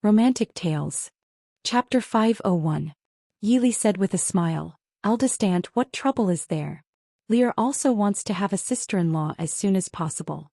Romantic Tales. Chapter 501. Yili said with a smile, "Eldest aunt, what trouble is there? Lear also wants to have a sister-in-law as soon as possible."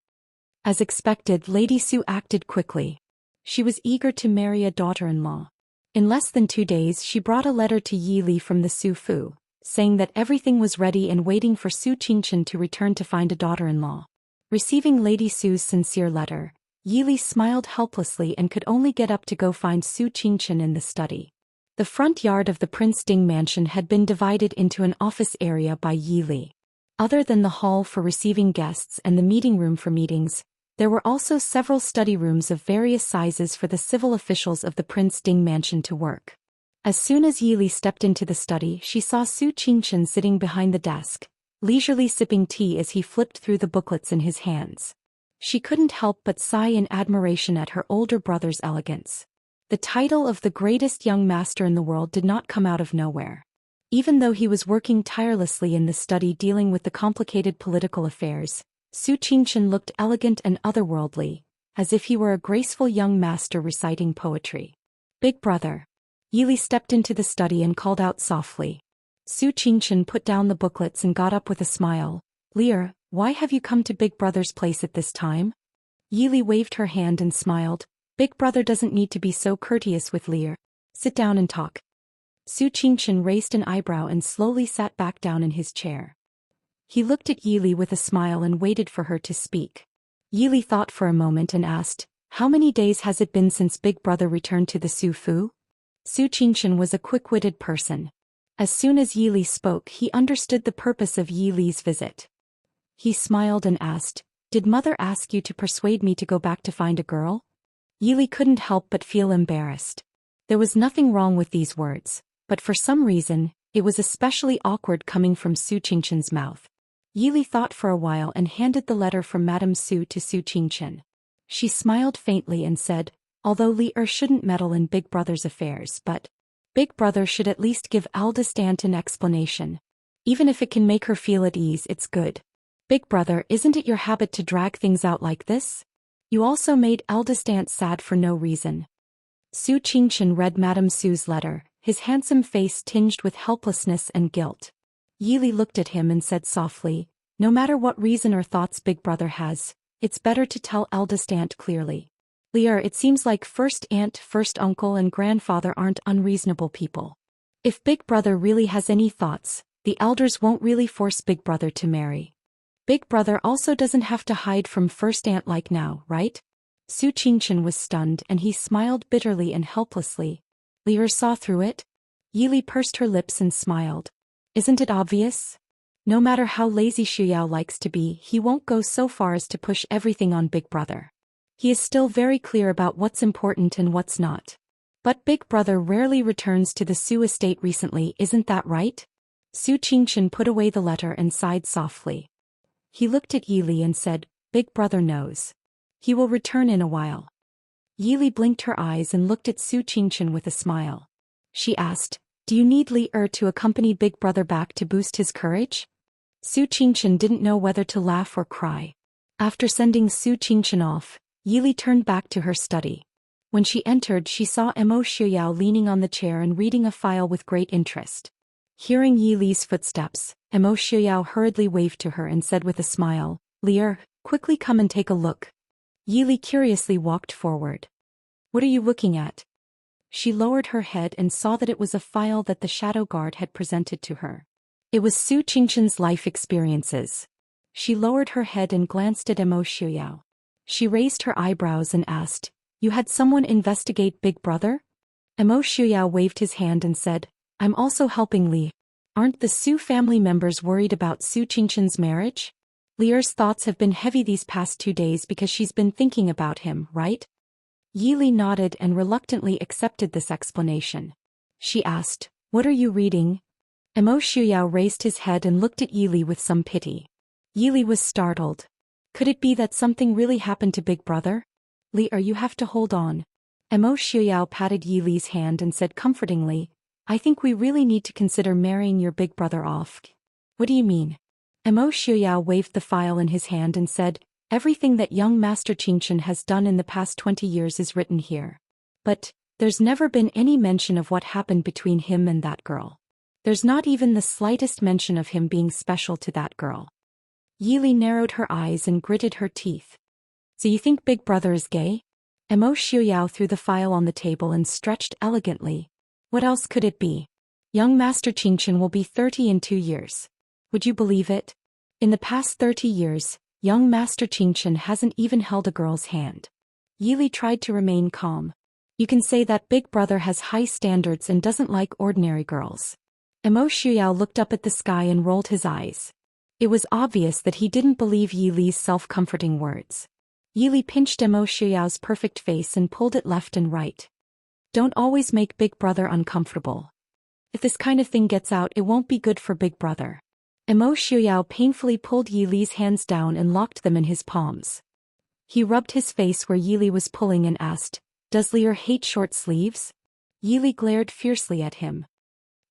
As expected, Lady Su acted quickly. She was eager to marry a daughter-in-law. In less than 2 days she brought a letter to Yili from the Su Fu, saying that everything was ready and waiting for Su Qingchen to return to find a daughter-in-law. Receiving Lady Su's sincere letter, Yili smiled helplessly and could only get up to go find Su Qingchen in the study. The front yard of the Prince Ding mansion had been divided into an office area by Yili. Other than the hall for receiving guests and the meeting room for meetings, there were also several study rooms of various sizes for the civil officials of the Prince Ding mansion to work. As soon as Yili stepped into the study, she saw Su Qingchen sitting behind the desk, leisurely sipping tea as he flipped through the booklets in his hands. She couldn't help but sigh in admiration at her older brother's elegance. The title of the greatest young master in the world did not come out of nowhere. Even though he was working tirelessly in the study dealing with the complicated political affairs, Su Qingchen looked elegant and otherworldly, as if he were a graceful young master reciting poetry. "Big brother." Yili stepped into the study and called out softly. Su Qingchen put down the booklets and got up with a smile. "Lear, why have you come to Big Brother's place at this time?" Yili waved her hand and smiled. "Big Brother doesn't need to be so courteous with Lear. Sit down and talk." Su Qingchen raised an eyebrow and slowly sat back down in his chair. He looked at Yili with a smile and waited for her to speak. Yili thought for a moment and asked, "How many days has it been since Big Brother returned to the Su Fu?" Su Qingchen was a quick-witted person. As soon as Yili spoke, he understood the purpose of Yili's visit. He smiled and asked, "Did Mother ask you to persuade me to go back to find a girl?" Yili couldn't help but feel embarrassed. There was nothing wrong with these words, but for some reason, it was especially awkward coming from Su Qingchen's mouth. Yili thought for a while and handed the letter from Madame Su to Su Qingchen. She smiled faintly and said, "Although Lear shouldn't meddle in Big Brother's affairs, but Big Brother should at least give eldest aunt an explanation. Even if it can make her feel at ease, it's good. Big Brother, isn't it your habit to drag things out like this? You also made eldest aunt sad for no reason." Su Qingchen read Madame Su's letter, his handsome face tinged with helplessness and guilt. Yili looked at him and said softly, "No matter what reason or thoughts Big Brother has, it's better to tell eldest aunt clearly. Lear, it seems like first aunt, first uncle and grandfather aren't unreasonable people. If Big Brother really has any thoughts, the elders won't really force Big Brother to marry. Big Brother also doesn't have to hide from first aunt like now, right?" Su Qingchen was stunned and he smiled bitterly and helplessly. "Lear saw through it?" Yili pursed her lips and smiled. "Isn't it obvious? No matter how lazy Shuyao likes to be, he won't go so far as to push everything on Big Brother. He is still very clear about what's important and what's not. But Big Brother rarely returns to the Su estate recently, isn't that right?" Su Qingchen put away the letter and sighed softly. He looked at Yili and said, "Big Brother knows. He will return in a while." Yili blinked her eyes and looked at Su Qingchen with a smile. She asked, "Do you need Lear to accompany Big Brother back to boost his courage?" Su Qingchen didn't know whether to laugh or cry. After sending Su Qingchen off, Yili turned back to her study. When she entered, she saw Mo Shuyao leaning on the chair and reading a file with great interest. Hearing Yili's footsteps, Mo Shuyao hurriedly waved to her and said with a smile, "Lear, quickly come and take a look." Yili curiously walked forward. "What are you looking at?" She lowered her head and saw that it was a file that the shadow guard had presented to her. It was Su Qingchen's life experiences. She lowered her head and glanced at Mo Shuyao. She raised her eyebrows and asked, "You had someone investigate Big Brother?" Mo Shuyao waved his hand and said, "I'm also helping Li. Aren't the Su family members worried about Su Qingchen's marriage? Lear's thoughts have been heavy these past 2 days because she's been thinking about him, right?" Yili nodded and reluctantly accepted this explanation. She asked, "What are you reading?" Mo Shuyao raised his head and looked at Yili with some pity. Yili was startled. Could it be that something really happened to Big Brother? "Lear, you have to hold on." Mo Shuyao patted Yili's hand and said comfortingly, "I think we really need to consider marrying your Big Brother off." "What do you mean?" Mo Shuyao waved the file in his hand and said, "Everything that young Master Qingchen has done in the past 20 years is written here. But there's never been any mention of what happened between him and that girl. There's not even the slightest mention of him being special to that girl. Yili narrowed her eyes and gritted her teeth. So you think Big Brother is gay? Mo Xiuyao threw the file on the table and stretched elegantly. What else could it be? Young Master Qingchen will be 30 in 2 years. Would you believe it? In the past 30 years, young Master Qingchen hasn't even held a girl's hand. Yili tried to remain calm. You can say that Big Brother has high standards and doesn't like ordinary girls. Mo Xiuyao looked up at the sky and rolled his eyes. It was obvious that he didn't believe Yili's self-comforting words. Yili pinched Mo Xiuyao's perfect face and pulled it left and right. Don't always make Big Brother uncomfortable. If this kind of thing gets out, it won't be good for Big Brother. Mo Xiuyao painfully pulled Yili's hands down and locked them in his palms. He rubbed his face where Yili was pulling and asked, "Does Lear hate short sleeves?" Yili glared fiercely at him.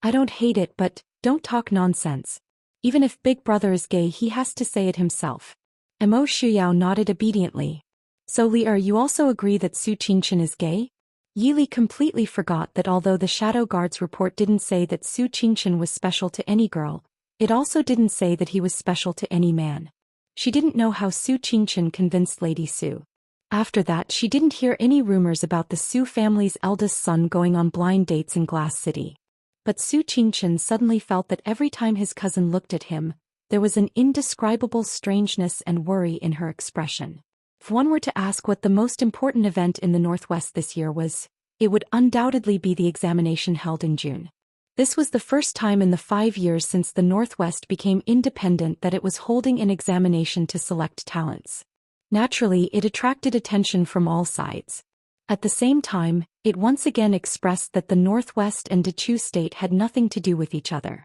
"I don't hate it, but don't talk nonsense. Even if Big Brother is gay, he has to say it himself." Mo Xiuyao nodded obediently. "So Lear, you also agree that Su Qingchen is gay?" Yili completely forgot that although the Shadow Guard's report didn't say that Su Qingchen was special to any girl, it also didn't say that he was special to any man. She didn't know how Su Qingchen convinced Lady Su. After that, she didn't hear any rumors about the Su family's eldest son going on blind dates in Glass City. But Su Qingchen suddenly felt that every time his cousin looked at him, there was an indescribable strangeness and worry in her expression. If one were to ask what the most important event in the Northwest this year was, it would undoubtedly be the examination held in June. This was the first time in the 5 years since the Northwest became independent that it was holding an examination to select talents. Naturally, it attracted attention from all sides. At the same time, it once again expressed that the Northwest and Dechu State had nothing to do with each other.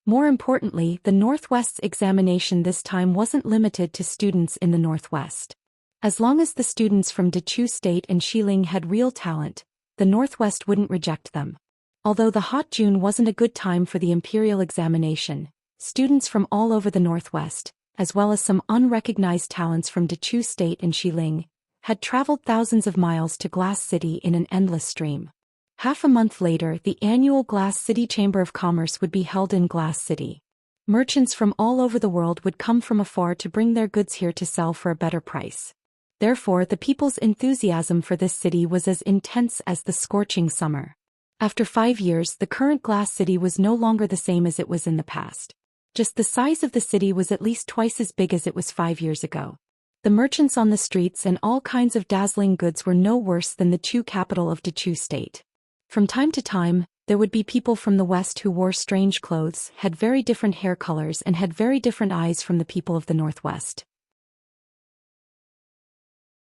More importantly, the Northwest's examination this time wasn't limited to students in the Northwest. As long as the students from Dechu State and Xiling had real talent, the Northwest wouldn't reject them. Although the hot June wasn't a good time for the imperial examination, students from all over the Northwest, as well as some unrecognized talents from Dechu State and Xiling, had traveled thousands of miles to Glass City in an endless stream. Half a month later, the annual Glass City Chamber of Commerce would be held in Glass City. Merchants from all over the world would come from afar to bring their goods here to sell for a better price. Therefore, the people's enthusiasm for this city was as intense as the scorching summer. After 5 years, the current Glass City was no longer the same as it was in the past. Just the size of the city was at least twice as big as it was 5 years ago. The merchants on the streets and all kinds of dazzling goods were no worse than the Chu capital of Dechu State. From time to time, there would be people from the West who wore strange clothes, had very different hair colors, and had very different eyes from the people of the Northwest.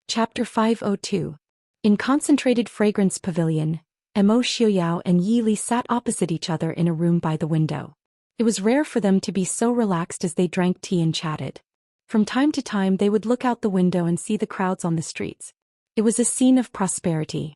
Chapter 502. In Concentrated Fragrance Pavilion, Mo Xiuyao and Yili sat opposite each other in a room by the window. It was rare for them to be so relaxed as they drank tea and chatted. From time to time they would look out the window and see the crowds on the streets. It was a scene of prosperity.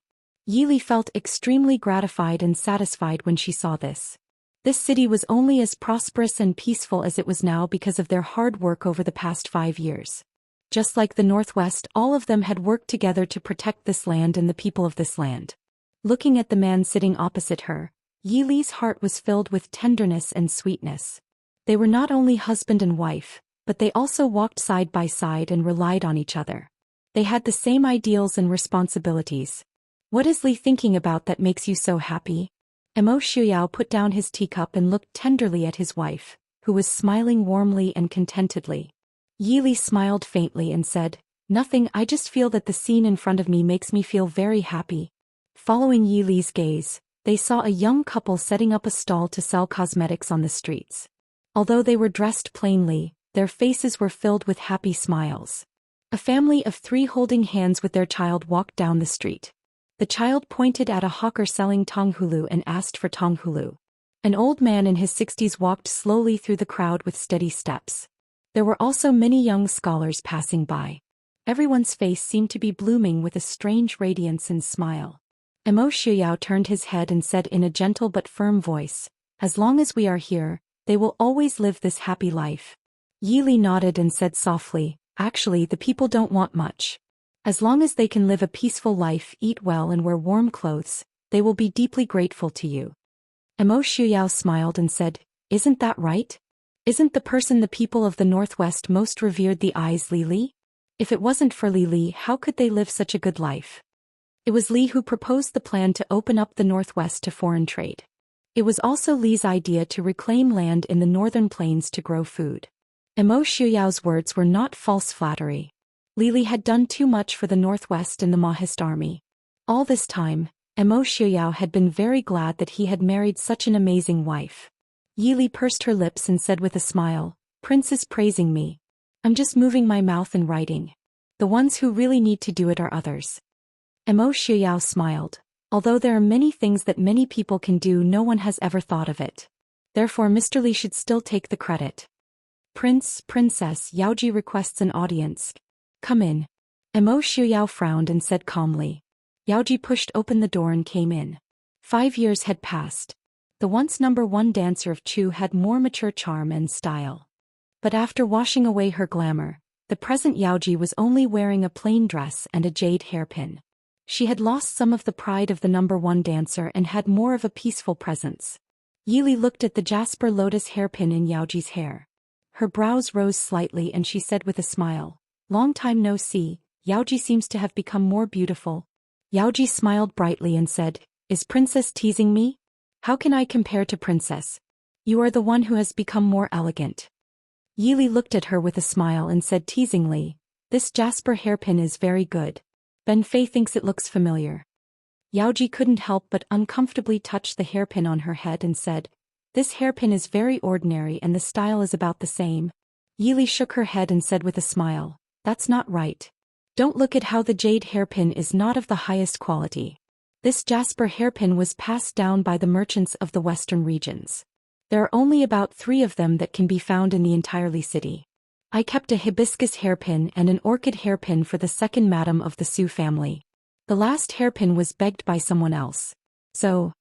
Yili felt extremely gratified and satisfied when she saw this. This city was only as prosperous and peaceful as it was now because of their hard work over the past 5 years. Just like the Northwest, all of them had worked together to protect this land and the people of this land. Looking at the man sitting opposite her, Yili's heart was filled with tenderness and sweetness. They were not only husband and wife, but they also walked side by side and relied on each other. They had the same ideals and responsibilities. What is Li thinking about that makes you so happy? Mo Xiuyao put down his teacup and looked tenderly at his wife, who was smiling warmly and contentedly. Yili smiled faintly and said, "Nothing, I just feel that the scene in front of me makes me feel very happy." Following Yili's gaze, they saw a young couple setting up a stall to sell cosmetics on the streets. Although they were dressed plainly, their faces were filled with happy smiles. A family of 3 holding hands with their child walked down the street. The child pointed at a hawker selling tonghulu and asked for tonghulu. An old man in his 60s walked slowly through the crowd with steady steps. There were also many young scholars passing by. Everyone's face seemed to be blooming with a strange radiance and smile. Mo Xiuyao turned his head and said in a gentle but firm voice, "As long as we are here, they will always live this happy life." Yili nodded and said softly, "Actually, the people don't want much. As long as they can live a peaceful life, eat well and wear warm clothes, they will be deeply grateful to you. Emo Shuyao smiled and said, isn't that right? Isn't the person the people of the Northwest most revered the eyes Li Li? If it wasn't for Li Li, how could they live such a good life? It was Li who proposed the plan to open up the Northwest to foreign trade. It was also Li's idea to reclaim land in the northern plains to grow food. Emo Shuyao's words were not false flattery. Li Li had done too much for the Northwest and the Maoist army. All this time, Emo Shuyao had been very glad that he had married such an amazing wife. Yi Li pursed her lips and said with a smile, Prince is praising me. I'm just moving my mouth and writing. The ones who really need to do it are others. Emo Shuyao smiled. Although there are many things that many people can do, no one has ever thought of it. Therefore Mr. Li should still take the credit. Princess Yaoji requests an audience. Come in. Emo Shuyao frowned and said calmly. Yaoji pushed open the door and came in. 5 years had passed. The once #1 dancer of Chu had more mature charm and style. But after washing away her glamour, the present Yaoji was only wearing a plain dress and a jade hairpin. She had lost some of the pride of the #1 dancer and had more of a peaceful presence. Yi Li looked at the jasper lotus hairpin in Yaoji's hair. Her brows rose slightly and she said with a smile, long time no see, Yaoji seems to have become more beautiful. Yaoji smiled brightly and said, is Princess teasing me? How can I compare to Princess? You are the one who has become more elegant. Yi Li looked at her with a smile and said teasingly, this jasper hairpin is very good. Ben Fei thinks it looks familiar. Yaoji couldn't help but uncomfortably touch the hairpin on her head and said, this hairpin is very ordinary and the style is about the same. Yi Li shook her head and said with a smile, that's not right. Don't look at how the jade hairpin is not of the highest quality. This jasper hairpin was passed down by the merchants of the western regions. There are only about 3 of them that can be found in the entirely city. I kept a hibiscus hairpin and an orchid hairpin for the second madam of the Su family. The last hairpin was begged by someone else. So,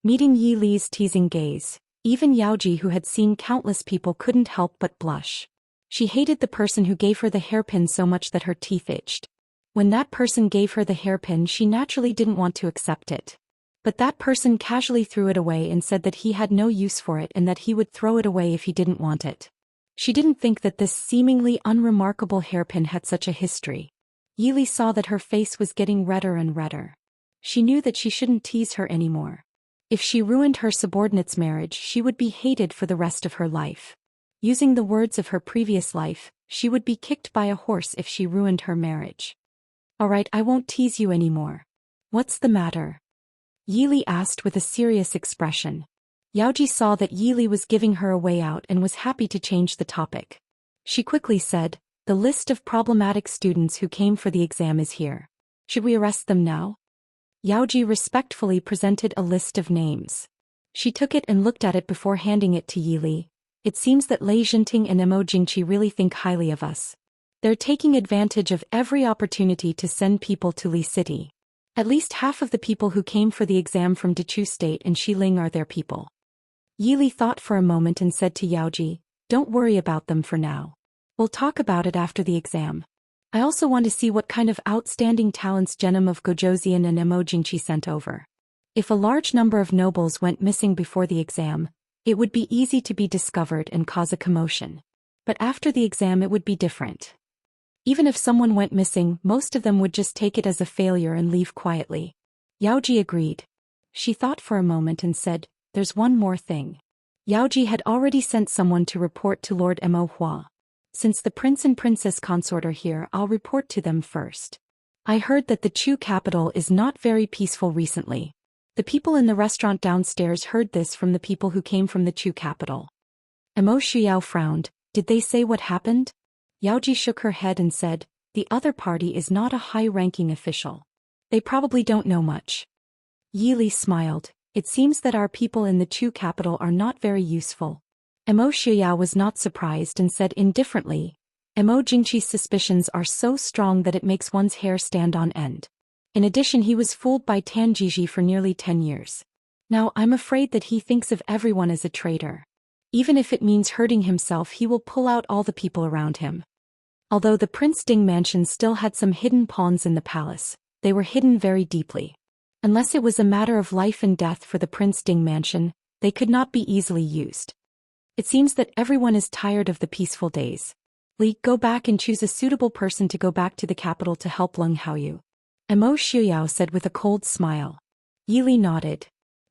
meeting Yi Li's teasing gaze, even Yaoji, who had seen countless people, couldn't help but blush. She hated the person who gave her the hairpin so much that her teeth itched. When that person gave her the hairpin, she naturally didn't want to accept it. But that person casually threw it away and said that he had no use for it and that he would throw it away if he didn't want it. She didn't think that this seemingly unremarkable hairpin had such a history. Yi Li saw that her face was getting redder and redder. She knew that she shouldn't tease her anymore. If she ruined her subordinate's marriage, she would be hated for the rest of her life. Using the words of her previous life, she would be kicked by a horse if she ruined her marriage. Alright, I won't tease you anymore. What's the matter? Yi Li asked with a serious expression. Yaoji saw that Yi Li was giving her a way out and was happy to change the topic. She quickly said, the list of problematic students who came for the exam is here. Should we arrest them now? Yaoji respectfully presented a list of names. She took it and looked at it before handing it to Yi Li. It seems that Lei Jinting and Emo Jingqi really think highly of us. They're taking advantage of every opportunity to send people to Li City. At least half of the people who came for the exam from Dechu State and Xiling are their people. Yi Li thought for a moment and said to Yaoji, don't worry about them for now. We'll talk about it after the exam. I also want to see what kind of outstanding talents Genom of Gojoseon and Emo Jingqi sent over. If a large number of nobles went missing before the exam, it would be easy to be discovered and cause a commotion. But after the exam it would be different. Even if someone went missing, most of them would just take it as a failure and leave quietly. Yaoji agreed. She thought for a moment and said, there's one more thing. Yaoji had already sent someone to report to Lord Mo Hua. Since the prince and princess consort are here, I'll report to them first. I heard that the Chu capital is not very peaceful recently. The people in the restaurant downstairs heard this from the people who came from the Chu capital. Emo Shuyao frowned. Did they say what happened? Yaoji shook her head and said, the other party is not a high-ranking official. They probably don't know much. Yi Li smiled. It seems that our people in the Chu capital are not very useful. Emo Shuyao was not surprised and said indifferently, Emo Jingqi's suspicions are so strong that it makes one's hair stand on end. In addition, he was fooled by Tan Jiji for nearly 10 years. Now I'm afraid that he thinks of everyone as a traitor. Even if it means hurting himself, he will pull out all the people around him. Although the Prince Ding mansion still had some hidden pawns in the palace, they were hidden very deeply. Unless it was a matter of life and death for the Prince Ding mansion, they could not be easily used. It seems that everyone is tired of the peaceful days. Li, go back and choose a suitable person to go back to the capital to help Leng Haoyu. Mo Shuyao said with a cold smile. Yili nodded.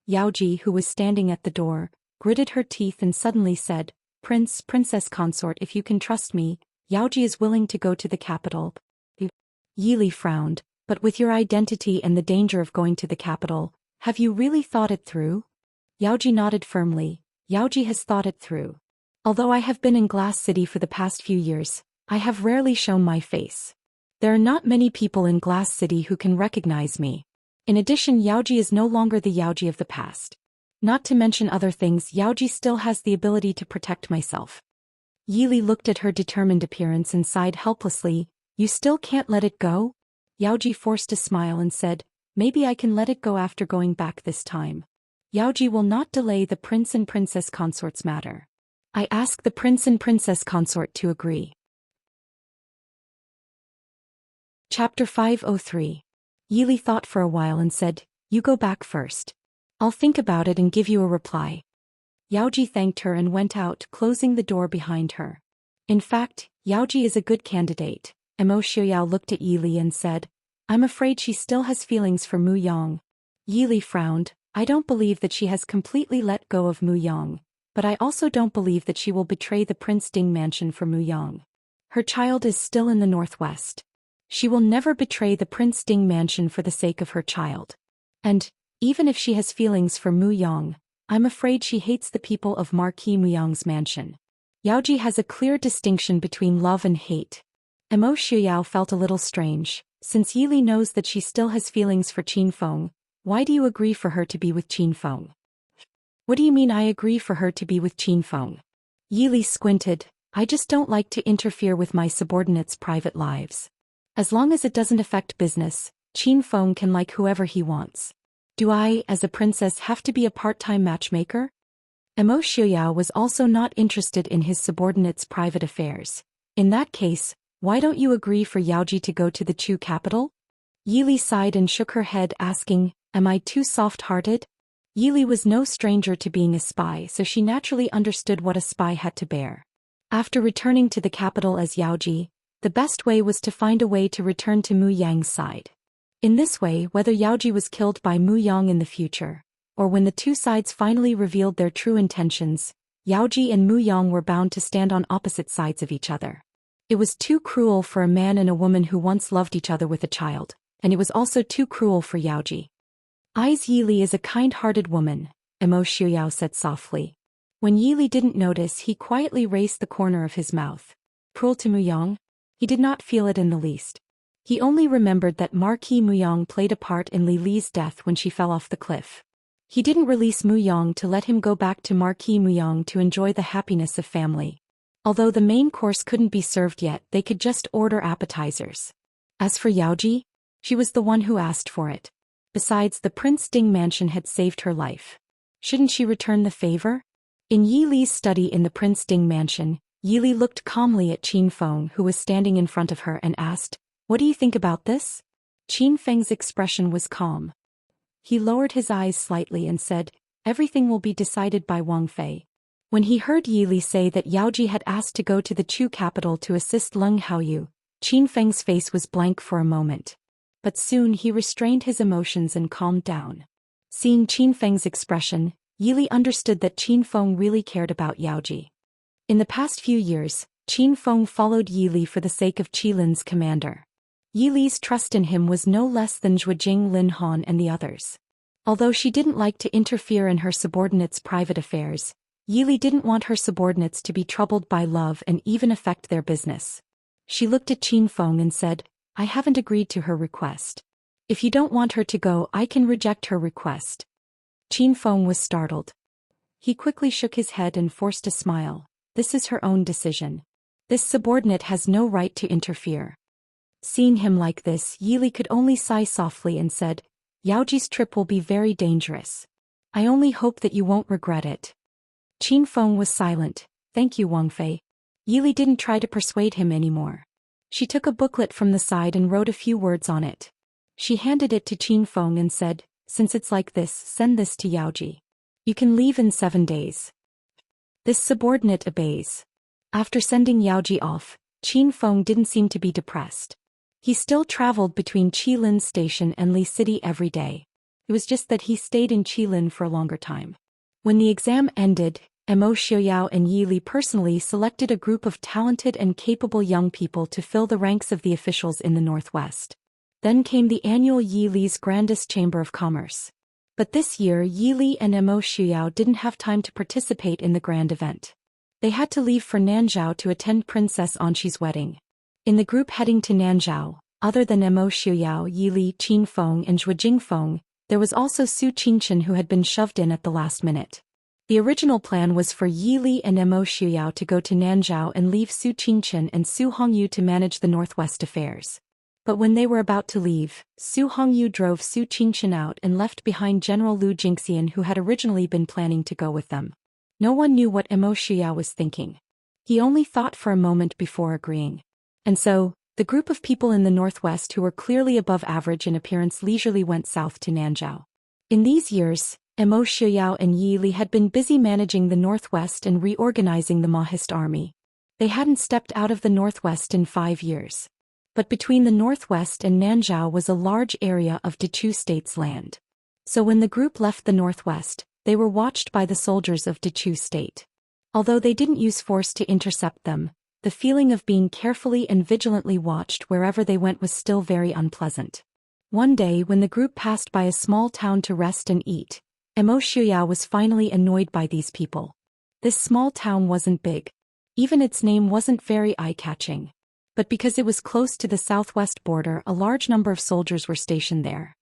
Yaoji, who was standing at the door, gritted her teeth and suddenly said, Princess consort, if you can trust me, Yaoji is willing to go to the capital. Yili frowned, but with your identity and the danger of going to the capital, have you really thought it through? Yaoji nodded firmly. Yaoji has thought it through. Although I have been in Glass City for the past few years, I have rarely shown my face. There are not many people in Glass City who can recognize me. In addition, Yaoji is no longer the Yaoji of the past. Not to mention other things, Yaoji still has the ability to protect myself. Yili looked at her determined appearance and sighed helplessly. You still can't let it go? Yaoji forced a smile and said, maybe I can let it go after going back this time. Yaoji will not delay the prince and princess consort's matter. I ask the prince and princess consort to agree. Chapter 503. Yili thought for a while and said, you go back first. I'll think about it and give you a reply. Yaoji thanked her and went out, closing the door behind her. In fact, Yaoji is a good candidate. Mo Shuyao looked at Yili and said, I'm afraid she still has feelings for Mu Yang. Yili frowned. I don't believe that she has completely let go of Mu Yang, but I also don't believe that she will betray the Prince Ding mansion for Mu Yang. Her child is still in the northwest. She will never betray the Prince Ding mansion for the sake of her child. And, even if she has feelings for Mu Yang, I'm afraid she hates the people of Marquis Mu Yang's mansion. Yaoji has a clear distinction between love and hate. Mo Shuyao felt a little strange. Since Yili knows that she still has feelings for Qin Feng, why do you agree for her to be with Qin Feng? What do you mean I agree for her to be with Qin Feng? Yili squinted. I just don't like to interfere with my subordinates' private lives. As long as it doesn't affect business, Qin Feng can like whoever he wants. Do I, as a princess, have to be a part-time matchmaker? Mo Shuyao was also not interested in his subordinates' private affairs. In that case, why don't you agree for Yaoji to go to the Chu capital? Yili sighed and shook her head, asking, am I too soft-hearted? Yili was no stranger to being a spy, so she naturally understood what a spy had to bear. After returning to the capital as Yaoji, the best way was to find a way to return to Mu Yang's side. In this way, whether Yaoji was killed by Mu Yang in the future, or when the two sides finally revealed their true intentions, Yaoji and Mu Yang were bound to stand on opposite sides of each other. It was too cruel for a man and a woman who once loved each other with a child, and it was also too cruel for Yaoji. Yili is a kind-hearted woman, Mo Shuyao said softly. When Yili didn't notice, he quietly raised the corner of his mouth. Cruel to Mu Yang? He did not feel it in the least. He only remembered that Marquis Mu Yang played a part in Li Li's death when she fell off the cliff. He didn't release Mu Yang to let him go back to Marquis Mu Yang to enjoy the happiness of family. Although the main course couldn't be served yet, they could just order appetizers. As for Yaoji, she was the one who asked for it. Besides, the Prince Ding mansion had saved her life. Shouldn't she return the favor? In Yili's study in the Prince Ding mansion, Yili looked calmly at Qin Feng, who was standing in front of her, and asked, what do you think about this? Qin Feng's expression was calm. He lowered his eyes slightly and said, everything will be decided by Wang Fei. When he heard Yili say that Yaoji had asked to go to the Chu capital to assist Leng Haoyu, Qin Feng's face was blank for a moment. But soon he restrained his emotions and calmed down. Seeing Qin Feng's expression, Yili understood that Qin Feng really cared about Yaoji. In the past few years, Qin Feng followed Yili for the sake of Qilin's commander. Yili's trust in him was no less than Zhuijing, Lin Han and the others. Although she didn't like to interfere in her subordinates' private affairs, Yili didn't want her subordinates to be troubled by love and even affect their business. She looked at Qin Feng and said, I haven't agreed to her request. If you don't want her to go, I can reject her request. Qin Feng was startled. He quickly shook his head and forced a smile. This is her own decision. This subordinate has no right to interfere. Seeing him like this, Yili could only sigh softly and said, Yaoji's trip will be very dangerous. I only hope that you won't regret it. Qin Feng was silent. Thank you, Wang Fei. Yili didn't try to persuade him anymore. She took a booklet from the side and wrote a few words on it. She handed it to Qin Feng and said, "Since it's like this, send this to Yaoji. You can leave in 7 days." This subordinate obeys. After sending Yaoji off, Qin Feng didn't seem to be depressed. He still traveled between Qilin Station and Li City every day. It was just that he stayed in Qilin for a longer time. When the exam ended, Mo Xiaoyao and Yi Li personally selected a group of talented and capable young people to fill the ranks of the officials in the Northwest. Then came the annual Yi Li's grandest Chamber of Commerce. But this year Yi Li and Mo Xiaoyao didn't have time to participate in the grand event. They had to leave for Nanzhao to attend Princess Anshi's wedding. In the group heading to Nanzhao, other than Mo Xiaoyao, Yi Li, Qin Feng and Zhuo Jingfeng, there was also Su Qingchen who had been shoved in at the last minute. The original plan was for Yi Li and Mo Xiaoyao to go to Nanzhao and leave Su Qingchen and Su Hongyu to manage the Northwest affairs. But when they were about to leave, Su Hongyu drove Su Qingchen out and left behind General Lu Jingxian, who had originally been planning to go with them. No one knew what Mo Xiaoyao was thinking. He only thought for a moment before agreeing. And so, the group of people in the Northwest who were clearly above average in appearance leisurely went south to Nanzhao. In these years, Mo Xiaoyao and Yi Li had been busy managing the Northwest and reorganizing the Mahist army. They hadn't stepped out of the Northwest in 5 years. But between the Northwest and Nanzhao was a large area of Dechu State's land. So when the group left the Northwest, they were watched by the soldiers of Dechu State. Although they didn't use force to intercept them, the feeling of being carefully and vigilantly watched wherever they went was still very unpleasant. One day when the group passed by a small town to rest and eat, Mo Xiaoyao was finally annoyed by these people. This small town wasn't big. Even its name wasn't very eye-catching. But because it was close to the southwest border, a large number of soldiers were stationed there.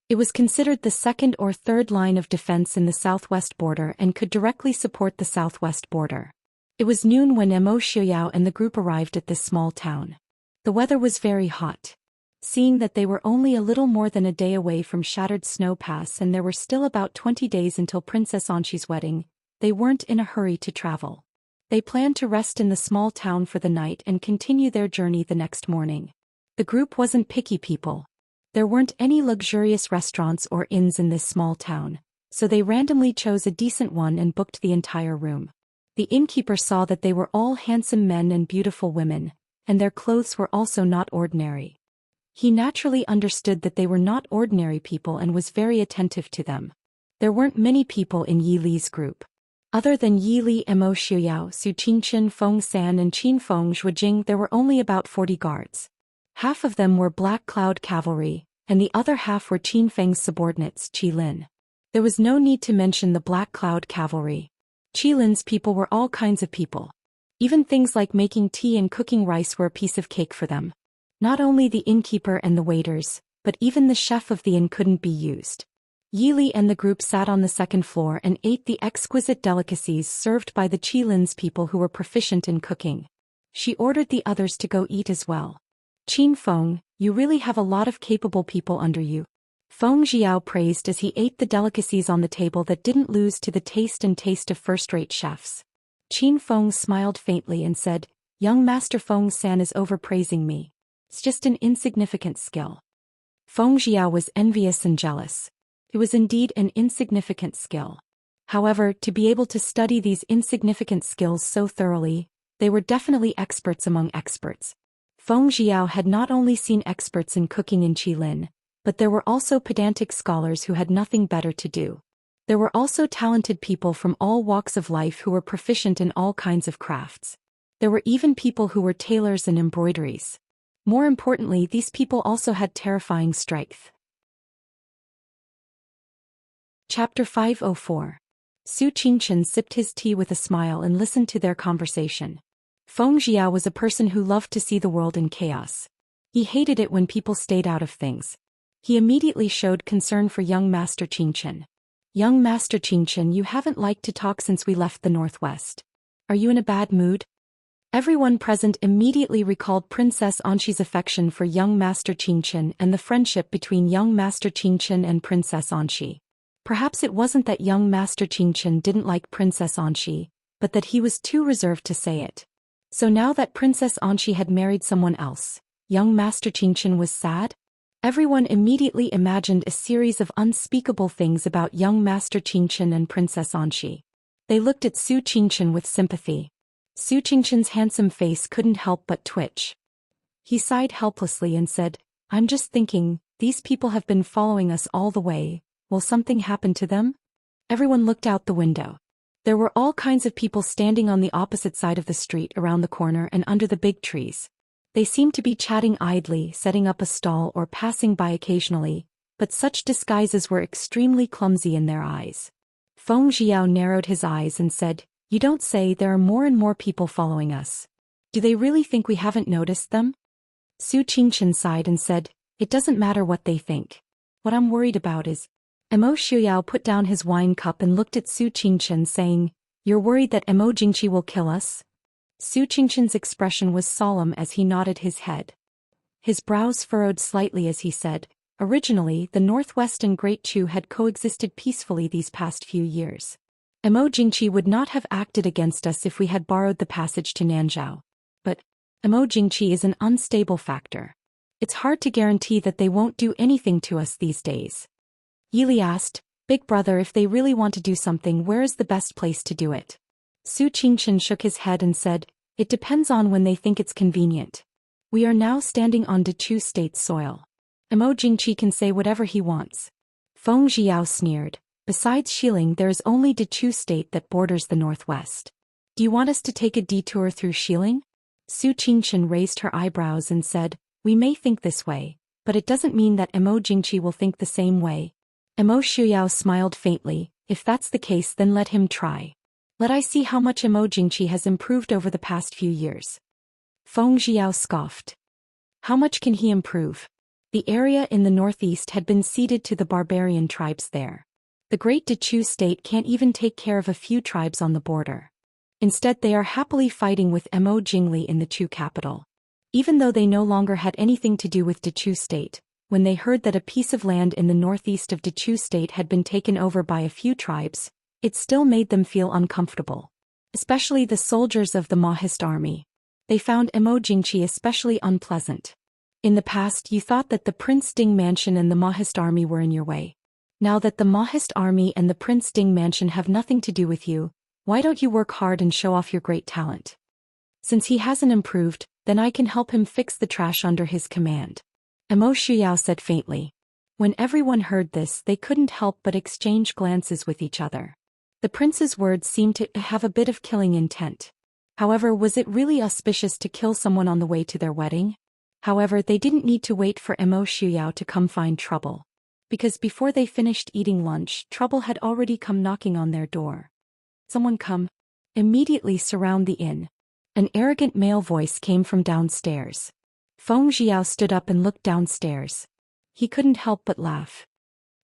It was considered the second or third line of defense in the southwest border and could directly support the southwest border. It was noon when Mo Xiaoyao and the group arrived at this small town. The weather was very hot. Seeing that they were only a little more than a day away from Shattered Snow Pass and there were still about 20 days until Princess Anshi's wedding, they weren't in a hurry to travel. They planned to rest in the small town for the night and continue their journey the next morning. The group wasn't picky people. There weren't any luxurious restaurants or inns in this small town, so they randomly chose a decent one and booked the entire room. The innkeeper saw that they were all handsome men and beautiful women, and their clothes were also not ordinary. He naturally understood that they were not ordinary people and was very attentive to them. There weren't many people in Yi Li's group. Other than Yi Li, Mo Xiaoyao, Su Qingchen, Feng San and Qin Feng Zhuojing, there were only about 40 guards. Half of them were Black Cloud Cavalry, and the other half were Qin Feng's subordinates, Qilin. There was no need to mention the Black Cloud Cavalry. Qilin's people were all kinds of people. Even things like making tea and cooking rice were a piece of cake for them. Not only the innkeeper and the waiters, but even the chef of the inn couldn't be used. Yi Li and the group sat on the second floor and ate the exquisite delicacies served by the Qilin's people who were proficient in cooking. She ordered the others to go eat as well. "Qin Feng, you really have a lot of capable people under you," Feng Jiao praised as he ate the delicacies on the table that didn't lose to the taste of first-rate chefs. Qin Feng smiled faintly and said, "Young Master Feng San is overpraising me. It's just an insignificant skill." Feng Jiao was envious and jealous. It was indeed an insignificant skill. However, to be able to study these insignificant skills so thoroughly, they were definitely experts among experts. Feng Jiao had not only seen experts in cooking in Qilin, but there were also pedantic scholars who had nothing better to do. There were also talented people from all walks of life who were proficient in all kinds of crafts. There were even people who were tailors and embroideries. More importantly, these people also had terrifying strength. Chapter 504. Su Qingchen sipped his tea with a smile and listened to their conversation. Feng Jiao was a person who loved to see the world in chaos. He hated it when people stayed out of things. He immediately showed concern for young Master Qingchen. "Young Master Qingchen, you haven't liked to talk since we left the Northwest. Are you in a bad mood?" Everyone present immediately recalled Princess Anshi's affection for young Master Qingchen and the friendship between young Master Qingchen and Princess Anshi. Perhaps it wasn't that young Master Qingchen didn't like Princess Anshi, but that he was too reserved to say it. So now that Princess Anxi had married someone else, young Master Qingshan was sad? Everyone immediately imagined a series of unspeakable things about young Master Qingshan and Princess Anxi. They looked at Su Qingshan with sympathy. Su Qingshan's handsome face couldn't help but twitch. He sighed helplessly and said, "I'm just thinking, these people have been following us all the way. Will something happen to them?" Everyone looked out the window. There were all kinds of people standing on the opposite side of the street around the corner and under the big trees. They seemed to be chatting idly, setting up a stall or passing by occasionally, but such disguises were extremely clumsy in their eyes. Feng Jiao narrowed his eyes and said, "You don't say there are more and more people following us. Do they really think we haven't noticed them?" Su Qingshan sighed and said, "It doesn't matter what they think. What I'm worried about is..." Emo Shuyao put down his wine cup and looked at Su Qingshan saying, "You're worried that Emo Jingqi will kill us?" Su Qingshan's expression was solemn as he nodded his head. His brows furrowed slightly as he said, "Originally, the Northwest and Great Chu had coexisted peacefully these past few years. Emo Jingqi would not have acted against us if we had borrowed the passage to Nanzhao. But Emo Jingqi is an unstable factor. It's hard to guarantee that they won't do anything to us these days." Yili asked, "Big brother, if they really want to do something, where is the best place to do it?" Su Qingshan shook his head and said, "It depends on when they think it's convenient. We are now standing on Dechu State's soil. Emo Jingqi can say whatever he wants." Feng Jiao sneered, "Besides Xiling, there is only Dechu State that borders the northwest. Do you want us to take a detour through Xiling?" Su Qingshan raised her eyebrows and said, "We may think this way, but it doesn't mean that Emo Jingqi will think the same way." Emo Shuyao smiled faintly, "If that's the case, then let him try. Let I see how much Emo Jingqi has improved over the past few years." Feng Jiao scoffed. "How much can he improve? The area in the northeast had been ceded to the barbarian tribes there. The Great Dechu State can't even take care of a few tribes on the border. Instead, they are happily fighting with Emo Jingli in the Chu capital. Even though they no longer had anything to do with Dechu State, when they heard that a piece of land in the northeast of Dechu State had been taken over by a few tribes, it still made them feel uncomfortable. Especially the soldiers of the Mahist army. They found Emo Jingqi especially unpleasant. In the past, you thought that the Prince Ding Mansion and the Mahist army were in your way. Now that the Mahist army and the Prince Ding Mansion have nothing to do with you, why don't you work hard and show off your great talent? Since he hasn't improved, then I can help him fix the trash under his command." Emo Shuyao said faintly. When everyone heard this, they couldn't help but exchange glances with each other. The prince's words seemed to have a bit of killing intent. However, was it really auspicious to kill someone on the way to their wedding? However, they didn't need to wait for Emo Shuyao to come find trouble. Because before they finished eating lunch, trouble had already come knocking on their door. "Someone come. Immediately surround the inn." An arrogant male voice came from downstairs. Feng Jiao stood up and looked downstairs. He couldn't help but laugh.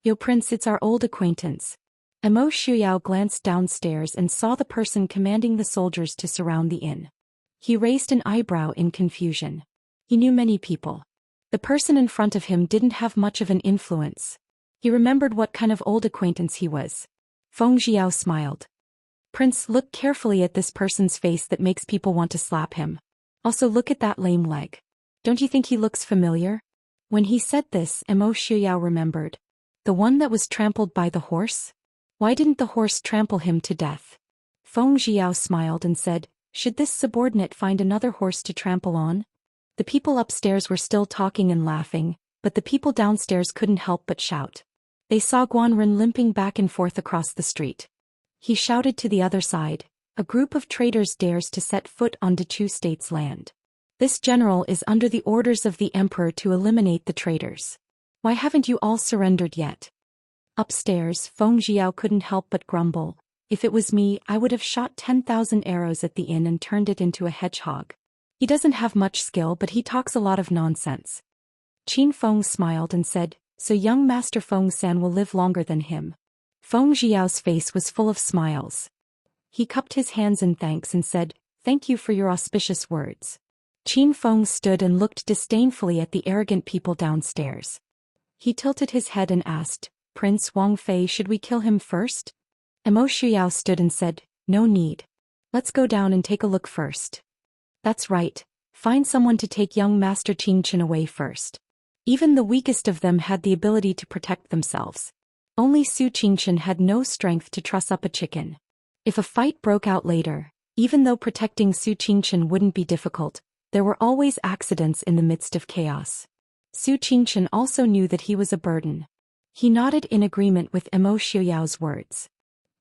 "Yo Prince, it's our old acquaintance." Emo Shuyao glanced downstairs and saw the person commanding the soldiers to surround the inn. He raised an eyebrow in confusion. He knew many people. The person in front of him didn't have much of an influence. He remembered what kind of old acquaintance he was. Feng Jiao smiled. "Prince, look carefully at this person's face that makes people want to slap him. Also look at that lame leg. Don't you think he looks familiar?" When he said this, Emo Shuyao remembered. The one that was trampled by the horse? Why didn't the horse trample him to death? Feng Jiao smiled and said, "Should this subordinate find another horse to trample on?" The people upstairs were still talking and laughing, but the people downstairs couldn't help but shout. They saw Guanren limping back and forth across the street. He shouted to the other side, "A group of traitors dares to set foot on Dechu State's land. This general is under the orders of the emperor to eliminate the traitors. Why haven't you all surrendered yet?" Upstairs, Feng Jiao couldn't help but grumble. "If it was me, I would have shot 10,000 arrows at the inn and turned it into a hedgehog. He doesn't have much skill, but he talks a lot of nonsense." Qin Feng smiled and said, "So young Master Feng-san will live longer than him." Feng Jiao's face was full of smiles. He cupped his hands in thanks and said, "Thank you for your auspicious words." Qin Feng stood and looked disdainfully at the arrogant people downstairs. He tilted his head and asked, "Prince Wang Fei, should we kill him first?" Emo Shuyao stood and said, "No need. Let's go down and take a look first." That's right, find someone to take young Master Qingchen away first. Even the weakest of them had the ability to protect themselves. Only Su Qingchen had no strength to truss up a chicken. If a fight broke out later, even though protecting Su Qingchen wouldn't be difficult, there were always accidents in the midst of chaos. Su Qingchen also knew that he was a burden. He nodded in agreement with Emo Xiuyao's words.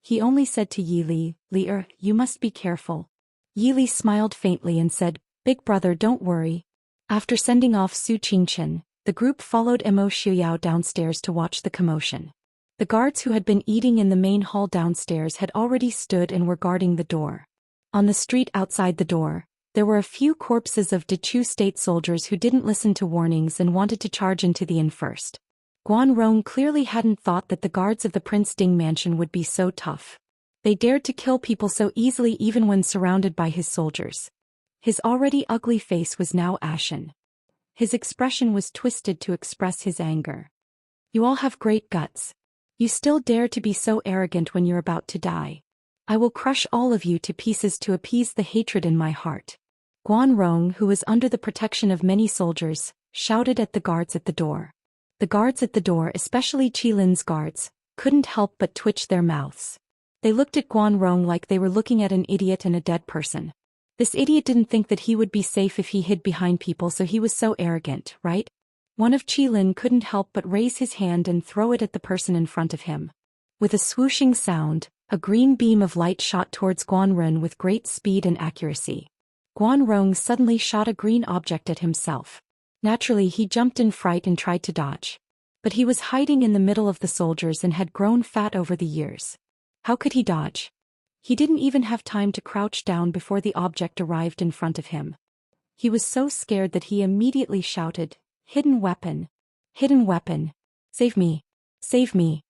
He only said to Yi Li, you must be careful. Yi Li smiled faintly and said, Big brother, don't worry. After sending off Su Qingchen, the group followed Emo Xiuyao downstairs to watch the commotion. The guards who had been eating in the main hall downstairs had already stood and were guarding the door. On the street outside the door, there were a few corpses of Dechu state soldiers who didn't listen to warnings and wanted to charge into the inn first. Guan Rong clearly hadn't thought that the guards of the Prince Ding mansion would be so tough. They dared to kill people so easily even when surrounded by his soldiers. His already ugly face was now ashen. His expression was twisted to express his anger. You all have great guts. You still dare to be so arrogant when you're about to die. I will crush all of you to pieces to appease the hatred in my heart. Guan Rong, who was under the protection of many soldiers, shouted at the guards at the door. The guards at the door, especially Qilin's guards, couldn't help but twitch their mouths. They looked at Guan Rong like they were looking at an idiot and a dead person. This idiot didn't think that he would be safe if he hid behind people, so he was so arrogant, right? One of Qilin couldn't help but raise his hand and throw it at the person in front of him. With a swooshing sound, a green beam of light shot towards Guan Ren with great speed and accuracy. Guan Rong suddenly shot a green object at himself. Naturally, he jumped in fright and tried to dodge. But he was hiding in the middle of the soldiers and had grown fat over the years. How could he dodge? He didn't even have time to crouch down before the object arrived in front of him. He was so scared that he immediately shouted, Hidden weapon! Hidden weapon! Save me! Save me!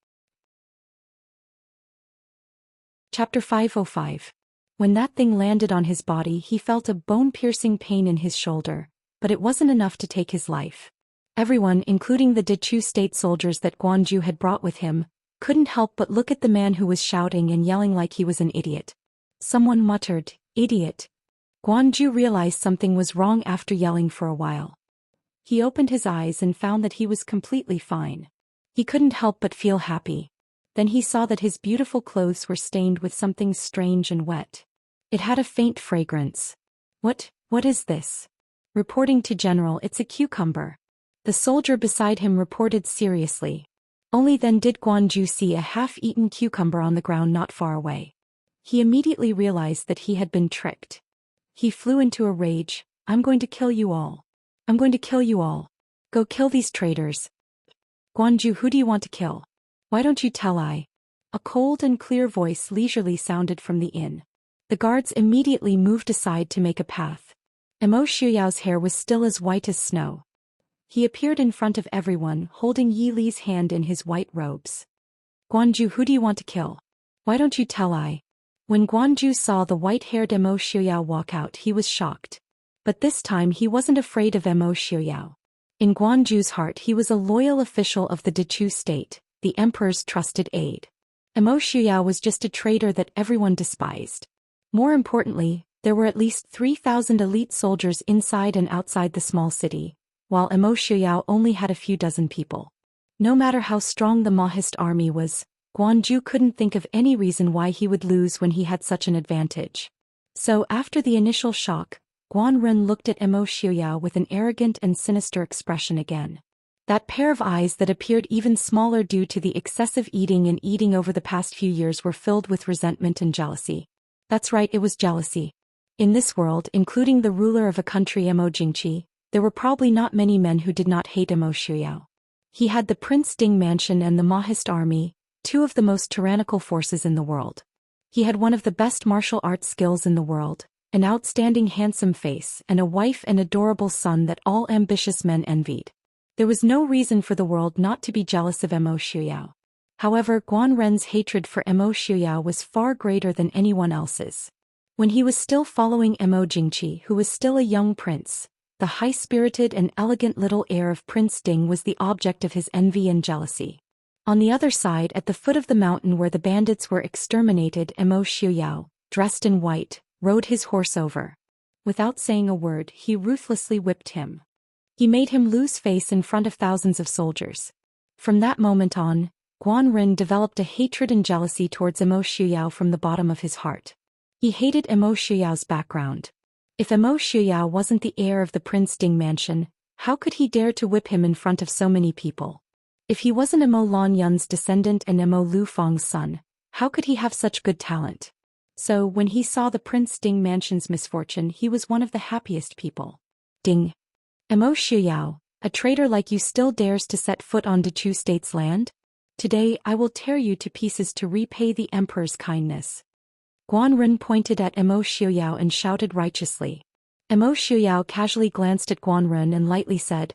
Chapter 505. When that thing landed on his body, he felt a bone-piercing pain in his shoulder, but it wasn't enough to take his life. Everyone, including the Dechu state soldiers that Guanju had brought with him, couldn't help but look at the man who was shouting and yelling like he was an idiot. Someone muttered, Idiot. Guanju realized something was wrong after yelling for a while. He opened his eyes and found that he was completely fine. He couldn't help but feel happy. Then he saw that his beautiful clothes were stained with something strange and wet. It had a faint fragrance. What is this? Reporting to General, it's a cucumber. The soldier beside him reported seriously. Only then did Guanju see a half-eaten cucumber on the ground not far away. He immediately realized that he had been tricked. He flew into a rage. I'm going to kill you all. I'm going to kill you all. Go kill these traitors. Guanju, who do you want to kill? Why don't you tell I? A cold and clear voice leisurely sounded from the inn. The guards immediately moved aside to make a path. Emo Xiuyao's hair was still as white as snow. He appeared in front of everyone, holding Yi Li's hand in his white robes. Guanju, who do you want to kill? Why don't you tell I? When Guanju saw the white-haired Emo Xiuyao walk out, he was shocked. But this time he wasn't afraid of Emo Xiuyao. In Guanju's heart he was a loyal official of the Dechu state, the emperor's trusted aide. Emo Xiuyao was just a traitor that everyone despised. More importantly, there were at least 3,000 elite soldiers inside and outside the small city, while Emo Xiuyao only had a few dozen people. No matter how strong the Mahist army was, Guanju couldn't think of any reason why he would lose when he had such an advantage. So after the initial shock, Guan Ren looked at Emo Xiuyao with an arrogant and sinister expression again. That pair of eyes that appeared even smaller due to the excessive eating over the past few years were filled with resentment and jealousy. That's right, it was jealousy. In this world, including the ruler of a country Emo Jingqi, there were probably not many men who did not hate Emo Xiuyao. He had the Prince Ding mansion and the Mahist army, two of the most tyrannical forces in the world. He had one of the best martial arts skills in the world, an outstanding handsome face, and a wife and adorable son that all ambitious men envied. There was no reason for the world not to be jealous of Emo Xiuyao. However, Guan Ren's hatred for Emo Xiuyao was far greater than anyone else's. When he was still following Emo Jingqi, who was still a young prince, the high-spirited and elegant little heir of Prince Ding was the object of his envy and jealousy. On the other side, at the foot of the mountain where the bandits were exterminated, Emo Xiuyao, dressed in white, rode his horse over. Without saying a word, he ruthlessly whipped him. He made him lose face in front of thousands of soldiers. From that moment on, Guan Ren developed a hatred and jealousy towards Emo Shuyao from the bottom of his heart. He hated Emo Shuyao's background. If Emo Shuyao wasn't the heir of the Prince Ding mansion, how could he dare to whip him in front of so many people? If he wasn't Emo Lan Yun's descendant and Emo Lu Feng's son, how could he have such good talent? So when he saw the Prince Ding mansion's misfortune, he was one of the happiest people. Ding! Emo Shuyao, a traitor like you still dares to set foot on Dechu State's land? Today I will tear you to pieces to repay the emperor's kindness. Guan Ren pointed at Emo Shuyao and shouted righteously. Emo Shuyao casually glanced at Guan Ren and lightly said,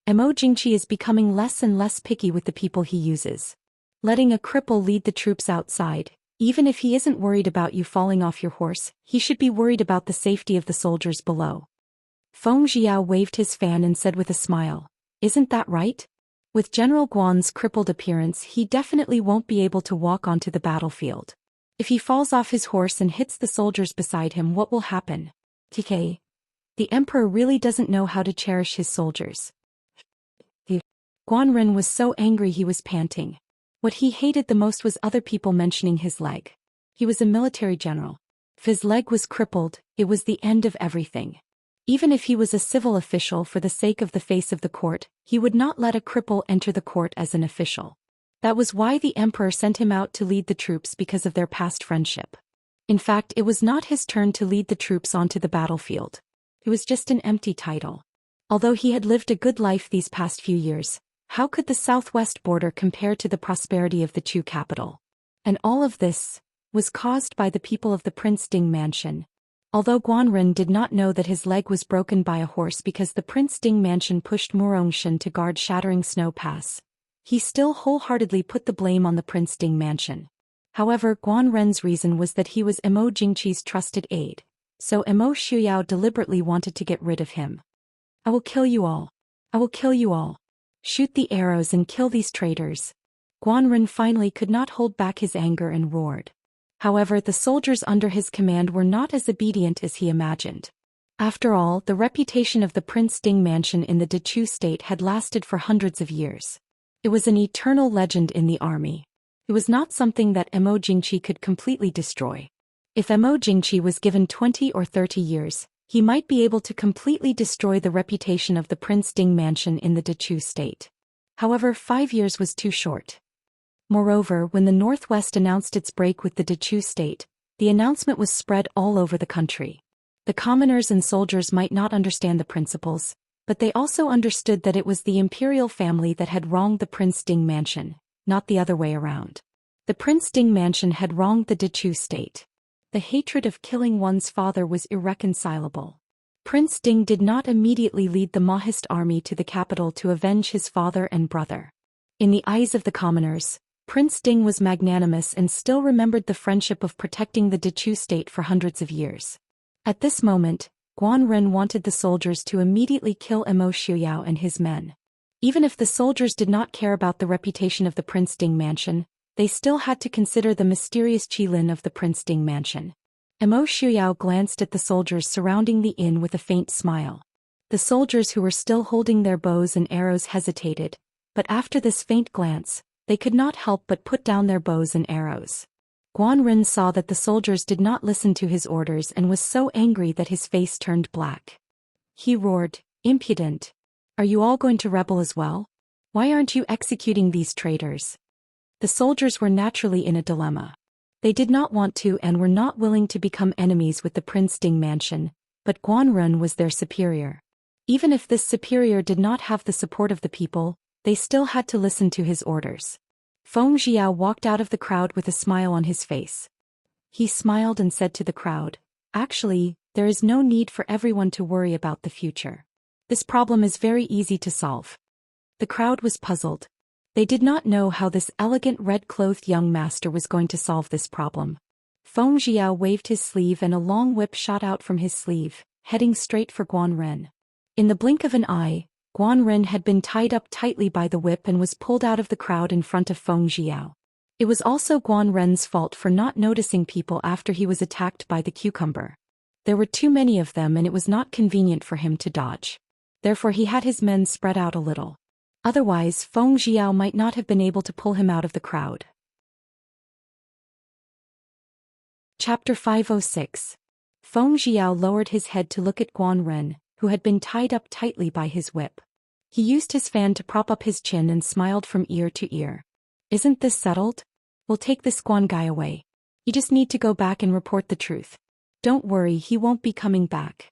Emo Jingqi is becoming less and less picky with the people he uses. Letting a cripple lead the troops outside, even if he isn't worried about you falling off your horse, he should be worried about the safety of the soldiers below. Feng Jiao waved his fan and said with a smile, Isn't that right? With General Guan's crippled appearance, he definitely won't be able to walk onto the battlefield. If he falls off his horse and hits the soldiers beside him, what will happen? TK. The emperor really doesn't know how to cherish his soldiers. Guan Ren was so angry he was panting. What he hated the most was other people mentioning his leg. He was a military general. If his leg was crippled, it was the end of everything. Even if he was a civil official, for the sake of the face of the court, he would not let a cripple enter the court as an official. That was why the emperor sent him out to lead the troops, because of their past friendship. In fact, it was not his turn to lead the troops onto the battlefield. It was just an empty title. Although he had lived a good life these past few years, how could the southwest border compare to the prosperity of the Chu capital? And all of this was caused by the people of the Prince Ding mansion. Although Guan Ren did not know that his leg was broken by a horse because the Prince Ding mansion pushed Murongshan to guard Shattering Snow Pass, he still wholeheartedly put the blame on the Prince Ding mansion. However, Guan Ren's reason was that he was Emo Jingqi's trusted aide, so Emo Shuyao deliberately wanted to get rid of him. I will kill you all. I will kill you all. Shoot the arrows and kill these traitors. Guan Ren finally could not hold back his anger and roared. However, the soldiers under his command were not as obedient as he imagined. After all, the reputation of the Prince Ding mansion in the Dechu state had lasted for hundreds of years. It was an eternal legend in the army. It was not something that Emo Jingqi could completely destroy. If Emo Jingqi was given 20 or 30 years, he might be able to completely destroy the reputation of the Prince Ding mansion in the Dechu state. However, 5 years was too short. Moreover, when the Northwest announced its break with the Dechu state, the announcement was spread all over the country. The commoners and soldiers might not understand the principles, but they also understood that it was the imperial family that had wronged the Prince Ding mansion, not the other way around. The Prince Ding mansion had wronged the Dechu state. The hatred of killing one's father was irreconcilable. Prince Ding did not immediately lead the Mahist army to the capital to avenge his father and brother. In the eyes of the commoners, Prince Ding was magnanimous and still remembered the friendship of protecting the Dechu state for hundreds of years. At this moment, Guan Ren wanted the soldiers to immediately kill Emo Shuyao and his men. Even if the soldiers did not care about the reputation of the Prince Ding mansion, they still had to consider the mysterious Qilin of the Prince Ding mansion. Emo Shuyao glanced at the soldiers surrounding the inn with a faint smile. The soldiers who were still holding their bows and arrows hesitated, but after this faint glance, they could not help but put down their bows and arrows. Guan Ren saw that the soldiers did not listen to his orders and was so angry that his face turned black. He roared, "Impudent! Are you all going to rebel as well? Why aren't you executing these traitors?" The soldiers were naturally in a dilemma. They did not want to and were not willing to become enemies with the Prince Ding mansion, but Guan Ren was their superior. Even if this superior did not have the support of the people, they still had to listen to his orders. Feng Jiao walked out of the crowd with a smile on his face. He smiled and said to the crowd, "Actually, there is no need for everyone to worry about the future. This problem is very easy to solve." The crowd was puzzled. They did not know how this elegant red-clothed young master was going to solve this problem. Feng Jiao waved his sleeve and a long whip shot out from his sleeve, heading straight for Guan Ren. In the blink of an eye, Guan Ren had been tied up tightly by the whip and was pulled out of the crowd in front of Feng Jiao. It was also Guan Ren's fault for not noticing people after he was attacked by the cucumber. There were too many of them and it was not convenient for him to dodge. Therefore he had his men spread out a little. Otherwise, Feng Jiao might not have been able to pull him out of the crowd. Chapter 506. Feng Jiao lowered his head to look at Guan Ren, who had been tied up tightly by his whip. He used his fan to prop up his chin and smiled from ear to ear. Isn't this settled? We'll take this Guan guy away. You just need to go back and report the truth. Don't worry, he won't be coming back.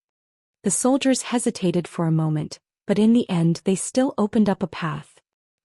The soldiers hesitated for a moment, but in the end they still opened up a path.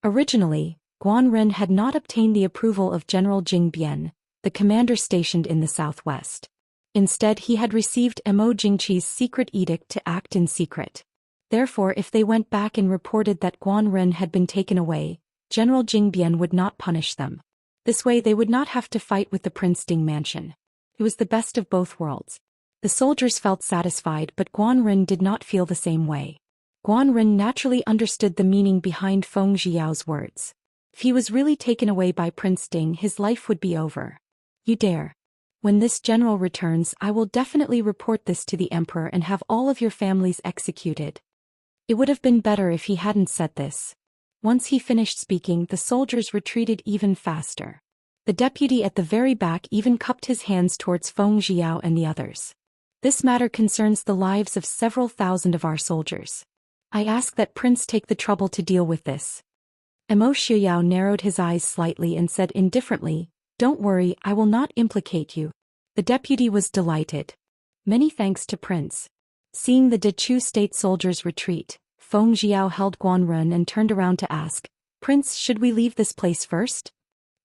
Originally, Guan Ren had not obtained the approval of General Jing Bian, the commander stationed in the southwest. Instead he had received Mo Jingqi's secret edict to act in secret. Therefore if they went back and reported that Guan Ren had been taken away, General Jing Bian would not punish them. This way they would not have to fight with the Prince Ding mansion. It was the best of both worlds. The soldiers felt satisfied, but Guan Ren did not feel the same way. Guan Ren naturally understood the meaning behind Feng Jiao's words. If he was really taken away by Prince Ding, his life would be over. You dare. When this general returns, I will definitely report this to the emperor and have all of your families executed. It would have been better if he hadn't said this. Once he finished speaking, the soldiers retreated even faster. The deputy at the very back even cupped his hands towards Feng Jiao and the others. This matter concerns the lives of several thousand of our soldiers. I ask that Prince take the trouble to deal with this. Mo Xiuyao narrowed his eyes slightly and said indifferently, Don't worry, I will not implicate you. The deputy was delighted. Many thanks to Prince. Seeing the Dechu state soldiers retreat, Feng Jiao held Guan Ren and turned around to ask, Prince, should we leave this place first?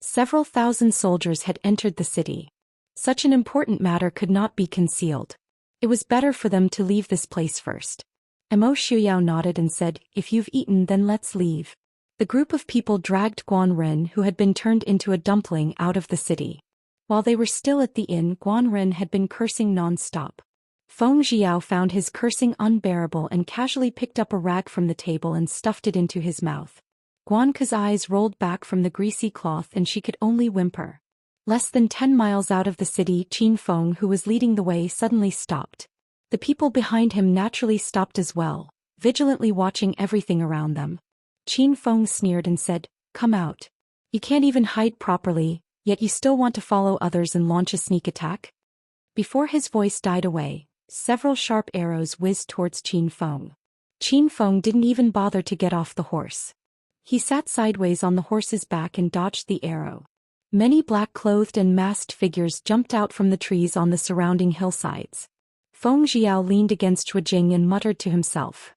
Several thousand soldiers had entered the city. Such an important matter could not be concealed. It was better for them to leave this place first. Mo Xiuyao nodded and said, If you've eaten, then let's leave. The group of people dragged Guan Ren, who had been turned into a dumpling, out of the city. While they were still at the inn, Guan Ren had been cursing non-stop. Feng Jiao found his cursing unbearable and casually picked up a rag from the table and stuffed it into his mouth. Guan Ke's eyes rolled back from the greasy cloth and she could only whimper. Less than 10 miles out of the city, Qin Feng, who was leading the way, suddenly stopped. The people behind him naturally stopped as well, vigilantly watching everything around them. Qin Feng sneered and said, Come out. You can't even hide properly, yet you still want to follow others and launch a sneak attack? Before his voice died away, several sharp arrows whizzed towards Qin Feng. Qin Feng didn't even bother to get off the horse. He sat sideways on the horse's back and dodged the arrow. Many black-clothed and masked figures jumped out from the trees on the surrounding hillsides. Feng Jiao leaned against Zhuijing and muttered to himself.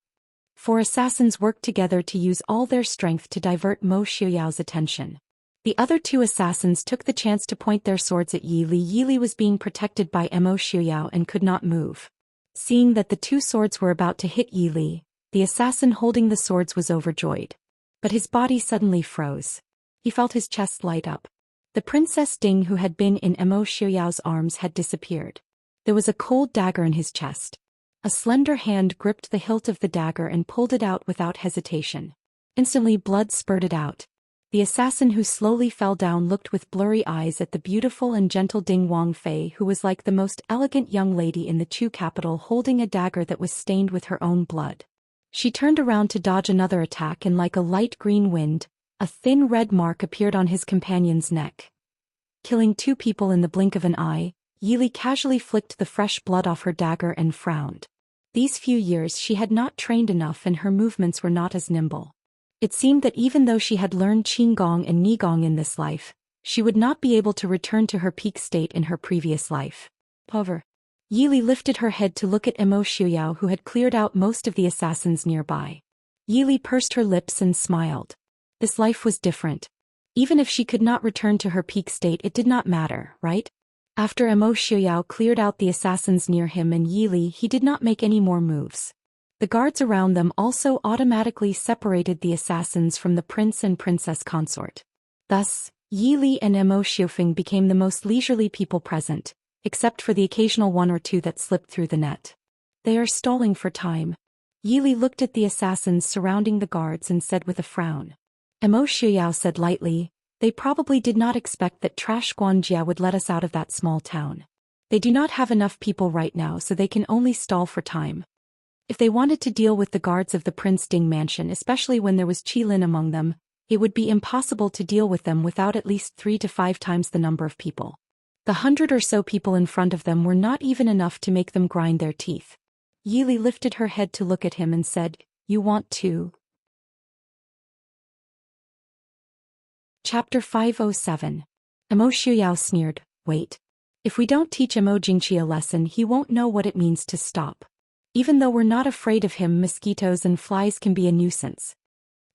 4 assassins worked together to use all their strength to divert Mo Xiuyao's attention. The other 2 assassins took the chance to point their swords at Yi Li. Yi Li was being protected by Mo Xiuyao and could not move. Seeing that the 2 swords were about to hit Yi Li, the assassin holding the swords was overjoyed. But his body suddenly froze. He felt his chest light up. The Princess Ding, who had been in Mo Xiuyao's arms, had disappeared. There was a cold dagger in his chest. A slender hand gripped the hilt of the dagger and pulled it out without hesitation. Instantly blood spurted out. The assassin, who slowly fell down, looked with blurry eyes at the beautiful and gentle Ding Wangfei, who was like the most elegant young lady in the Chu capital, holding a dagger that was stained with her own blood. She turned around to dodge another attack, and like a light green wind, a thin red mark appeared on his companion's neck. Killing 2 people in the blink of an eye, Yi Li casually flicked the fresh blood off her dagger and frowned. These few years she had not trained enough and her movements were not as nimble. It seemed that even though she had learned Qinggong and Nigong in this life, she would not be able to return to her peak state in her previous life. However, Yi Li lifted her head to look at Mo Xiuyao, who had cleared out most of the assassins nearby. Yi Li pursed her lips and smiled. This life was different. Even if she could not return to her peak state, it did not matter, right? After Mo Xiuyao cleared out the assassins near him and Yi Li, he did not make any more moves. The guards around them also automatically separated the assassins from the prince and princess consort. Thus, Yi Li and Mo Xiufeng became the most leisurely people present, except for the occasional 1 or 2 that slipped through the net. They are stalling for time. Yi Li looked at the assassins surrounding the guards and said with a frown. Mo Xiuyao said lightly, They probably did not expect that Trash Guanjia would let us out of that small town. They do not have enough people right now, so they can only stall for time. If they wanted to deal with the guards of the Prince Ding mansion, especially when there was Qilin among them, it would be impossible to deal with them without at least 3 to 5 times the number of people. The 100 or so people in front of them were not even enough to make them grind their teeth. Yili lifted her head to look at him and said, "You want to?" Chapter 507. Emo Shuyao sneered, "Wait. If we don't teach Emo Jingqi a lesson, he won't know what it means to stop. Even though we're not afraid of him, mosquitoes and flies can be a nuisance."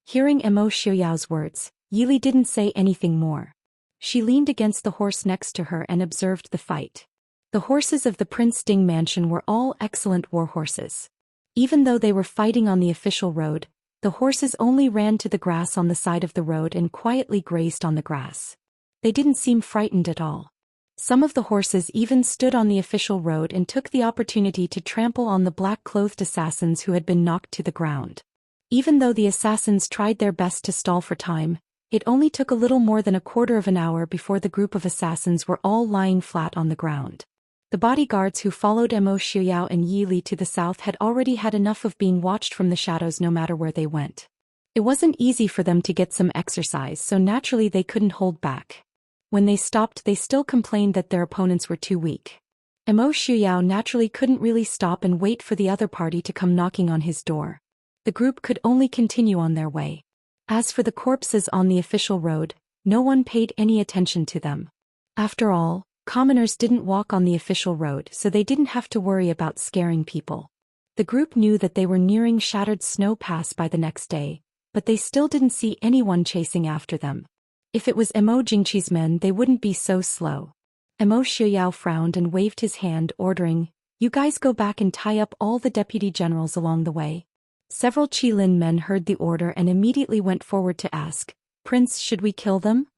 Hearing Emo Xuyao's words, Yili didn't say anything more. She leaned against the horse next to her and observed the fight. The horses of the Prince Ding mansion were all excellent war horses. Even though they were fighting on the official road, the horses only ran to the grass on the side of the road and quietly grazed on the grass. They didn't seem frightened at all. Some of the horses even stood on the official road and took the opportunity to trample on the black-clothed assassins who had been knocked to the ground. Even though the assassins tried their best to stall for time, it only took a little more than a quarter of an hour before the group of assassins were all lying flat on the ground. The bodyguards who followed Emo Shuyao and Yili to the south had already had enough of being watched from the shadows no matter where they went. It wasn't easy for them to get some exercise, so naturally they couldn't hold back. When they stopped, they still complained that their opponents were too weak. Emo Shuyao naturally couldn't really stop and wait for the other party to come knocking on his door. The group could only continue on their way. As for the corpses on the official road, no one paid any attention to them. After all, commoners didn't walk on the official road, so they didn't have to worry about scaring people. The group knew that they were nearing Shattered Snow Pass by the next day, but they still didn't see anyone chasing after them. If it was Emo Jingqi's men, they wouldn't be so slow. Emo Shuyao frowned and waved his hand, ordering, "You guys go back and tie up all the deputy generals along the way." Several Qilin men heard the order and immediately went forward to ask, "Prince, should we kill them?"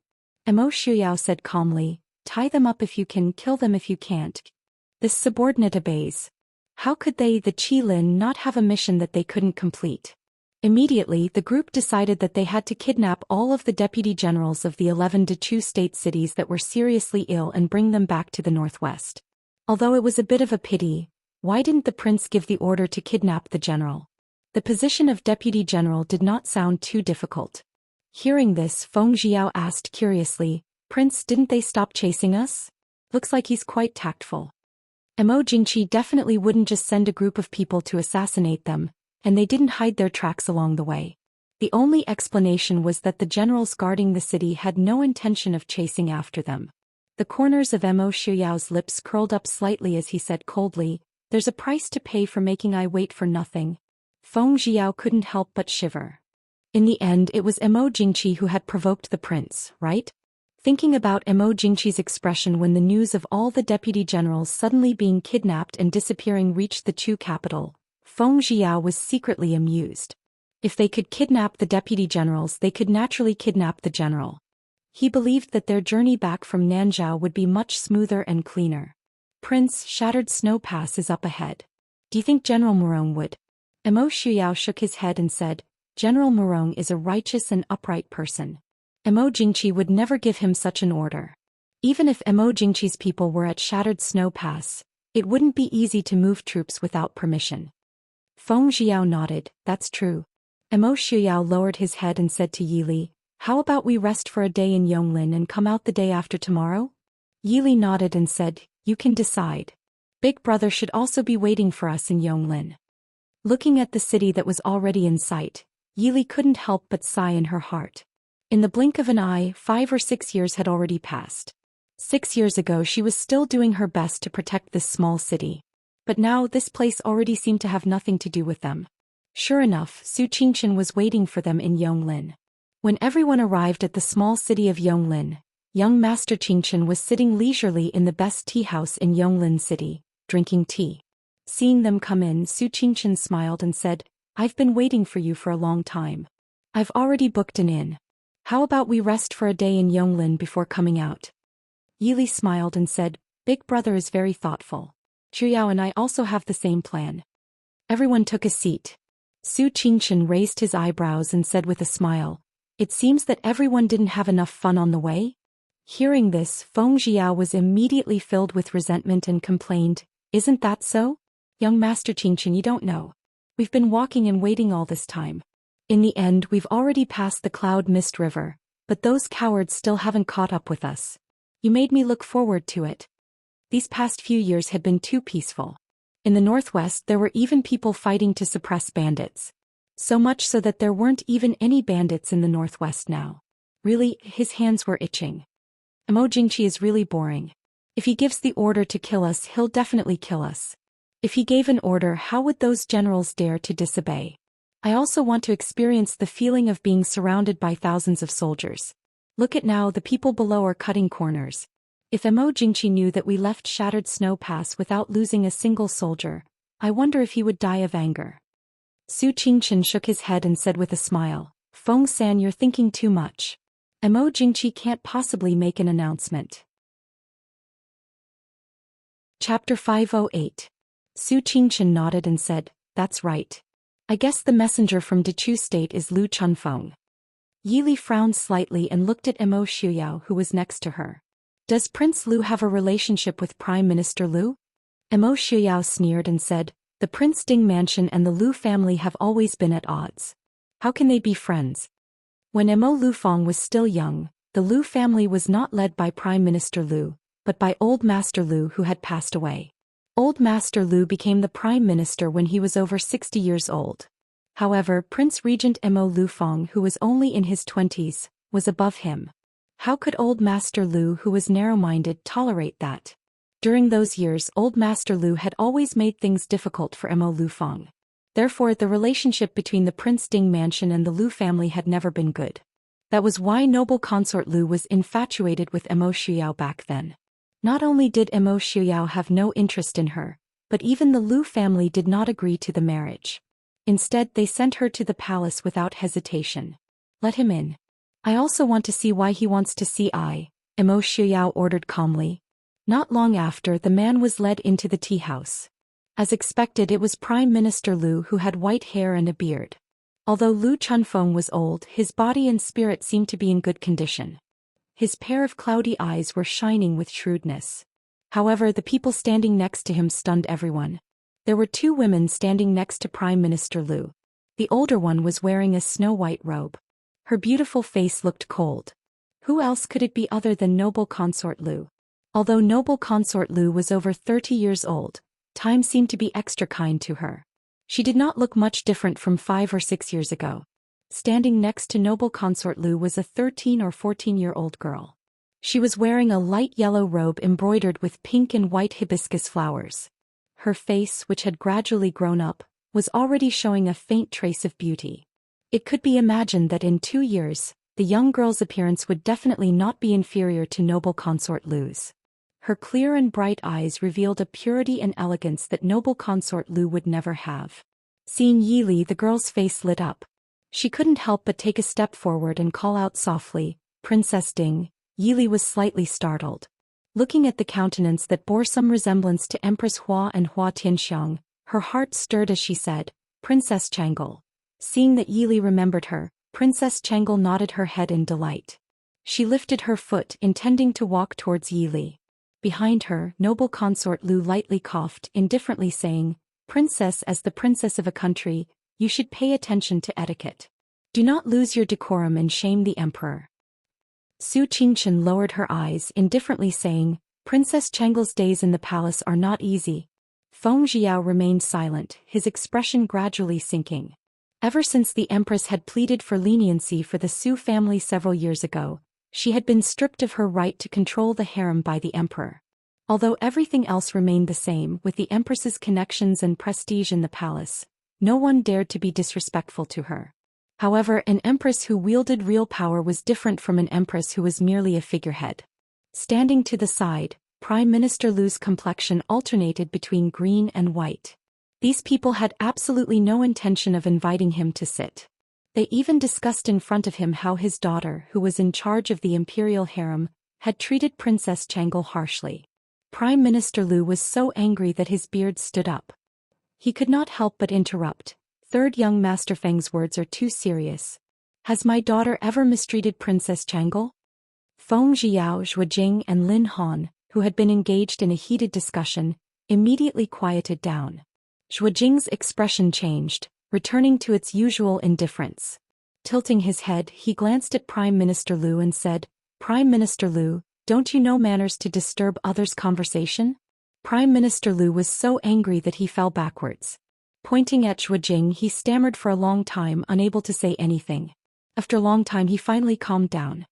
Emo Shuyao said calmly, "Tie them up if you can, kill them if you can't." This subordinate obeys. How could they, the Qilin, not have a mission that they couldn't complete? Immediately, the group decided that they had to kidnap all of the deputy generals of the 11 Dechu state cities that were seriously ill and bring them back to the northwest. Although it was a bit of a pity, why didn't the prince give the order to kidnap the general? The position of deputy general did not sound too difficult. Hearing this, Feng Jiao asked curiously, "Prince, didn't they stop chasing us? Looks like he's quite tactful." Emo Jingqi definitely wouldn't just send a group of people to assassinate them, and they didn't hide their tracks along the way. The only explanation was that the generals guarding the city had no intention of chasing after them. The corners of Emo Xuyao's lips curled up slightly as he said coldly, "There's a price to pay for making I wait for nothing." Feng Jiao couldn't help but shiver. In the end, it was Emo Jingqi who had provoked the prince, right? Thinking about Emo Jingqi's expression when the news of all the deputy generals suddenly being kidnapped and disappearing reached the Chu capital, Feng Jiao was secretly amused. If they could kidnap the deputy generals, they could naturally kidnap the general. He believed that their journey back from Nanzhao would be much smoother and cleaner. "Prince, Shattered Snow Pass is up ahead. Do you think General Murong would?" Emo Shuyao shook his head and said, "General Murong is a righteous and upright person. Emo Jingqi would never give him such an order. Even if Emo Jingqi's people were at Shattered Snow Pass, it wouldn't be easy to move troops without permission." Feng Jiao nodded, "That's true." Emo Shuyao lowered his head and said to Yili, "How about we rest for a day in Yonglin and come out the day after tomorrow?" Yili nodded and said, "You can decide. Big Brother should also be waiting for us in Yonglin." Looking at the city that was already in sight, Yili couldn't help but sigh in her heart. In the blink of an eye, 5 or 6 years had already passed. 6 years ago she was still doing her best to protect this small city. But now this place already seemed to have nothing to do with them. Sure enough, Su Qingchen was waiting for them in Yonglin. When everyone arrived at the small city of Yonglin, young Master Qingchen was sitting leisurely in the best tea house in Yonglin City, drinking tea. Seeing them come in, Su Qingchen smiled and said, "I've been waiting for you for a long time. I've already booked an inn. How about we rest for a day in Yonglin before coming out?" Yili smiled and said, "Big Brother is very thoughtful. Chuyao and I also have the same plan." Everyone took a seat. Su Qingchen raised his eyebrows and said with a smile, "It seems that everyone didn't have enough fun on the way?" Hearing this, Feng Jiao was immediately filled with resentment and complained, "Isn't that so? Young Master Qingchen, you don't know. We've been walking and waiting all this time. In the end, we've already passed the Cloud Mist River, but those cowards still haven't caught up with us. You made me look forward to it. These past few years had been too peaceful. In the northwest there were even people fighting to suppress bandits. So much so that there weren't even any bandits in the northwest now. Really, his hands were itching. Emo Jingqi is really boring. If he gives the order to kill us, he'll definitely kill us. If he gave an order, how would those generals dare to disobey? I also want to experience the feeling of being surrounded by thousands of soldiers. Look at now, the people below are cutting corners. If Emo Jingqi knew that we left Shattered Snow Pass without losing a single soldier, I wonder if he would die of anger." Su Qingchen shook his head and said with a smile, "Feng San, you're thinking too much. Emo Jingqi can't possibly make an announcement." Chapter 508. Su Qingchen nodded and said, "That's right. I guess the messenger from Dechu State is Lu Chunfeng." Yili frowned slightly and looked at Emo Shuyao, who was next to her. "Does Prince Lu have a relationship with Prime Minister Lu?" Emo Shuyao sneered and said, "The Prince Ding mansion and the Lu family have always been at odds. How can they be friends?" When Emo Lufeng was still young, the Lu family was not led by Prime Minister Lu, but by Old Master Lu, who had passed away. Old Master Lu became the Prime Minister when he was over 60 years old. However, Prince Regent Emo Lufeng, who was only in his 20s, was above him. How could Old Master Lu, who was narrow-minded, tolerate that? During those years, Old Master Lu had always made things difficult for Emo Lufeng. Therefore, the relationship between the Prince Ding mansion and the Lu family had never been good. That was why noble consort Lu was infatuated with Emo Shuyao back then. Not only did Emo Shuyao have no interest in her, but even the Lu family did not agree to the marriage. Instead, they sent her to the palace without hesitation. "Let him in. I also want to see why he wants to see I," Emo Shuyao ordered calmly. Not long after, the man was led into the tea house. As expected, it was Prime Minister Lu, who had white hair and a beard. Although Lu Chunfeng was old, his body and spirit seemed to be in good condition. His pair of cloudy eyes were shining with shrewdness. However, the people standing next to him stunned everyone. There were two women standing next to Prime Minister Lu. The older one was wearing a snow-white robe. Her beautiful face looked cold. Who else could it be other than noble consort Lu? Although noble consort Lu was over 30 years old, time seemed to be extra kind to her. She did not look much different from 5 or 6 years ago. Standing next to noble consort Lu was a 13 or 14-year-old girl. She was wearing a light yellow robe embroidered with pink and white hibiscus flowers. Her face, which had gradually grown up, was already showing a faint trace of beauty. It could be imagined that in 2 years, the young girl's appearance would definitely not be inferior to noble consort Lu's. Her clear and bright eyes revealed a purity and elegance that noble consort Lu would never have. Seeing Yili, the girl's face lit up. She couldn't help but take a step forward and call out softly, "Princess Ding." Yili was slightly startled. Looking at the countenance that bore some resemblance to Empress Hua and Hua Tianxiang, her heart stirred as she said, "Princess Changle." Seeing that Yili remembered her, Princess Changle nodded her head in delight. She lifted her foot, intending to walk towards Yili. Behind her, noble consort Lu lightly coughed, indifferently saying, "Princess, as the princess of a country, you should pay attention to etiquette. Do not lose your decorum and shame the emperor." Su Qingchen lowered her eyes, indifferently saying, "Princess Changle's days in the palace are not easy." Feng Jiao remained silent, his expression gradually sinking. Ever since the empress had pleaded for leniency for the Su family several years ago, she had been stripped of her right to control the harem by the emperor. Although everything else remained the same, with the empress's connections and prestige in the palace, no one dared to be disrespectful to her. However, an empress who wielded real power was different from an empress who was merely a figurehead. Standing to the side, Prime Minister Lu's complexion alternated between green and white. These people had absolutely no intention of inviting him to sit. They even discussed in front of him how his daughter, who was in charge of the imperial harem, had treated Princess Changle harshly. Prime Minister Lu was so angry that his beard stood up. He could not help but interrupt. "Third young Master Feng's words are too serious. Has my daughter ever mistreated Princess Changle?" Feng Jiao, Zhuojing and Lin Han, who had been engaged in a heated discussion, immediately quieted down. Zhuojing's expression changed, returning to its usual indifference. Tilting his head, he glanced at Prime Minister Liu and said, "Prime Minister Liu, don't you know manners to disturb others' conversation?" Prime Minister Liu was so angry that he fell backwards. Pointing at Zhuojing, he stammered for a long time, unable to say anything. After a long time he finally calmed down.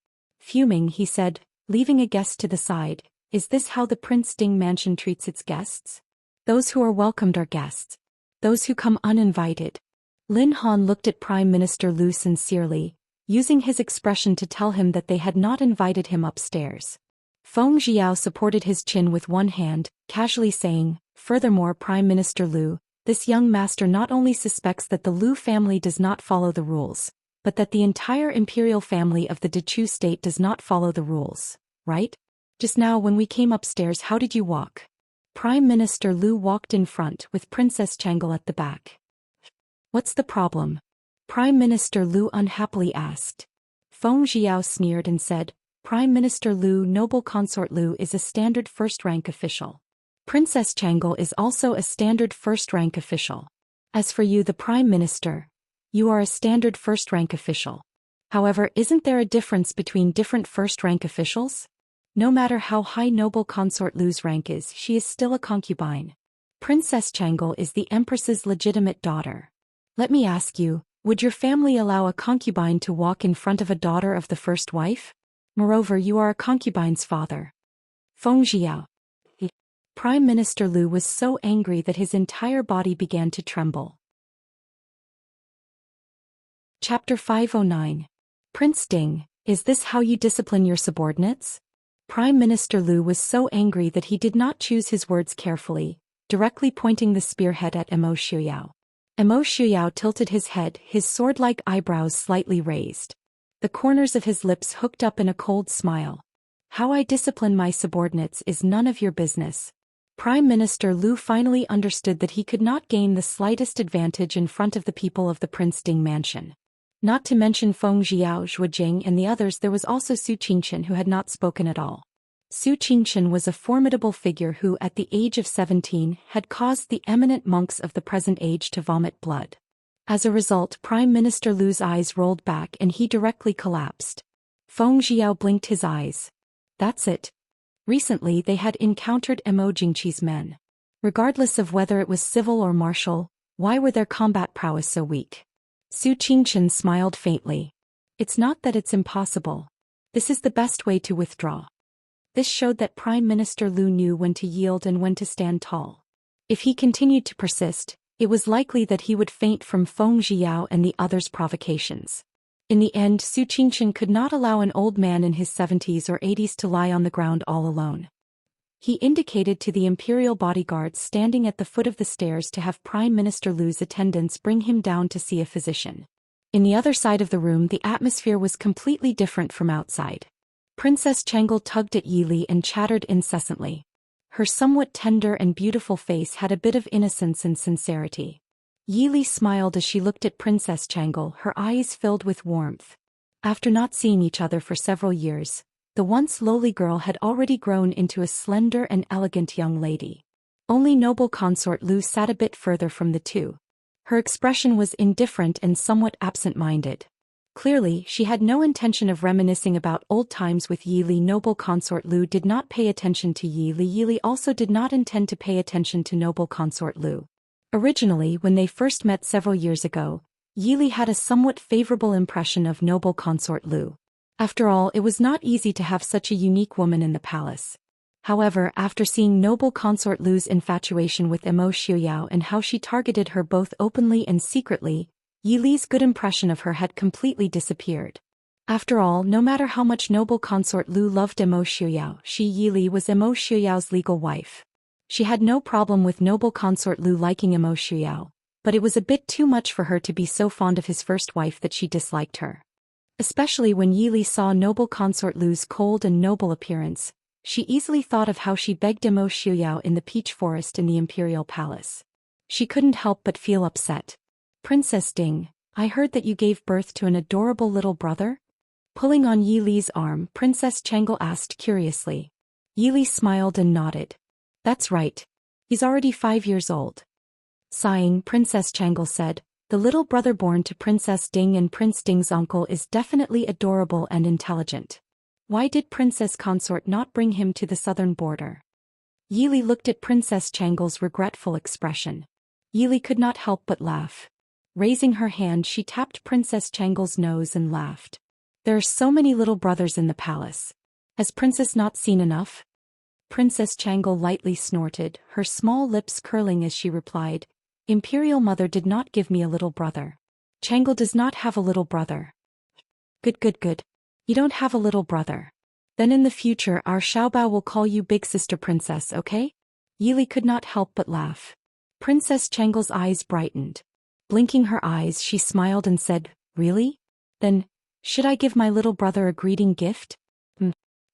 Fuming, he said, leaving a guest to the side, "Is this how the Prince Ding mansion treats its guests? Those who are welcomed are guests. Those who come uninvited." Lin Han looked at Prime Minister Liu sincerely, using his expression to tell him that they had not invited him upstairs. Feng Jiao supported his chin with one hand, casually saying, "Furthermore, Prime Minister Liu, this young master not only suspects that the Liu family does not follow the rules, but that the entire imperial family of the Dechu state does not follow the rules, right? Just now when we came upstairs, how did you walk?" Prime Minister Liu walked in front with Princess Changel at the back. "What's the problem?" Prime Minister Liu unhappily asked. Feng Jiao sneered and said, "Prime Minister Liu, noble consort Liu is a standard first-rank official. Princess Changel is also a standard first-rank official. As for you, the Prime Minister, you are a standard first-rank official. However, isn't there a difference between different first-rank officials? No matter how high noble consort Liu's rank is, she is still a concubine. Princess Changel is the Empress's legitimate daughter. Let me ask you, would your family allow a concubine to walk in front of a daughter of the first wife? Moreover, you are a concubine's father." Feng Jiao. Prime Minister Liu was so angry that his entire body began to tremble. Chapter 509. Prince Ding, is this how you discipline your subordinates? Prime Minister Liu was so angry that he did not choose his words carefully, directly pointing the spearhead at Emo Shuyao. Emo Shuyao tilted his head, his sword-like eyebrows slightly raised. The corners of his lips hooked up in a cold smile. "How I discipline my subordinates is none of your business." Prime Minister Liu finally understood that he could not gain the slightest advantage in front of the people of the Prince Ding mansion. Not to mention Feng Jiao, Zhuojing and the others, there was also Su Qingchen, who had not spoken at all. Su Qingchen was a formidable figure who, at the age of 17, had caused the eminent monks of the present age to vomit blood. As a result, Prime Minister Liu's eyes rolled back and he directly collapsed. Feng Jiao blinked his eyes. That's it. Recently they had encountered Emo Jingqi's men. Regardless of whether it was civil or martial, why were their combat prowess so weak? Su Qingchen smiled faintly. "It's not that it's impossible. This is the best way to withdraw." This showed that Prime Minister Liu knew when to yield and when to stand tall. If he continued to persist, it was likely that he would faint from Feng Jiao and the others' provocations. In the end, Su Qingchen could not allow an old man in his 70s or 80s to lie on the ground all alone. He indicated to the imperial bodyguards standing at the foot of the stairs to have Prime Minister Liu's attendants bring him down to see a physician. In the other side of the room, the atmosphere was completely different from outside. Princess Changel tugged at Yili and chattered incessantly. Her somewhat tender and beautiful face had a bit of innocence and sincerity. Yili smiled as she looked at Princess Changel, her eyes filled with warmth. After not seeing each other for several years, the once lowly girl had already grown into a slender and elegant young lady. Only noble consort Liu sat a bit further from the two. Her expression was indifferent and somewhat absent-minded. Clearly, she had no intention of reminiscing about old times with Yili. Noble consort Liu did not pay attention to Yili. Yili also did not intend to pay attention to noble consort Liu. Originally, when they first met several years ago, Yili had a somewhat favorable impression of noble consort Liu. After all, it was not easy to have such a unique woman in the palace. However, after seeing noble consort Liu's infatuation with Emo Xiuyao and how she targeted her both openly and secretly, Yili's good impression of her had completely disappeared. After all, no matter how much noble consort Liu loved Emo Xiuyao, she, Yili, was Emo Xiuyao's legal wife. She had no problem with noble consort Liu liking Emo Xiuyao, but it was a bit too much for her to be so fond of his first wife that she disliked her. Especially when Yili saw noble consort Liu's cold and noble appearance, she easily thought of how she begged Emo Xiuyao in the peach forest in the imperial palace. She couldn't help but feel upset. "Princess Ding, I heard that you gave birth to an adorable little brother?" Pulling on Yi Li's arm, Princess Changle asked curiously. Yi Li smiled and nodded. That's right. He's already 5 years old. Sighing, Princess Changle said, the little brother born to Princess Ding and Prince Ding's uncle is definitely adorable and intelligent. Why did Princess Consort not bring him to the southern border? Yi Li looked at Princess Changle's regretful expression. Yi Li could not help but laugh. Raising her hand, she tapped Princess Changle's nose and laughed. There are so many little brothers in the palace. Has Princess not seen enough? Princess Changle lightly snorted, her small lips curling as she replied, Imperial Mother did not give me a little brother. Changle does not have a little brother. Good. You don't have a little brother. Then in the future our Xiaobao will call you Big Sister Princess, okay? Yi Li could not help but laugh. Princess Changle's eyes brightened. Blinking her eyes, she smiled and said, Really? Then, should I give my little brother a greeting gift?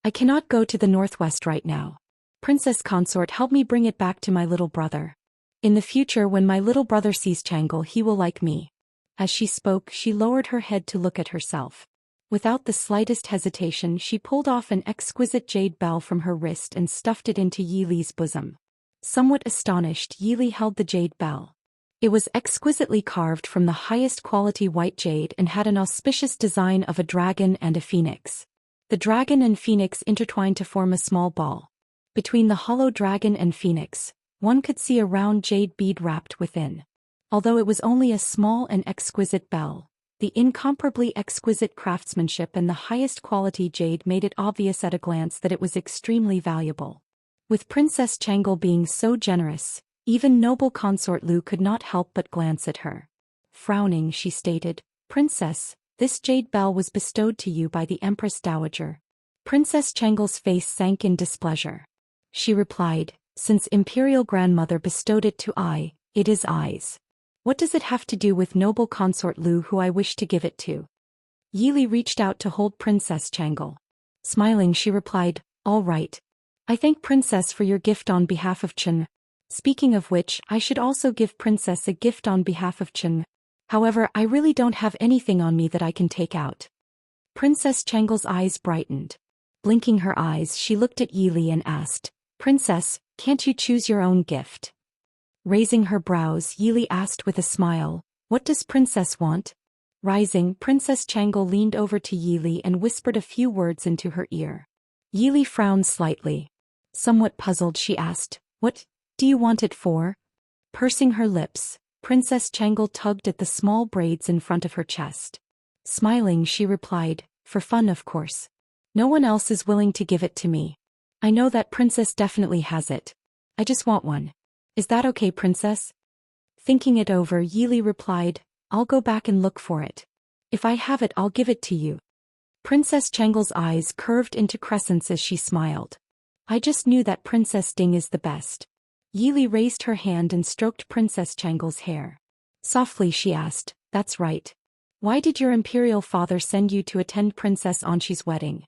I cannot go to the northwest right now. Princess Consort, help me bring it back to my little brother. In the future when my little brother sees Changle he will like me. As she spoke, she lowered her head to look at herself. Without the slightest hesitation she pulled off an exquisite jade bell from her wrist and stuffed it into Yi Li's bosom. Somewhat astonished, Yi Li held the jade bell. It was exquisitely carved from the highest quality white jade and had an auspicious design of a dragon and a phoenix. The dragon and phoenix intertwined to form a small ball. Between the hollow dragon and phoenix, one could see a round jade bead wrapped within. Although it was only a small and exquisite bell, the incomparably exquisite craftsmanship and the highest quality jade made it obvious at a glance that it was extremely valuable. With Princess Changle being so generous, even noble consort Lu could not help but glance at her. Frowning, she stated, Princess, this jade bell was bestowed to you by the Empress Dowager. Princess Changle's face sank in displeasure. She replied, Since Imperial Grandmother bestowed it to I, it is I's. What does it have to do with noble consort Lu who I wish to give it to? Yi Li reached out to hold Princess Changle. Smiling, she replied, All right. I thank Princess for your gift on behalf of Chen. Speaking of which, I should also give Princess a gift on behalf of Chen. However, I really don't have anything on me that I can take out. Princess Changle's eyes brightened. Blinking her eyes, she looked at Yi Li and asked, Princess, can't you choose your own gift? Raising her brows, Yi Li asked with a smile, What does Princess want? Rising, Princess Changle leaned over to Yi Li and whispered a few words into her ear. Yi Li frowned slightly. Somewhat puzzled, she asked, What do you want it for? Pursing her lips, Princess Changle tugged at the small braids in front of her chest. Smiling, she replied, For fun, of course. No one else is willing to give it to me. I know that Princess definitely has it. I just want one. Is that okay, Princess? Thinking it over, Yi Li replied, I'll go back and look for it. If I have it, I'll give it to you. Princess Changle's eyes curved into crescents as she smiled. I just knew that Princess Ding is the best. Yi Li raised her hand and stroked Princess Changle's hair. Softly she asked, That's right. Why did your imperial father send you to attend Princess Anshi's wedding?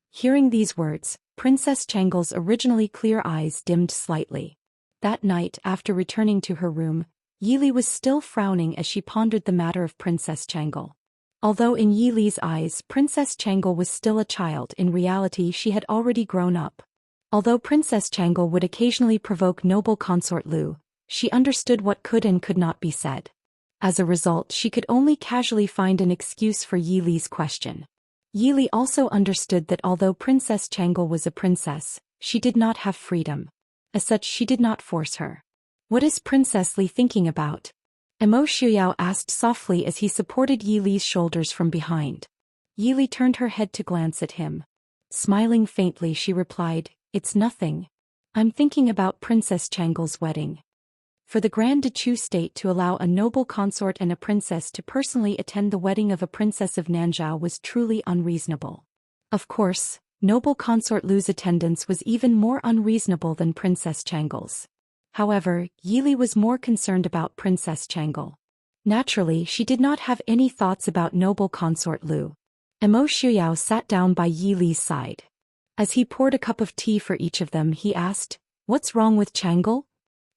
Hearing these words, Princess Changle's originally clear eyes dimmed slightly. That night, after returning to her room, Yi Li was still frowning as she pondered the matter of Princess Changle. Although in Yi Li's eyes Princess Changle was still a child, in reality she had already grown up. Although Princess Changle would occasionally provoke noble consort Lu, she understood what could and could not be said. As a result, she could only casually find an excuse for Yi Li's question. Yi Li also understood that although Princess Changle was a princess, she did not have freedom. As such, she did not force her. What is Princess Li thinking about? Emo Shuyao asked softly as he supported Yi Li's shoulders from behind. Yi Li turned her head to glance at him. Smiling faintly, she replied, It's nothing. I'm thinking about Princess Changle's wedding. For the Grand Duchu state to allow a noble consort and a princess to personally attend the wedding of a princess of Nanzhao was truly unreasonable. Of course, noble consort Lu's attendance was even more unreasonable than Princess Changle's. However, Yi Li was more concerned about Princess Changle. Naturally, she did not have any thoughts about noble consort Lu. Emo Shuyao sat down by Yi Li's side. As he poured a cup of tea for each of them, he asked, What's wrong with Changle?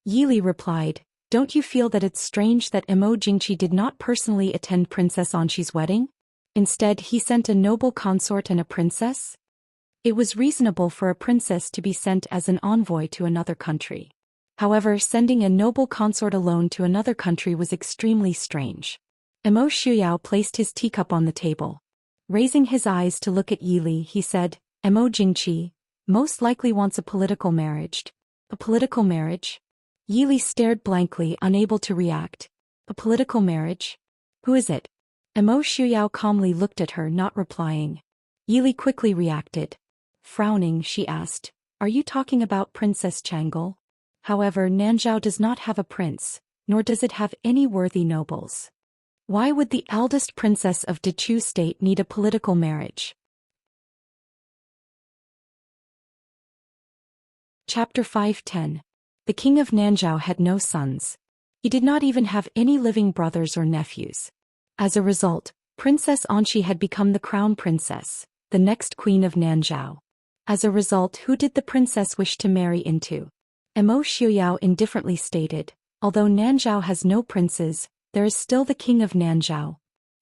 Yi Li replied, Don't you feel that it's strange that Emo Jingqi did not personally attend Princess Anshi's wedding? Instead, he sent a noble consort and a princess? It was reasonable for a princess to be sent as an envoy to another country. However, sending a noble consort alone to another country was extremely strange. Emo Shuyao placed his teacup on the table. Raising his eyes to look at Yili, he said, Emo Jingqi most likely wants a political marriage. A political marriage? Yili stared blankly, unable to react. A political marriage? Who is it? Emo Shuyao calmly looked at her, not replying. Yili quickly reacted. Frowning, she asked, Are you talking about Princess Changel? However, Nanzhao does not have a prince, nor does it have any worthy nobles. Why would the eldest princess of Dechu state need a political marriage? Chapter 5:10. The king of Nanzhao had no sons. He did not even have any living brothers or nephews. As a result, Princess Anqi had become the crown princess, the next queen of Nanzhao. As a result, who did the princess wish to marry into? Emo Shuyao indifferently stated, although Nanzhao has no princes, there is still the king of Nanzhao.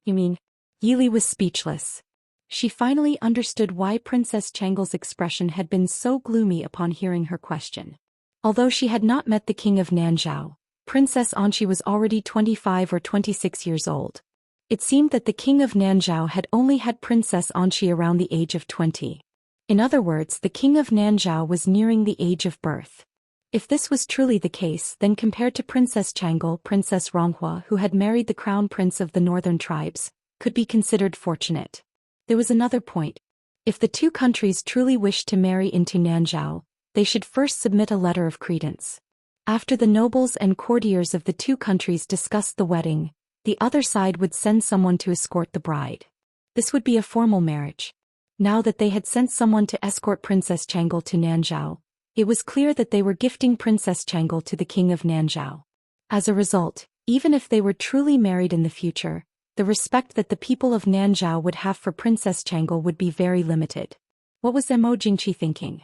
You mean? Yili was speechless. She finally understood why Princess Changel's expression had been so gloomy upon hearing her question. Although she had not met the king of Nanzhao, Princess Anqi was already 25 or 26 years old. It seemed that the king of Nanzhao had only had Princess Anqi around the age of 20. In other words, the king of Nanzhao was nearing the age of birth. If this was truly the case, then compared to Princess Changel, Princess Ronghua, who had married the crown prince of the northern tribes, could be considered fortunate. There was another point. If the two countries truly wished to marry into Nanzhao, they should first submit a letter of credence. After the nobles and courtiers of the two countries discussed the wedding, the other side would send someone to escort the bride. This would be a formal marriage. Now that they had sent someone to escort Princess Changel to Nanzhao, it was clear that they were gifting Princess Changel to the king of Nanzhao. As a result, even if they were truly married in the future, the respect that the people of Nanzhao would have for Princess Changel would be very limited. What was Emo Jingqi thinking?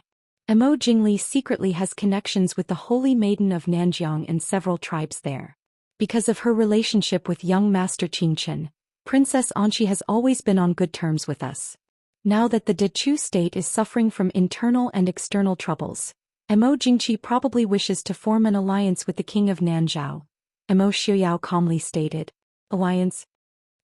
Emo Jingli secretly has connections with the Holy Maiden of Nanjiang and several tribes there. Because of her relationship with young Master Qingchen, Princess Anqi has always been on good terms with us. Now that the Dechu state is suffering from internal and external troubles, Emo Jingqi probably wishes to form an alliance with the king of Nanzhao. Emo Shuyao calmly stated. Alliance?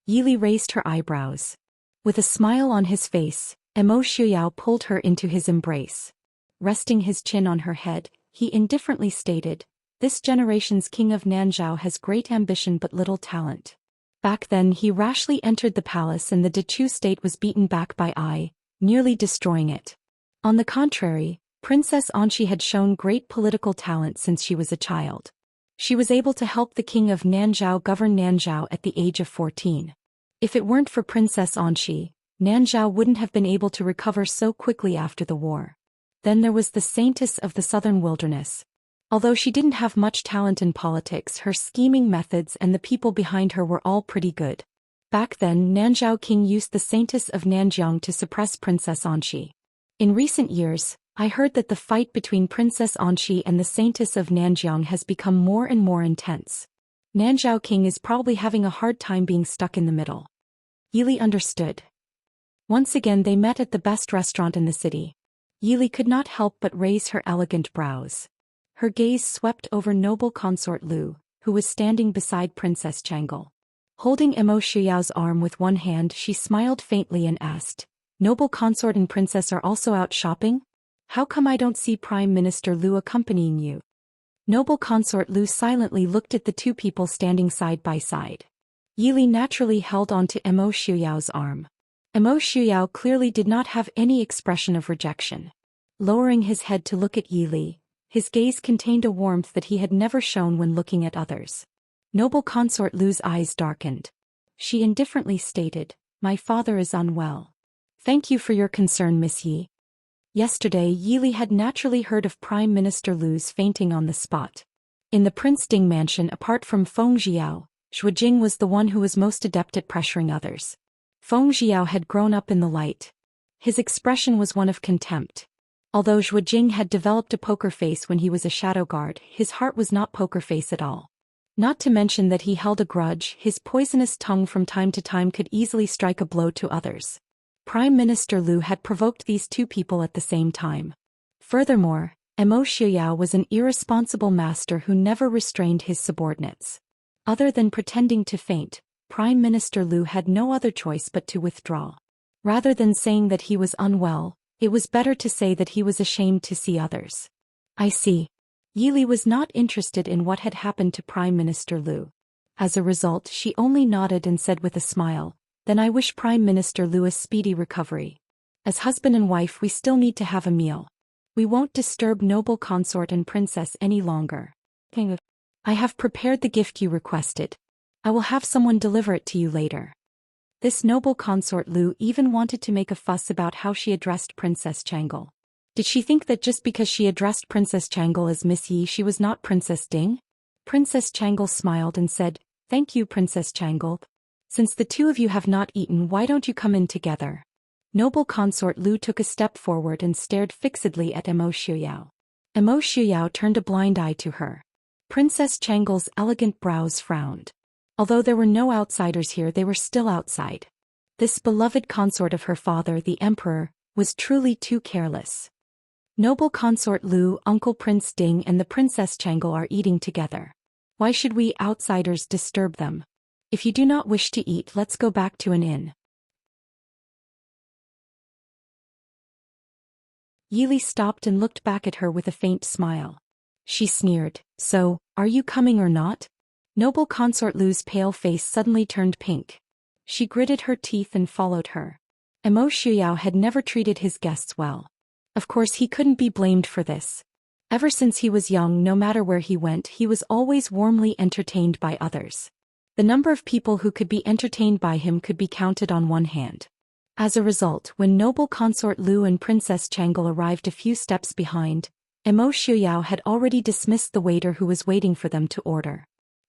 Yili raised her eyebrows. With a smile on his face, Emo Shuyao pulled her into his embrace. Resting his chin on her head, he indifferently stated, This generation's king of Nanzhao has great ambition but little talent. Back then he rashly entered the palace and the Dechu state was beaten back by Ai, nearly destroying it. On the contrary, Princess Anqi had shown great political talent since she was a child. She was able to help the king of Nanzhao govern Nanzhao at the age of 14. If it weren't for Princess Anqi, Nanzhao wouldn't have been able to recover so quickly after the war. Then there was the Saintess of the Southern Wilderness. Although she didn't have much talent in politics, her scheming methods and the people behind her were all pretty good. Back then, Nanzhao King used the Saintess of Nanjiang to suppress Princess Anqi. In recent years, I heard that the fight between Princess Anqi and the Saintess of Nanjiang has become more and more intense. Nanzhao King is probably having a hard time being stuck in the middle. Yili understood. Once again they met at the best restaurant in the city. Yili could not help but raise her elegant brows. Her gaze swept over noble consort Lu, who was standing beside Princess Changel. Holding Emo Shuyao's arm with one hand, she smiled faintly and asked, Noble consort and princess are also out shopping? How come I don't see Prime Minister Lu accompanying you? Noble consort Lu silently looked at the two people standing side by side. Yili naturally held on to Emo Shuyao's arm. Emo Shuyao clearly did not have any expression of rejection. Lowering his head to look at Yili, his gaze contained a warmth that he had never shown when looking at others. Noble consort Lu's eyes darkened. She indifferently stated, My father is unwell. Thank you for your concern, Miss Yi. Yesterday Yili had naturally heard of Prime Minister Lu's fainting on the spot. In the Prince Ding mansion apart from Feng Jiao, Zhuojing was the one who was most adept at pressuring others. Feng Jiao had grown up in the light. His expression was one of contempt. Although Zhuojing had developed a poker face when he was a shadow guard, his heart was not poker face at all. Not to mention that he held a grudge, his poisonous tongue from time to time could easily strike a blow to others. Prime Minister Liu had provoked these two people at the same time. Furthermore, Mo Xiuyao was an irresponsible master who never restrained his subordinates. Other than pretending to faint, Prime Minister Liu had no other choice but to withdraw. Rather than saying that he was unwell, it was better to say that he was ashamed to see others. I see. Yili was not interested in what had happened to Prime Minister Liu. As a result, she only nodded and said with a smile, "Then I wish Prime Minister Liu a speedy recovery. As husband and wife we still need to have a meal. We won't disturb noble consort and princess any longer. King, I have prepared the gift you requested. I will have someone deliver it to you later." This noble consort Liu even wanted to make a fuss about how she addressed Princess Changle. Did she think that just because she addressed Princess Changle as Miss Yi she was not Princess Ding? Princess Changle smiled and said, "Thank you, Princess Changle. Since the two of you have not eaten, why don't you come in together?" Noble consort Liu took a step forward and stared fixedly at Mo Xiuyao. Mo Xiuyao turned a blind eye to her. Princess Changle's elegant brows frowned. Although there were no outsiders here, they were still outside. This beloved consort of her father, the emperor, was truly too careless. Noble consort Liu, Uncle Prince Ding and the Princess Changle are eating together. Why should we outsiders disturb them? If you do not wish to eat, let's go back to an inn. Yili stopped and looked back at her with a faint smile. She sneered, "So, are you coming or not?" Noble consort Liu's pale face suddenly turned pink. She gritted her teeth and followed her. Mo Xiuyao had never treated his guests well. Of course he couldn't be blamed for this. Ever since he was young, no matter where he went, he was always warmly entertained by others. The number of people who could be entertained by him could be counted on one hand. As a result, when noble consort Liu and Princess Changle arrived a few steps behind, Mo Xiuyao had already dismissed the waiter who was waiting for them to order.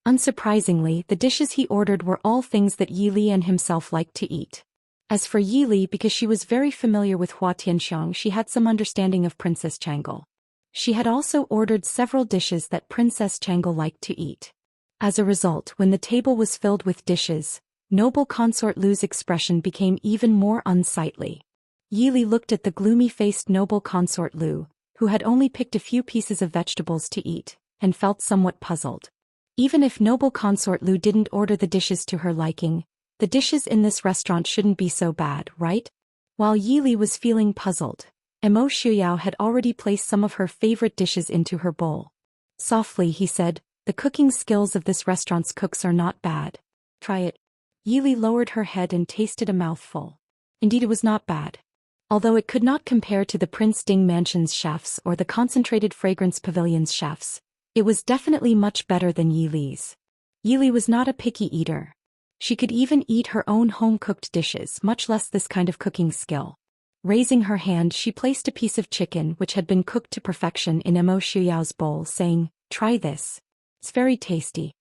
Unsurprisingly, the dishes he ordered were all things that Yi Li and himself liked to eat. As for Yi Li, because she was very familiar with Hua Tianxiang, she had some understanding of Princess Changle. She had also ordered several dishes that Princess Changle liked to eat. As a result, when the table was filled with dishes, noble consort Liu's expression became even more unsightly. Yi Li looked at the gloomy-faced noble consort Liu, who had only picked a few pieces of vegetables to eat, and felt somewhat puzzled. Even if noble consort Liu didn't order the dishes to her liking, the dishes in this restaurant shouldn't be so bad, right? While Yi Li was feeling puzzled, Mo Xiuyao had already placed some of her favorite dishes into her bowl. Softly he said, "The cooking skills of this restaurant's cooks are not bad. Try it." Yi Li lowered her head and tasted a mouthful. Indeed, it was not bad. Although it could not compare to the Prince Ding Mansion's chefs or the Concentrated Fragrance Pavilion's chefs, it was definitely much better than Yi Li's. Yi Li was not a picky eater. She could even eat her own home-cooked dishes, much less this kind of cooking skill. Raising her hand, she placed a piece of chicken which had been cooked to perfection in Mo Xiuyao's bowl, saying, "Try this. It's very tasty."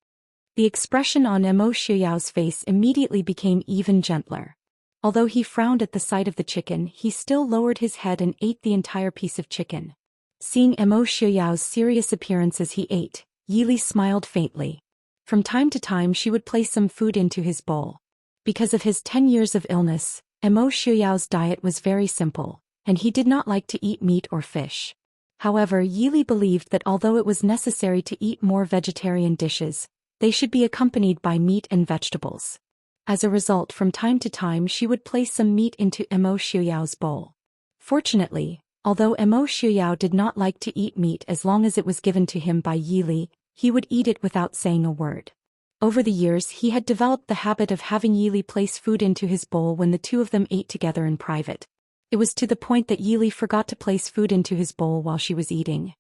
The expression on Mo Xiuyao's face immediately became even gentler. Although he frowned at the sight of the chicken, he still lowered his head and ate the entire piece of chicken. Seeing Mo Xiuyao's serious appearance as he ate, Yi Li smiled faintly. From time to time she would place some food into his bowl. Because of his 10 years of illness, Mo Xiuyao's diet was very simple, and he did not like to eat meat or fish. However, Yi Li believed that although it was necessary to eat more vegetarian dishes, they should be accompanied by meat and vegetables. As a result, from time to time she would place some meat into Mo Xiuyao's bowl. Fortunately, although Mo Xiuyao did not like to eat meat as long as it was given to him by Yi Li, he would eat it without saying a word. Over the years he had developed the habit of having Yi Li place food into his bowl when the two of them ate together in private. It was to the point that Yi Li forgot to place food into his bowl while she was eating.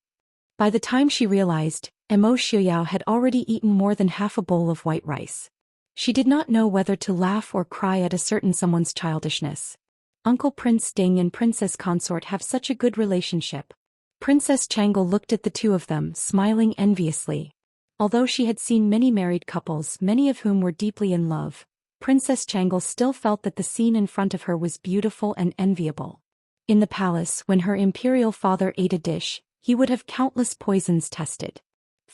By the time she realized, Mo Xiuyao had already eaten more than half a bowl of white rice. She did not know whether to laugh or cry at a certain someone's childishness. Uncle Prince Ding and Princess Consort have such a good relationship. Princess Changle looked at the two of them, smiling enviously. Although she had seen many married couples, many of whom were deeply in love, Princess Changle still felt that the scene in front of her was beautiful and enviable. In the palace, when her imperial father ate a dish, he would have countless poisons tested.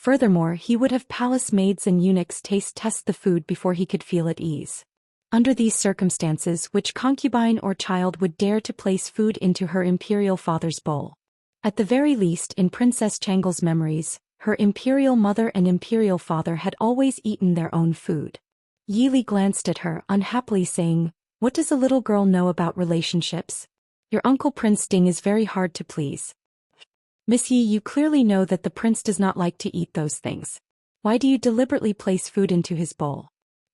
Furthermore, he would have palace maids and eunuchs taste test the food before he could feel at ease. Under these circumstances, which concubine or child would dare to place food into her imperial father's bowl? At the very least, in Princess Changle's memories, her imperial mother and imperial father had always eaten their own food. Yili glanced at her, unhappily saying, "What does a little girl know about relationships? Your uncle Prince Ding is very hard to please. Miss Yi, you clearly know that the prince does not like to eat those things. Why do you deliberately place food into his bowl?"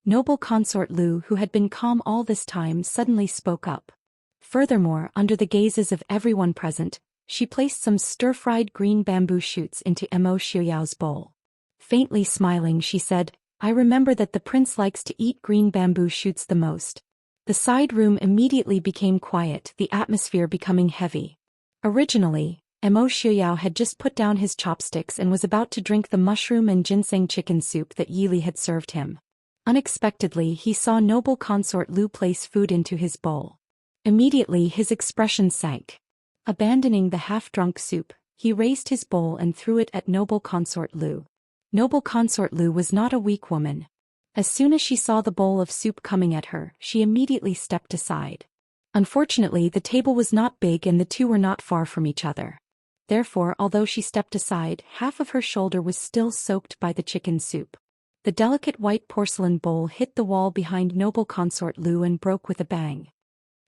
Noble consort Lu, who had been calm all this time, suddenly spoke up. Furthermore, under the gazes of everyone present, she placed some stir-fried green bamboo shoots into Mo Xiuyao's bowl. Faintly smiling, she said, "I remember that the prince likes to eat green bamboo shoots the most." The side room immediately became quiet, the atmosphere becoming heavy. Originally, Mo Xiuyao had just put down his chopsticks and was about to drink the mushroom and ginseng chicken soup that Yili had served him. Unexpectedly, he saw noble consort Lu place food into his bowl. Immediately his expression sank. Abandoning the half-drunk soup, he raised his bowl and threw it at noble consort Lu. Noble consort Lu was not a weak woman. As soon as she saw the bowl of soup coming at her, she immediately stepped aside. Unfortunately, the table was not big and the two were not far from each other. Therefore, although she stepped aside, half of her shoulder was still soaked by the chicken soup. The delicate white porcelain bowl hit the wall behind noble consort Lu and broke with a bang.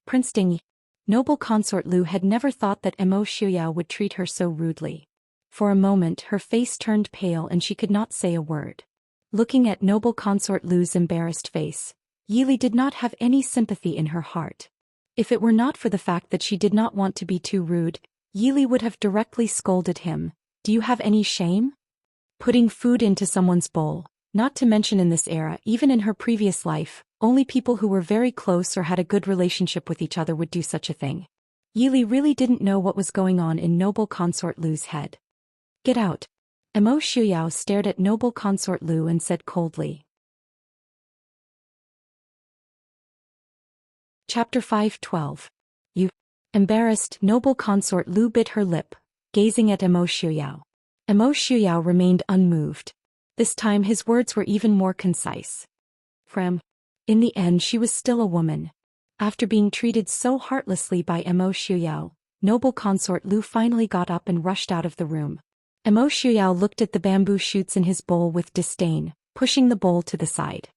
Prince Ding. Noble consort Lu had never thought that Mo Xiuyao would treat her so rudely. For a moment her face turned pale and she could not say a word. Looking at noble consort Lu's embarrassed face, Yili did not have any sympathy in her heart. If it were not for the fact that she did not want to be too rude, Yili would have directly scolded him. "Do you have any shame? Putting food into someone's bowl?" Not to mention in this era, even in her previous life, only people who were very close or had a good relationship with each other would do such a thing. Yili really didn't know what was going on in noble consort Lu's head. "Get out." Mo Xiuyao stared at noble consort Lu and said coldly. Chapter 5:12. You. Embarrassed, noble consort Lu bit her lip, gazing at Mo Xiuyao. Mo Xiuyao remained unmoved. This time his words were even more concise. In the end she was still a woman. After being treated so heartlessly by Mo Xiuyao, noble consort Lu finally got up and rushed out of the room. Mo Xiuyao looked at the bamboo shoots in his bowl with disdain, pushing the bowl to the side.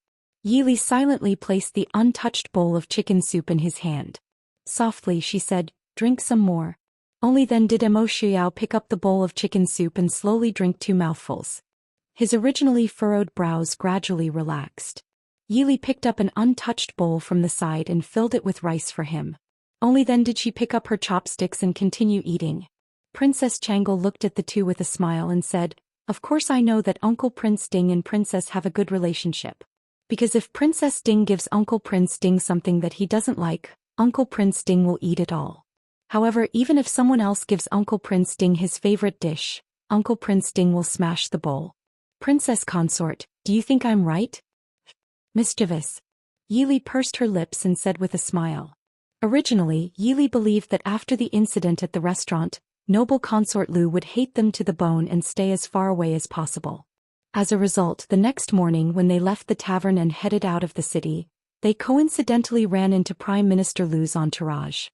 Yili silently placed the untouched bowl of chicken soup in his hand. Softly she said, "Drink some more." Only then did Mo Xiuyao pick up the bowl of chicken soup and slowly drink 2 mouthfuls. His originally furrowed brows gradually relaxed. Yili picked up an untouched bowl from the side and filled it with rice for him. Only then did she pick up her chopsticks and continue eating. Princess Changle looked at the two with a smile and said, "Of course I know that Uncle Prince Ding and Princess have a good relationship. Because if Princess Ding gives Uncle Prince Ding something that he doesn't like, Uncle Prince Ding will eat it all. However, even if someone else gives Uncle Prince Ding his favorite dish, Uncle Prince Ding will smash the bowl. Princess consort, do you think I'm right?" Mischievous. Yili pursed her lips and said with a smile. Originally, Yili believed that after the incident at the restaurant, noble consort Lu would hate them to the bone and stay as far away as possible. As a result, the next morning when they left the tavern and headed out of the city, they coincidentally ran into Prime Minister Lu's entourage.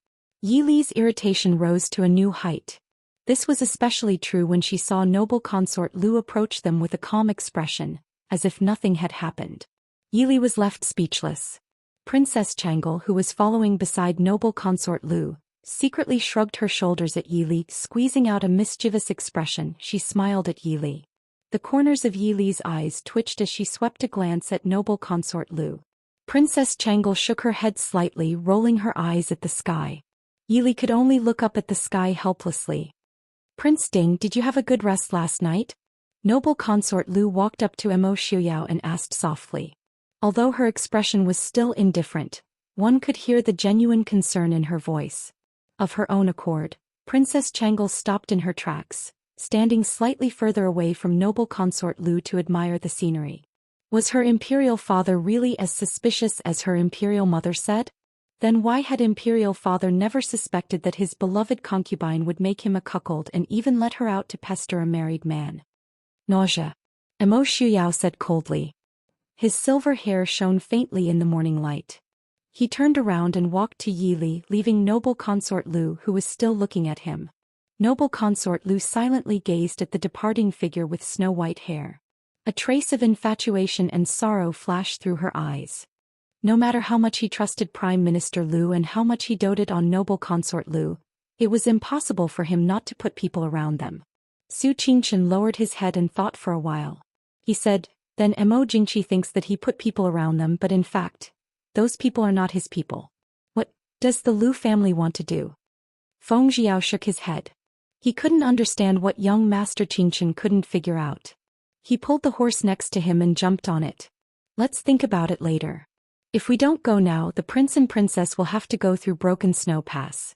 Yili's irritation rose to a new height. This was especially true when she saw noble consort Lu approach them with a calm expression, as if nothing had happened. Yili was left speechless. Princess Changle, who was following beside noble consort Lu, secretly shrugged her shoulders at Yili, squeezing out a mischievous expression. She smiled at Yili. The corners of Yili's eyes twitched as she swept a glance at noble consort Lu. Princess Changle shook her head slightly, rolling her eyes at the sky. Yili could only look up at the sky helplessly. "Prince Ding, did you have a good rest last night?" Noble consort Lu walked up to Mo Xiuyao and asked softly. Although her expression was still indifferent, one could hear the genuine concern in her voice. Of her own accord, Princess Changle stopped in her tracks, standing slightly further away from noble consort Lu to admire the scenery. Was her imperial father really as suspicious as her imperial mother said? Then why had imperial father never suspected that his beloved concubine would make him a cuckold and even let her out to pester a married man? Nausea. Emo Shuyao said coldly. His silver hair shone faintly in the morning light. He turned around and walked to Yili, leaving noble consort Lu, who was still looking at him. Noble consort Lu silently gazed at the departing figure with snow-white hair. A trace of infatuation and sorrow flashed through her eyes. No matter how much he trusted Prime Minister Lu and how much he doted on noble consort Lu, it was impossible for him not to put people around them. Su Qingchen lowered his head and thought for a while. He said, then Mo Jingqi thinks that he put people around them, but in fact, those people are not his people. What does the Lu family want to do? Feng Jiao shook his head. He couldn't understand what young Master Qingchen couldn't figure out. He pulled the horse next to him and jumped on it. Let's think about it later. If we don't go now, the prince and princess will have to go through Broken Snow Pass.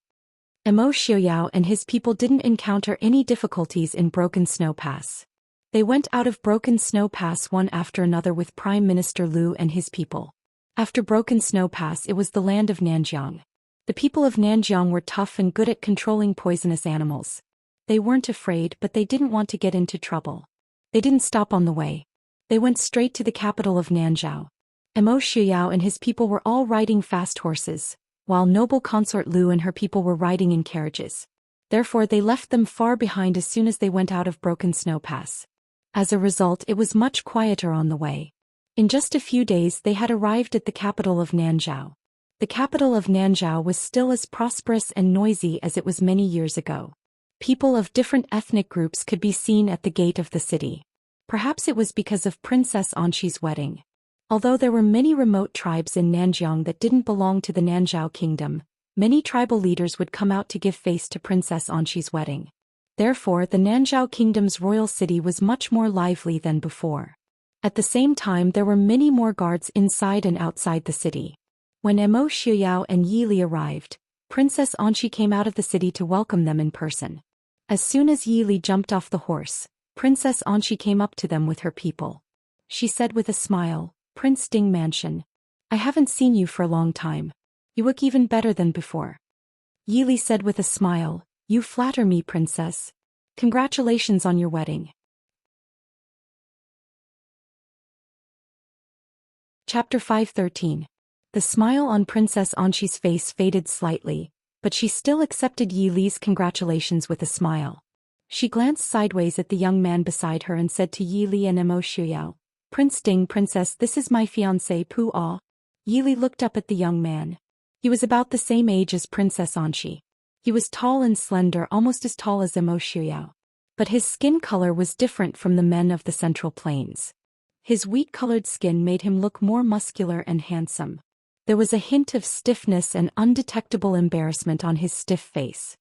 Mo Xiaoyao and his people didn't encounter any difficulties in Broken Snow Pass. They went out of Broken Snow Pass one after another with Prime Minister Lu and his people. After Broken Snow Pass, it was the land of Nanjiang. The people of Nanjiang were tough and good at controlling poisonous animals. They weren't afraid, but they didn't want to get into trouble. They didn't stop on the way. They went straight to the capital of Nanzhao. Mo Shuyao and his people were all riding fast horses, while noble consort Lu and her people were riding in carriages. Therefore they left them far behind as soon as they went out of Broken Snow Pass. As a result, it was much quieter on the way. In just a few days they had arrived at the capital of Nanzhao. The capital of Nanzhao was still as prosperous and noisy as it was many years ago. People of different ethnic groups could be seen at the gate of the city. Perhaps it was because of Princess Anqi's wedding. Although there were many remote tribes in Nanjiang that didn't belong to the Nanzhao kingdom, many tribal leaders would come out to give face to Princess Anqi's wedding. Therefore, the Nanzhao kingdom's royal city was much more lively than before. At the same time, there were many more guards inside and outside the city. When Mo Shuyao and Yili arrived, Princess Anqi came out of the city to welcome them in person. As soon as Yili jumped off the horse, Princess Anqi came up to them with her people. She said with a smile, Prince Ding Mansion. I haven't seen you for a long time. You look even better than before. Yili said with a smile, you flatter me, princess. Congratulations on your wedding. Chapter 513. The smile on Princess Anqi's face faded slightly, but she still accepted Yili's congratulations with a smile. She glanced sideways at the young man beside her and said to Yili and Mo Shuyao, Prince Ding, princess, this is my fiancé Pu Ah. Yili looked up at the young man. He was about the same age as Princess Anqi. He was tall and slender, almost as tall as Mo Shuyao. But his skin color was different from the men of the Central Plains. His wheat-colored skin made him look more muscular and handsome. There was a hint of stiffness and undetectable embarrassment on his stiff face.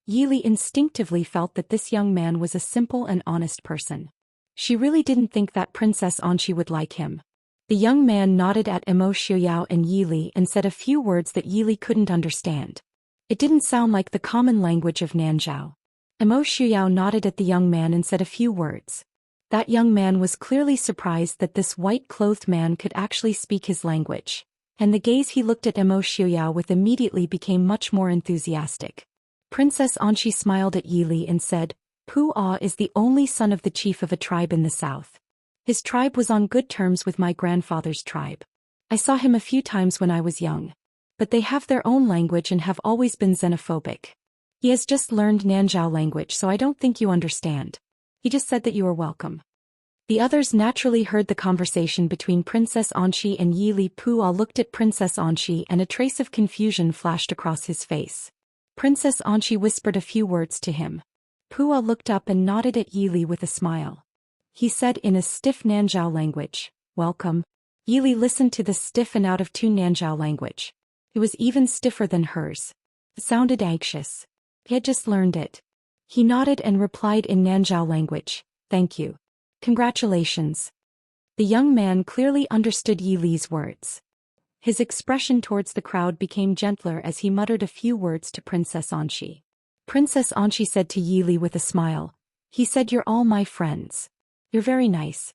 Yili instinctively felt that this young man was a simple and honest person. She really didn't think that Princess Anqi would like him. The young man nodded at Mo Shuyao and Yili and said a few words that Yili couldn't understand. It didn't sound like the common language of Nanzhao. Mo Shuyao nodded at the young man and said a few words. That young man was clearly surprised that this white-clothed man could actually speak his language, and the gaze he looked at Mo Shuyao with immediately became much more enthusiastic. Princess Anqi smiled at Yili and said, Pu Ah is the only son of the chief of a tribe in the south. His tribe was on good terms with my grandfather's tribe. I saw him a few times when I was young. But they have their own language and have always been xenophobic. He has just learned Nanzhao language, so I don't think you understand. He just said that you are welcome. The others naturally heard the conversation between Princess Anqi and Yili. Pu Ah looked at Princess Anqi and a trace of confusion flashed across his face. Princess Anqi whispered a few words to him. Pu Ah looked up and nodded at Yili with a smile. He said in a stiff Nanzhao language, welcome. Yili listened to the stiff and out-of-tune Nanzhao language. It was even stiffer than hers. It sounded anxious. He had just learned it. He nodded and replied in Nanzhao language, thank you. Congratulations. The young man clearly understood Yili's words. His expression towards the crowd became gentler as he muttered a few words to Princess Anqi. Princess Anqi said to Yili with a smile, he said you're all my friends. You're very nice.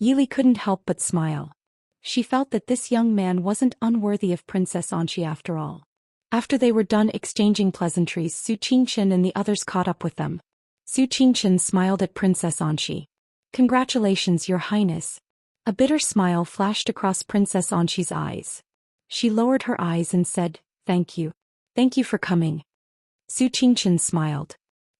Yili couldn't help but smile. She felt that this young man wasn't unworthy of Princess Anqi after all. After they were done exchanging pleasantries, Su Qingchen and the others caught up with them. Su Qingchen smiled at Princess Anqi. Congratulations, Your Highness. A bitter smile flashed across Princess Anshi's eyes. She lowered her eyes and said, Thank you. Thank you for coming. Su Qingchen smiled.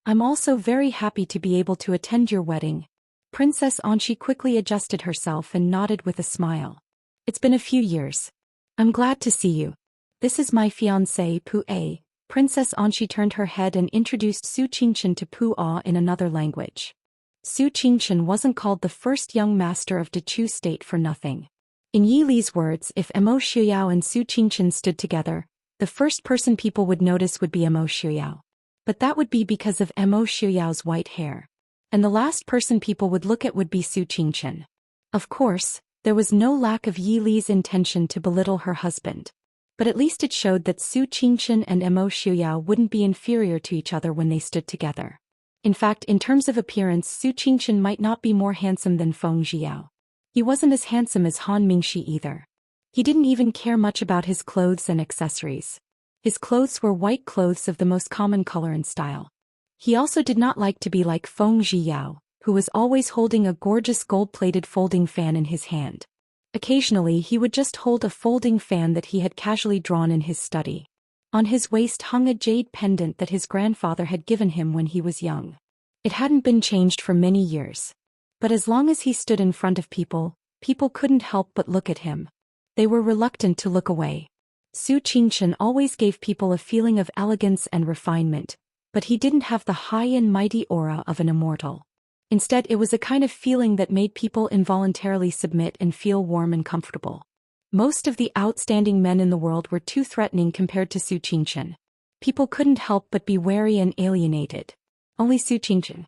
I'm also very happy to be able to attend your wedding. Princess Anshi quickly adjusted herself and nodded with a smile. It's been a few years. I'm glad to see you. This is my fiancé, Pu A. Princess Anshi turned her head and introduced Su Qingchen to Pu A in another language. Su Qingchen wasn't called the first young master of Dechu State for nothing. In Yi Li's words, if Emo Shuyao and Su Qingchen stood together, the first person people would notice would be Emo Shuyao. But that would be because of Emo Shuyao's white hair. And the last person people would look at would be Su Qingchen. Of course, there was no lack of Yi Li's intention to belittle her husband. But at least it showed that Su Qingchen and Emo Shuyao wouldn't be inferior to each other when they stood together. In fact, in terms of appearance, Su Qingchen might not be more handsome than Feng Zhiyao. He wasn't as handsome as Han Mingxi either. He didn't even care much about his clothes and accessories. His clothes were white clothes of the most common color and style. He also did not like to be like Feng Zhiyao, who was always holding a gorgeous gold-plated folding fan in his hand. Occasionally he would just hold a folding fan that he had casually drawn in his study. On his waist hung a jade pendant that his grandfather had given him when he was young. It hadn't been changed for many years. But as long as he stood in front of people, people couldn't help but look at him. They were reluctant to look away. Su Qingchen always gave people a feeling of elegance and refinement, but he didn't have the high and mighty aura of an immortal. Instead, it was a kind of feeling that made people involuntarily submit and feel warm and comfortable. Most of the outstanding men in the world were too threatening compared to Su Qingchen. People couldn't help but be wary and alienated. Only Su Qingchen.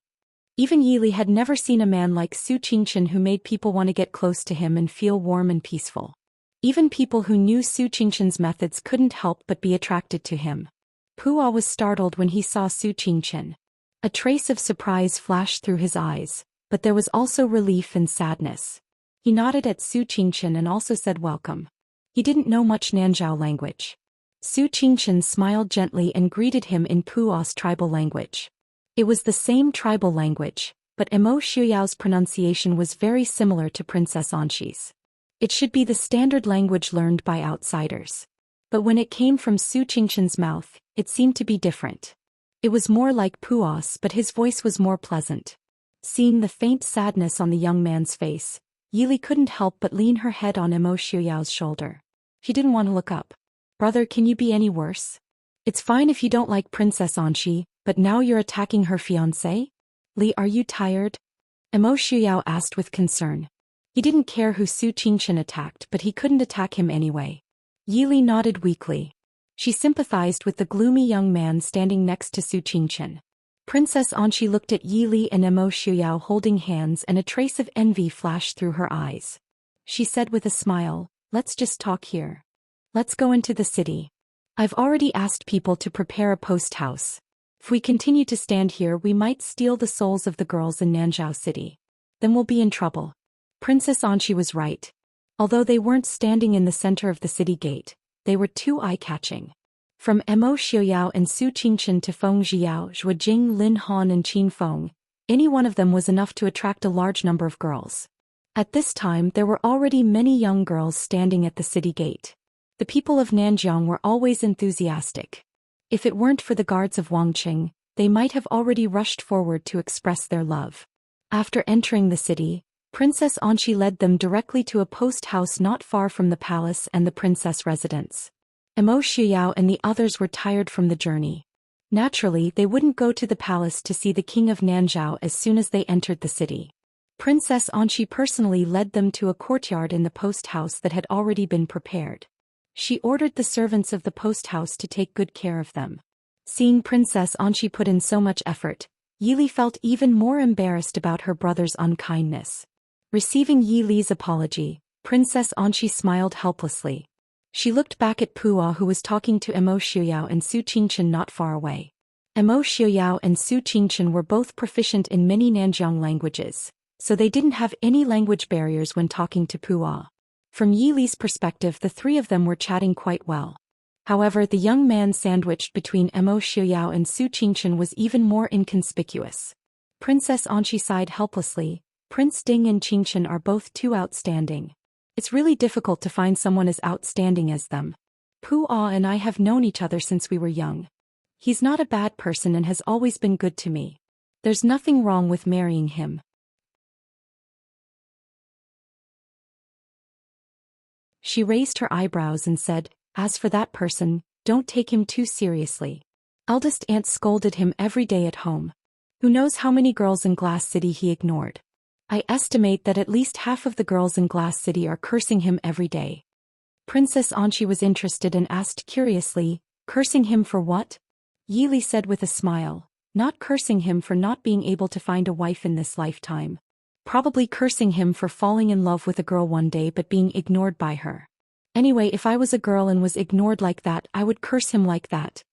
Even Yi Li had never seen a man like Su Qingchen who made people want to get close to him and feel warm and peaceful. Even people who knew Su Qingchen's methods couldn't help but be attracted to him. Pua was startled when he saw Su Qingchen. A trace of surprise flashed through his eyes, but there was also relief and sadness. He nodded at Su Qingchen and also said welcome. He didn't know much Nanzhao language. Su Qingchen smiled gently and greeted him in Pua's tribal language. It was the same tribal language, but Emo Shuyao's pronunciation was very similar to Princess Anshi's. It should be the standard language learned by outsiders. But when it came from Su Qingchen's mouth, it seemed to be different. It was more like Pua's, but his voice was more pleasant. Seeing the faint sadness on the young man's face, Yi Li couldn't help but lean her head on Emo Shuyao's shoulder. She didn't want to look up. Brother, can you be any worse? It's fine if you don't like Princess Anshi, but now you're attacking her fiancé? Li, are you tired? Emo Shuyao asked with concern. He didn't care who Su Qingchen attacked, but he couldn't attack him anyway. Yi Li nodded weakly. She sympathized with the gloomy young man standing next to Su Qingchen. Princess Anshi looked at Yi Li and Emo Shuyao holding hands, and a trace of envy flashed through her eyes. She said with a smile, let's just talk here. Let's go into the city. I've already asked people to prepare a post house. If we continue to stand here, we might steal the souls of the girls in Nanzhao City. Then we'll be in trouble. Princess Anshi was right. Although they weren't standing in the center of the city gate, they were too eye-catching. From Emo Shuyao and Su Qingchen to Feng Zhiyao, Zhuojing, Lin Han and Qin Feng, any one of them was enough to attract a large number of girls. At this time there were already many young girls standing at the city gate. The people of Nanjiang were always enthusiastic. If it weren't for the guards of Wangqing, they might have already rushed forward to express their love. After entering the city, Princess Anshi led them directly to a post house not far from the palace and the princess residence. Emo Shuyao and the others were tired from the journey. Naturally, they wouldn't go to the palace to see the king of Nanzhao as soon as they entered the city. Princess Anshi personally led them to a courtyard in the post house that had already been prepared. She ordered the servants of the post house to take good care of them. Seeing Princess Anshi put in so much effort, Yi Li felt even more embarrassed about her brother's unkindness. Receiving Yi Li's apology, Princess Anshi smiled helplessly. She looked back at Pua, who was talking to Emo Shuyao and Su Qingchen not far away. Emo Shuyao and Su Qingchen were both proficient in many Nanjiang languages, so they didn't have any language barriers when talking to Pua. From Yi Li's perspective, the three of them were chatting quite well. However, the young man sandwiched between Emo Shuyao and Su Qingchen was even more inconspicuous. Princess Anshi sighed helplessly, Prince Ding and Qingchen are both too outstanding. It's really difficult to find someone as outstanding as them. Pu Ah and I have known each other since we were young. He's not a bad person and has always been good to me. There's nothing wrong with marrying him. She raised her eyebrows and said, as for that person, don't take him too seriously. Eldest aunt scolded him every day at home. Who knows how many girls in Glass City he ignored? I estimate that at least half of the girls in Glass City are cursing him every day. Princess Anchi was interested and asked curiously, cursing him for what? Yili said with a smile, not cursing him for not being able to find a wife in this lifetime. Probably cursing him for falling in love with a girl one day but being ignored by her. Anyway, if I was a girl and was ignored like that, I would curse him like that.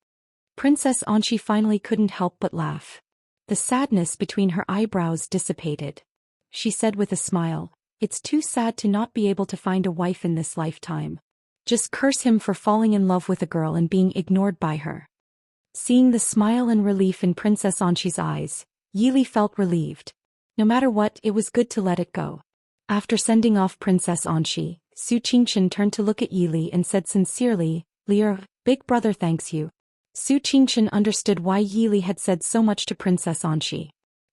Princess Anchi finally couldn't help but laugh. The sadness between her eyebrows dissipated. She said with a smile, it's too sad to not be able to find a wife in this lifetime. Just curse him for falling in love with a girl and being ignored by her. Seeing the smile and relief in Princess Anchi's eyes, Yili felt relieved. No matter what, it was good to let it go. After sending off Princess Anchi, Su Qingchen turned to look at Yili and said sincerely, Lear, big brother thanks you. Su Qingchen understood why Yili had said so much to Princess Anchi.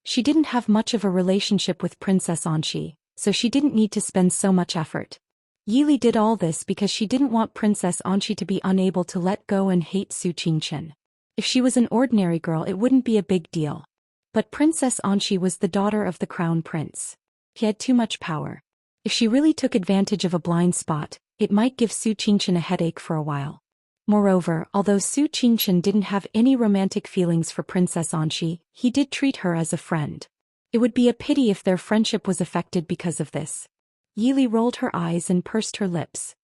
She didn't have much of a relationship with Princess Anchi, so she didn't need to spend so much effort. Yili did all this because she didn't want Princess Anchi to be unable to let go and hate Su Qingchen. If she was an ordinary girl, it wouldn't be a big deal. But Princess Anchi was the daughter of the crown prince. He had too much power. If she really took advantage of a blind spot, it might give Su Qingchen a headache for a while. Moreover, although Su Qingchen didn't have any romantic feelings for Princess Anchi, he did treat her as a friend. It would be a pity if their friendship was affected because of this. Yili rolled her eyes and pursed her lips.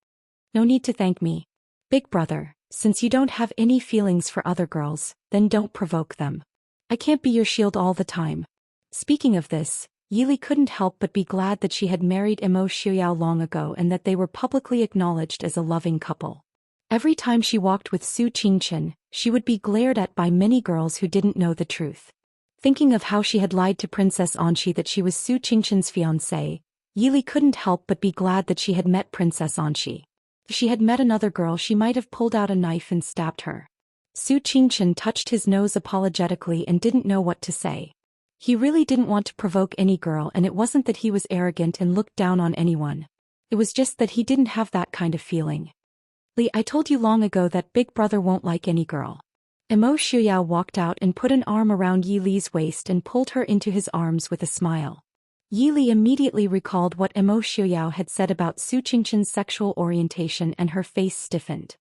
No need to thank me. Big brother, since you don't have any feelings for other girls, then don't provoke them. I can't be your shield all the time. Speaking of this, Yili couldn't help but be glad that she had married Imo Xiuyao long ago and that they were publicly acknowledged as a loving couple. Every time she walked with Su Qingchen, she would be glared at by many girls who didn't know the truth. Thinking of how she had lied to Princess Anchi that she was Su Qingchen's fiancée, Yili couldn't help but be glad that she had met Princess Anchi. If she had met another girl, she might have pulled out a knife and stabbed her. Su Qingchen touched his nose apologetically and didn't know what to say. He really didn't want to provoke any girl, and it wasn't that he was arrogant and looked down on anyone. It was just that he didn't have that kind of feeling. Li, I told you long ago that big brother won't like any girl. Imo Xiuyao walked out and put an arm around Yi Li's waist and pulled her into his arms with a smile. Yi Li immediately recalled what Imo Xiuyao had said about Su Qingchen's sexual orientation and her face stiffened.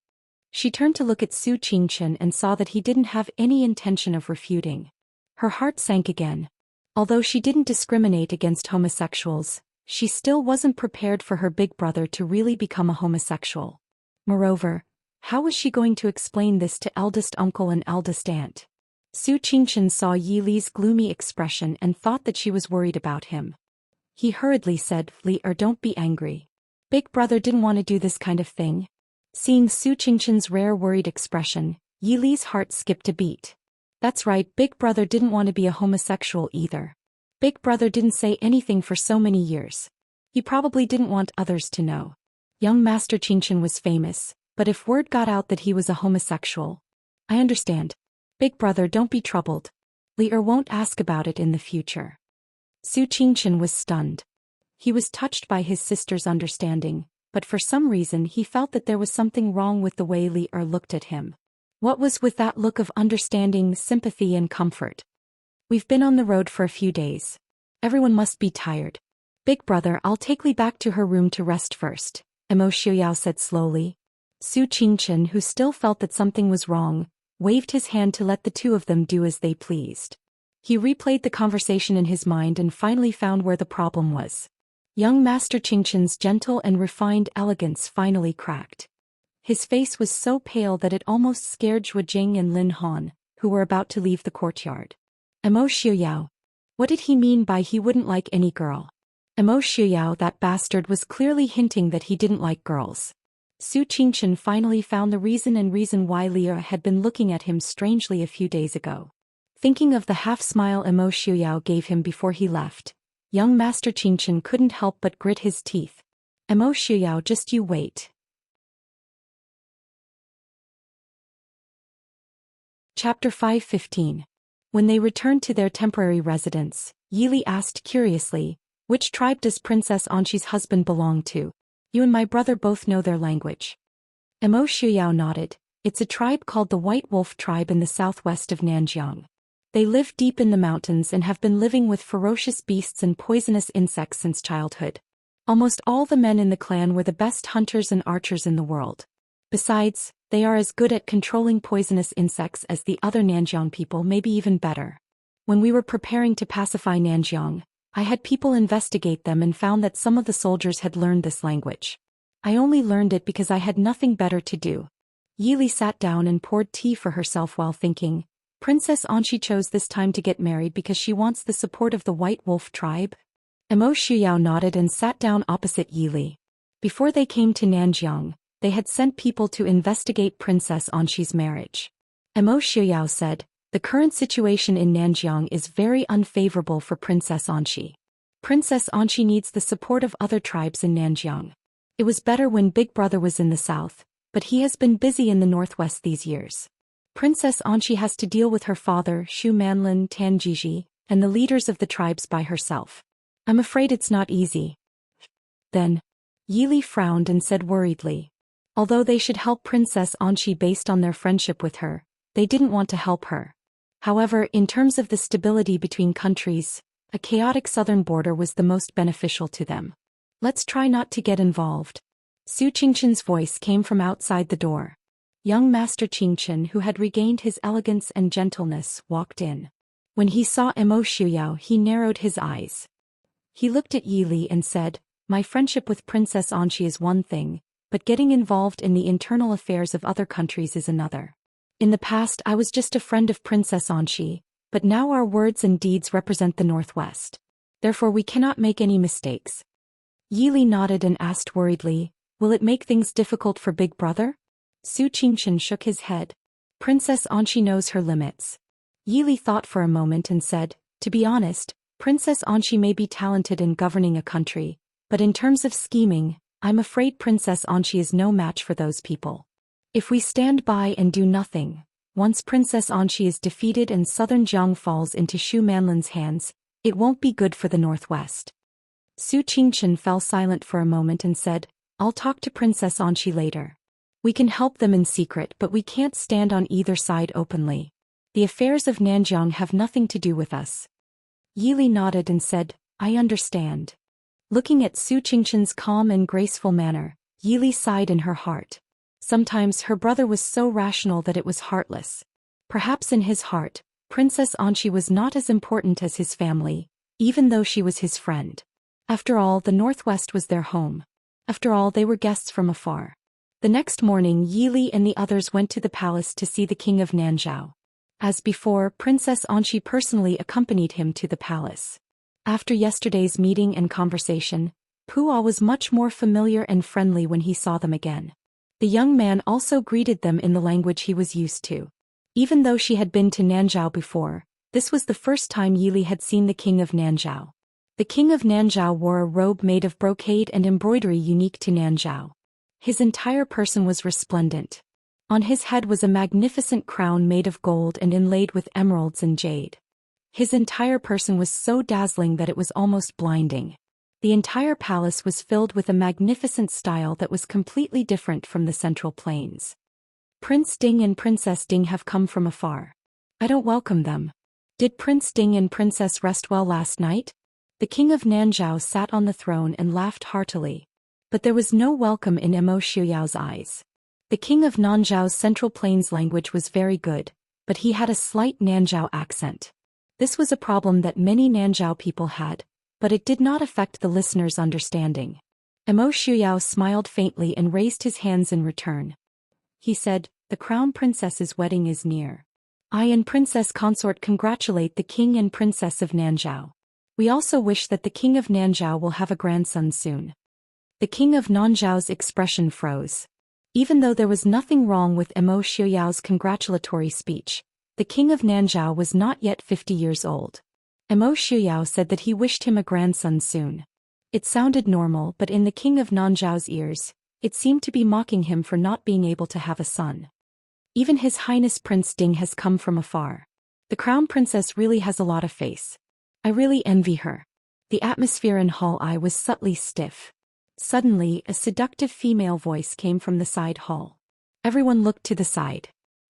She turned to look at Su Qingchen and saw that he didn't have any intention of refuting. Her heart sank again. Although she didn't discriminate against homosexuals, she still wasn't prepared for her big brother to really become a homosexual. Moreover, how was she going to explain this to eldest uncle and eldest aunt? Su Qingchen saw Yi Li's gloomy expression and thought that she was worried about him. He hurriedly said, Li, don't be angry. Big brother didn't want to do this kind of thing. Seeing Su Qingchen's rare worried expression, Yi Li's heart skipped a beat. That's right, big brother didn't want to be a homosexual either. Big brother didn't say anything for so many years. He probably didn't want others to know. Young Master Qingchen was famous, but if word got out that he was a homosexual... I understand. Big brother, don't be troubled. Li won't ask about it in the future. Su Qingchen was stunned. He was touched by his sister's understanding, but for some reason he felt that there was something wrong with the way Li looked at him. What was with that look of understanding, sympathy and comfort? We've been on the road for a few days. Everyone must be tired. Big brother, I'll take Li back to her room to rest first, Imo Xiuyao said slowly. Su Qingchen, who still felt that something was wrong, waved his hand to let the two of them do as they pleased. He replayed the conversation in his mind and finally found where the problem was. Young Master Qingchen's gentle and refined elegance finally cracked. His face was so pale that it almost scared Zhuo Jing and Lin Han, who were about to leave the courtyard. Imo Xiuyao. What did he mean by he wouldn't like any girl? Imo Xiuyao, that bastard, was clearly hinting that he didn't like girls. Su Qingchen finally found the reason why Leah had been looking at him strangely a few days ago. Thinking of the half-smile Imo Xiuyao gave him before he left, Young Master Qingchen couldn't help but grit his teeth. Mo Shuyao, just you wait. Chapter 5:15. When they returned to their temporary residence, Yili asked curiously, "Which tribe does Princess Anshi's husband belong to? You and my brother both know their language." Mo Shuyao nodded. "It's a tribe called the White Wolf tribe in the southwest of Nanjiang. They live deep in the mountains and have been living with ferocious beasts and poisonous insects since childhood. Almost all the men in the clan were the best hunters and archers in the world. Besides, they are as good at controlling poisonous insects as the other Nanjiang people, maybe even better. When we were preparing to pacify Nanjiang, I had people investigate them and found that some of the soldiers had learned this language. I only learned it because I had nothing better to do." Yili sat down and poured tea for herself while thinking, Princess Anshi chose this time to get married because she wants the support of the White Wolf tribe? Mo Shuyao nodded and sat down opposite Yili. Before they came to Nanjiang, they had sent people to investigate Princess Anshi's marriage. Mo Shuyao said, "The current situation in Nanjiang is very unfavorable for Princess Anshi. Princess Anshi needs the support of other tribes in Nanjiang. It was better when Big Brother was in the south, but he has been busy in the northwest these years. Princess Anshi has to deal with her father, Shu Manlin, Tanjiji, and the leaders of the tribes by herself. I'm afraid it's not easy." Then, Yili frowned and said worriedly, although they should help Princess Anshi based on their friendship with her, they didn't want to help her. However, in terms of the stability between countries, a chaotic southern border was the most beneficial to them. "Let's try not to get involved." Su Qingchen's voice came from outside the door. Young Master Qingchen, who had regained his elegance and gentleness, walked in. When he saw Mo Shuyao, he narrowed his eyes. He looked at Yili and said, "My friendship with Princess Anshi is one thing, but getting involved in the internal affairs of other countries is another. In the past I was just a friend of Princess Anshi, but now our words and deeds represent the Northwest. Therefore we cannot make any mistakes." Yili nodded and asked worriedly, "Will it make things difficult for Big Brother?" Su Qingchen shook his head. "Princess Anshi knows her limits." Yili thought for a moment and said, "To be honest, Princess Anshi may be talented in governing a country, but in terms of scheming, I'm afraid Princess Anshi is no match for those people. If we stand by and do nothing, once Princess Anshi is defeated and southern Jiang falls into Shu Manlin's hands, it won't be good for the Northwest." Su Qingchen fell silent for a moment and said, "I'll talk to Princess Anshi later. We can help them in secret, but we can't stand on either side openly. The affairs of Nanjiang have nothing to do with us." Yili nodded and said, "I understand." Looking at Su Qingchen's calm and graceful manner, Yili sighed in her heart. Sometimes her brother was so rational that it was heartless. Perhaps in his heart, Princess Anshi was not as important as his family, even though she was his friend. After all, the Northwest was their home. After all, they were guests from afar. The next morning, Yili and the others went to the palace to see the king of Nanzhao. As before, Princess Anshi personally accompanied him to the palace. After yesterday's meeting and conversation, Puah was much more familiar and friendly when he saw them again. The young man also greeted them in the language he was used to. Even though she had been to Nanzhao before, this was the first time Yili had seen the king of Nanzhao. The king of Nanzhao wore a robe made of brocade and embroidery unique to Nanzhao. His entire person was resplendent. On his head was a magnificent crown made of gold and inlaid with emeralds and jade. His entire person was so dazzling that it was almost blinding. The entire palace was filled with a magnificent style that was completely different from the Central Plains. Prince Ding and Princess Ding have come from afar. I don't welcome them. Did Prince Ding and Princess rest well last night? The king of Nanzhao sat on the throne and laughed heartily. But there was no welcome in Mo Xiuyao's eyes. The king of Nanzhao's Central Plains language was very good, but he had a slight Nanzhao accent. This was a problem that many Nanzhao people had, but it did not affect the listener's understanding. Mo Xiuyao smiled faintly and raised his hands in return. He said, "The crown princess's wedding is near. I and Princess Consort congratulate the king and princess of Nanzhao. We also wish that the king of Nanzhao will have a grandson soon." The king of Nanzhao's expression froze. Even though there was nothing wrong with Mo Xiuyao's congratulatory speech, the king of Nanzhao was not yet 50 years old. Emo Shuyao said that he wished him a grandson soon. It sounded normal, but in the king of Nanzhao's ears, it seemed to be mocking him for not being able to have a son. Even His Highness Prince Ding has come from afar. The crown princess really has a lot of face. I really envy her. The atmosphere in Hall I was subtly stiff. Suddenly, a seductive female voice came from the side hall. Everyone looked to the side.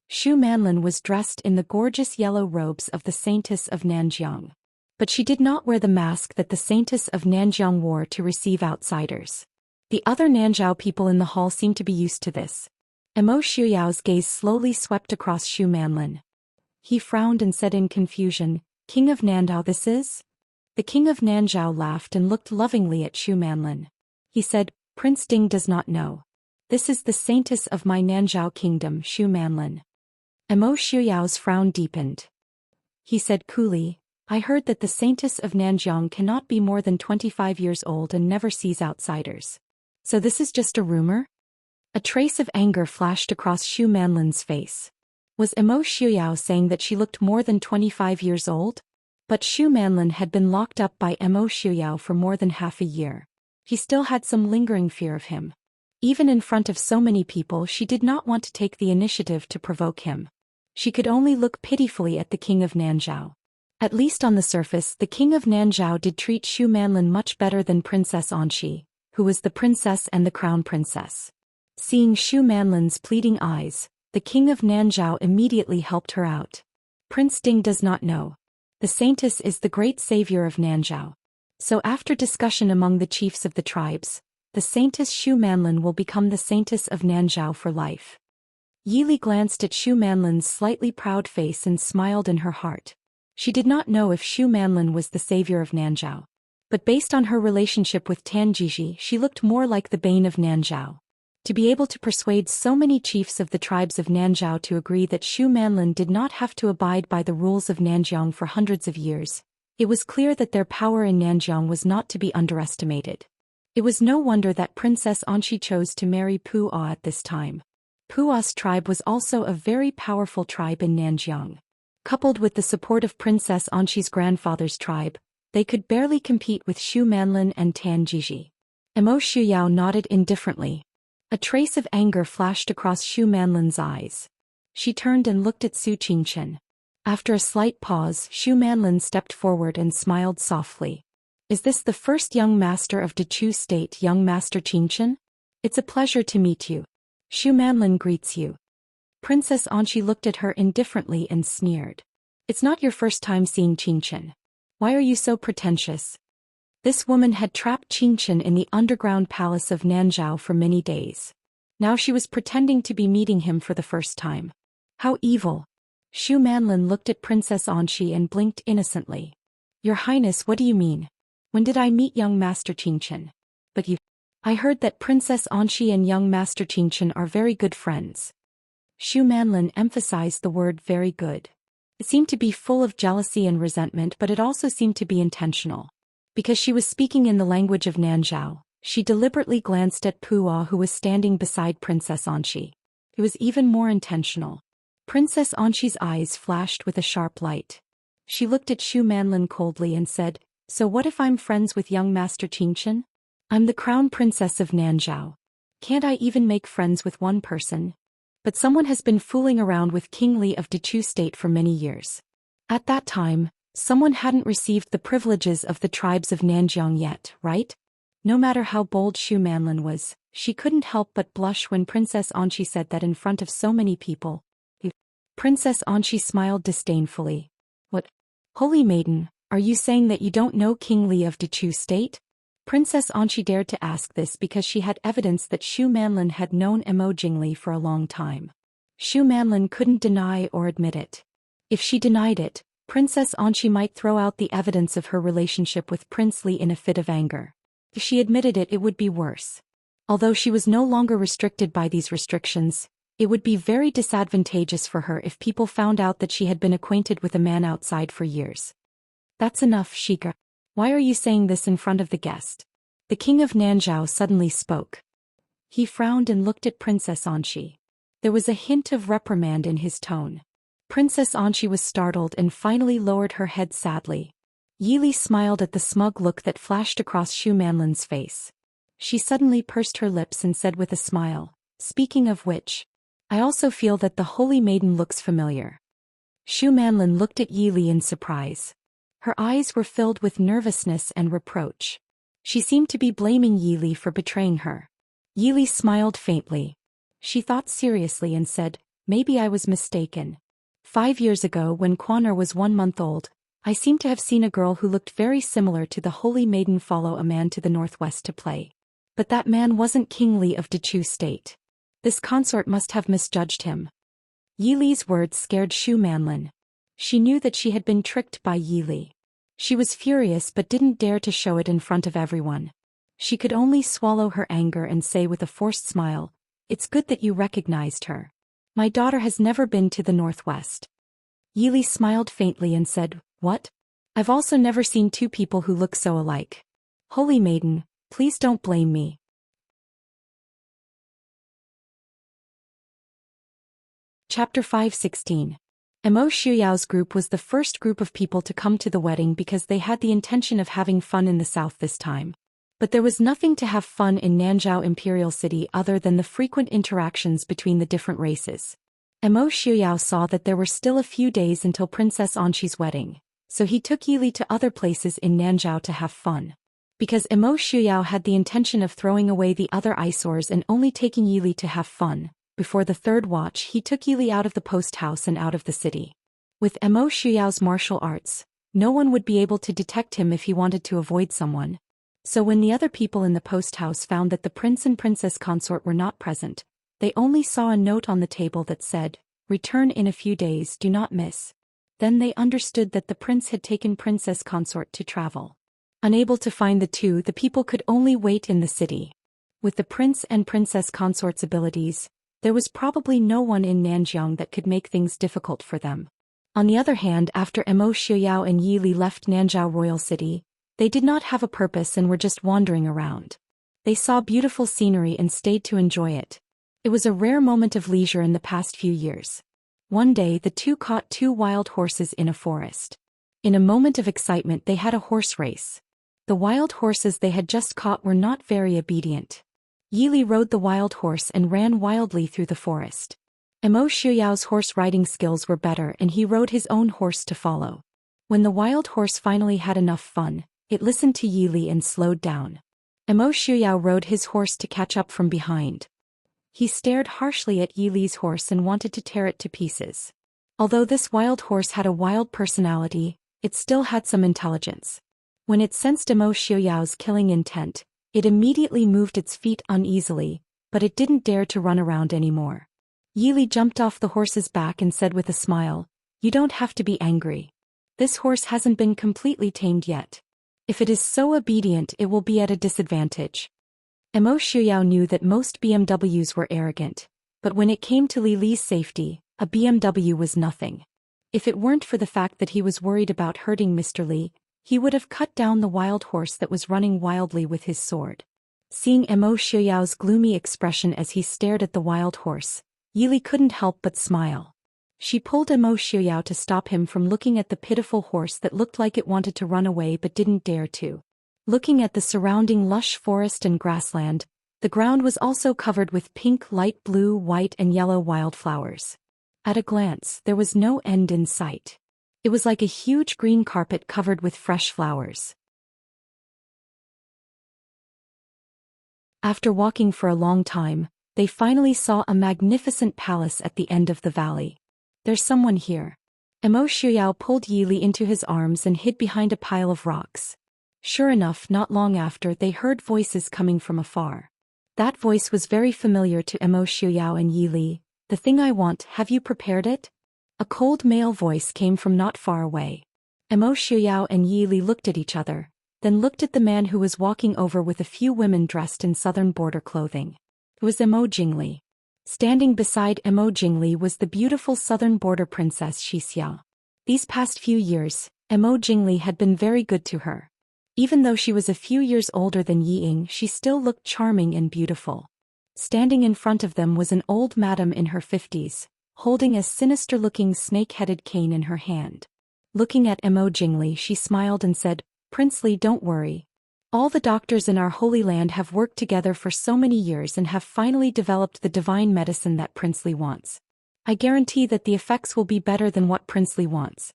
Xu Manlin was dressed in the gorgeous yellow robes of the Saintess of Nanjiang. But she did not wear the mask that the Saintess of Nanjiang wore to receive outsiders. The other Nanzhao people in the hall seemed to be used to this. Emo Shuyao's gaze slowly swept across Xu Manlin. He frowned and said in confusion, "King of Nanzhao this is?" The king of Nanzhao laughed and looked lovingly at Xu Manlin. He said, "Prince Ding does not know. This is the Saintess of my Nanzhao kingdom, Xu Manlin." Emo Shuyao's frown deepened. He said coolly, "I heard that the Saintess of Nanjiang cannot be more than 25 years old and never sees outsiders. So this is just a rumor?" A trace of anger flashed across Xu Manlin's face. Was Emo Shuyao saying that she looked more than 25 years old? But Xu Manlin had been locked up by Emo Shuyao for more than half a year. He still had some lingering fear of him. Even in front of so many people, she did not want to take the initiative to provoke him. She could only look pitifully at the king of Nanzhao. At least on the surface, the king of Nanzhao did treat Xu Manlin much better than Princess Anqi, who was the princess and the crown princess. Seeing Xu Manlin's pleading eyes, the king of Nanzhao immediately helped her out. "Prince Ding does not know. The Saintess is the great savior of Nanzhao. So after discussion among the chiefs of the tribes, the Saintess Xu Manlin will become the Saintess of Nanzhao for life." Yili glanced at Xu Manlin's slightly proud face and smiled in her heart. She did not know if Xu Manlin was the savior of Nanzhao. But based on her relationship with Tan Jiji, she looked more like the bane of Nanzhao. To be able to persuade so many chiefs of the tribes of Nanzhao to agree that Xu Manlin did not have to abide by the rules of Nanjiang for hundreds of years, it was clear that their power in Nanjiang was not to be underestimated. It was no wonder that Princess Anqi chose to marry Pu A at this time. Pu A's tribe was also a very powerful tribe in Nanjiang. Coupled with the support of Princess Anqi's grandfather's tribe, they could barely compete with Xu Manlin and Tan Jiji. Emo Shuyao nodded indifferently. A trace of anger flashed across Xu Manlin's eyes. She turned and looked at Su Qingchen. After a slight pause, Xu Manlin stepped forward and smiled softly. "Is this the first young master of Dechu State, young Master Qingchen? It's a pleasure to meet you. Xu Manlin greets you." Princess Anqi looked at her indifferently and sneered. "It's not your first time seeing Qingchen. Why are you so pretentious?" This woman had trapped Qingchen in the underground palace of Nanzhao for many days. Now she was pretending to be meeting him for the first time. How evil! Xu Manlin looked at Princess Anqi and blinked innocently. "Your Highness, what do you mean? When did I meet young Master Qingchen?" "But you..." "I heard that Princess Anqi and young Master Qingchen are very good friends." Xu Manlin emphasized the word very good. It seemed to be full of jealousy and resentment, but it also seemed to be intentional. Because she was speaking in the language of Nanzhao, she deliberately glanced at Pu A, who was standing beside Princess Anqi. It was even more intentional. Princess Anqi's eyes flashed with a sharp light. She looked at Xu Manlin coldly and said, "So what if I'm friends with young Master Qingchen? I'm the crown princess of Nanzhao. Can't I even make friends with one person?" But someone has been fooling around with King Li of Dechu State for many years. At that time, someone hadn't received the privileges of the tribes of Nanjiang yet, right? No matter how bold Xu Manlin was, she couldn't help but blush when Princess Anqi said that in front of so many people. Princess Anqi smiled disdainfully. "What? Holy maiden, are you saying that you don't know King Li of Dechu State?" Princess Anqi dared to ask this because she had evidence that Xu Manlin had known Emo Jingli for a long time. Xu Manlin couldn't deny or admit it. If she denied it, Princess Anqi might throw out the evidence of her relationship with Prince Li in a fit of anger. If she admitted it, it would be worse. Although she was no longer restricted by these restrictions, it would be very disadvantageous for her if people found out that she had been acquainted with a man outside for years. "That's enough, Shika. Why are you saying this in front of the guest?" The king of Nanzhao suddenly spoke. He frowned and looked at Princess Anqi. There was a hint of reprimand in his tone. Princess Anqi was startled and finally lowered her head sadly. Yili smiled at the smug look that flashed across Shu Manlin's face. She suddenly pursed her lips and said with a smile, "Speaking of which, I also feel that the holy maiden looks familiar." Shu Manlin looked at Yili in surprise. Her eyes were filled with nervousness and reproach. She seemed to be blaming Yili for betraying her. Yili smiled faintly. She thought seriously and said, "Maybe I was mistaken. 5 years ago when Quaner was 1 month old, I seem to have seen a girl who looked very similar to the holy maiden follow a man to the northwest to play. But that man wasn't King Li of Dechu State. This consort must have misjudged him." Yili's words scared Shu Manlin. She knew that she had been tricked by Yili. She was furious but didn't dare to show it in front of everyone. She could only swallow her anger and say with a forced smile, "It's good that you recognized her. My daughter has never been to the northwest." Yili smiled faintly and said, "What? I've also never seen two people who look so alike. Holy maiden, please don't blame me." Chapter 5:16. Emo Xiuyao's group was the first group of people to come to the wedding because they had the intention of having fun in the south this time. But there was nothing to have fun in Nanzhao Imperial City other than the frequent interactions between the different races. Emo Xiuyao saw that there were still a few days until Princess Anqi's wedding, so he took Yili to other places in Nanzhao to have fun. Because Emo Xiuyao had the intention of throwing away the other eyesores and only taking Yili to have fun, before the third watch he took Yili out of the post house and out of the city. With Emo Xiuyao's martial arts, no one would be able to detect him if he wanted to avoid someone. So when the other people in the post house found that the prince and princess consort were not present, they only saw a note on the table that said, "Return in a few days, do not miss." Then they understood that the prince had taken princess consort to travel. Unable to find the two, the people could only wait in the city. With the prince and princess consort's abilities, there was probably no one in Nanjiang that could make things difficult for them. On the other hand, after Emo Xiuyao and Yili left Nanzhao Royal City, they did not have a purpose and were just wandering around. They saw beautiful scenery and stayed to enjoy it. It was a rare moment of leisure in the past few years. One day the two caught two wild horses in a forest. In a moment of excitement they had a horse race. The wild horses they had just caught were not very obedient. Yili rode the wild horse and ran wildly through the forest. Emo Xiuyao's horse riding skills were better and he rode his own horse to follow. When the wild horse finally had enough fun, it listened to Yili and slowed down. Emo Xiuyao rode his horse to catch up from behind. He stared harshly at Yili's horse and wanted to tear it to pieces. Although this wild horse had a wild personality, it still had some intelligence. When it sensed Emo Xiuyao's killing intent, it immediately moved its feet uneasily, but it didn't dare to run around anymore. Yili jumped off the horse's back and said with a smile, "You don't have to be angry. This horse hasn't been completely tamed yet. If it is so obedient it will be at a disadvantage." Emo Xiuyao knew that most BMWs were arrogant, but when it came to Li Li's safety, a BMW was nothing. If it weren't for the fact that he was worried about hurting Mr. Li, he would have cut down the wild horse that was running wildly with his sword. Seeing Emo Xiuyao's gloomy expression as he stared at the wild horse, Yili couldn't help but smile. She pulled Emo Xiuyao to stop him from looking at the pitiful horse that looked like it wanted to run away but didn't dare to. Looking at the surrounding lush forest and grassland, the ground was also covered with pink, light blue, white and yellow wildflowers. At a glance, there was no end in sight. It was like a huge green carpet covered with fresh flowers. After walking for a long time, they finally saw a magnificent palace at the end of the valley. "There's someone here." Emo Xiuyao pulled Yili into his arms and hid behind a pile of rocks. Sure enough, not long after they heard voices coming from afar. That voice was very familiar to Emo Xiuyao and Yili. "The thing I want, have you prepared it?" A cold male voice came from not far away. Emo Xiuyao and Yili looked at each other, then looked at the man who was walking over with a few women dressed in southern border clothing. It was Emo Jingli. Standing beside Emo Jingli was the beautiful southern border princess Xixia. These past few years, Emo Jingli had been very good to her. Even though she was a few years older than Yiying, she still looked charming and beautiful. Standing in front of them was an old madam in her 50s, holding a sinister-looking snake-headed cane in her hand. Looking at Emo Jingli, she smiled and said, Princely, don't worry. All the doctors in our Holy Land have worked together for so many years and have finally developed the divine medicine that Princely wants. I guarantee that the effects will be better than what Princely wants.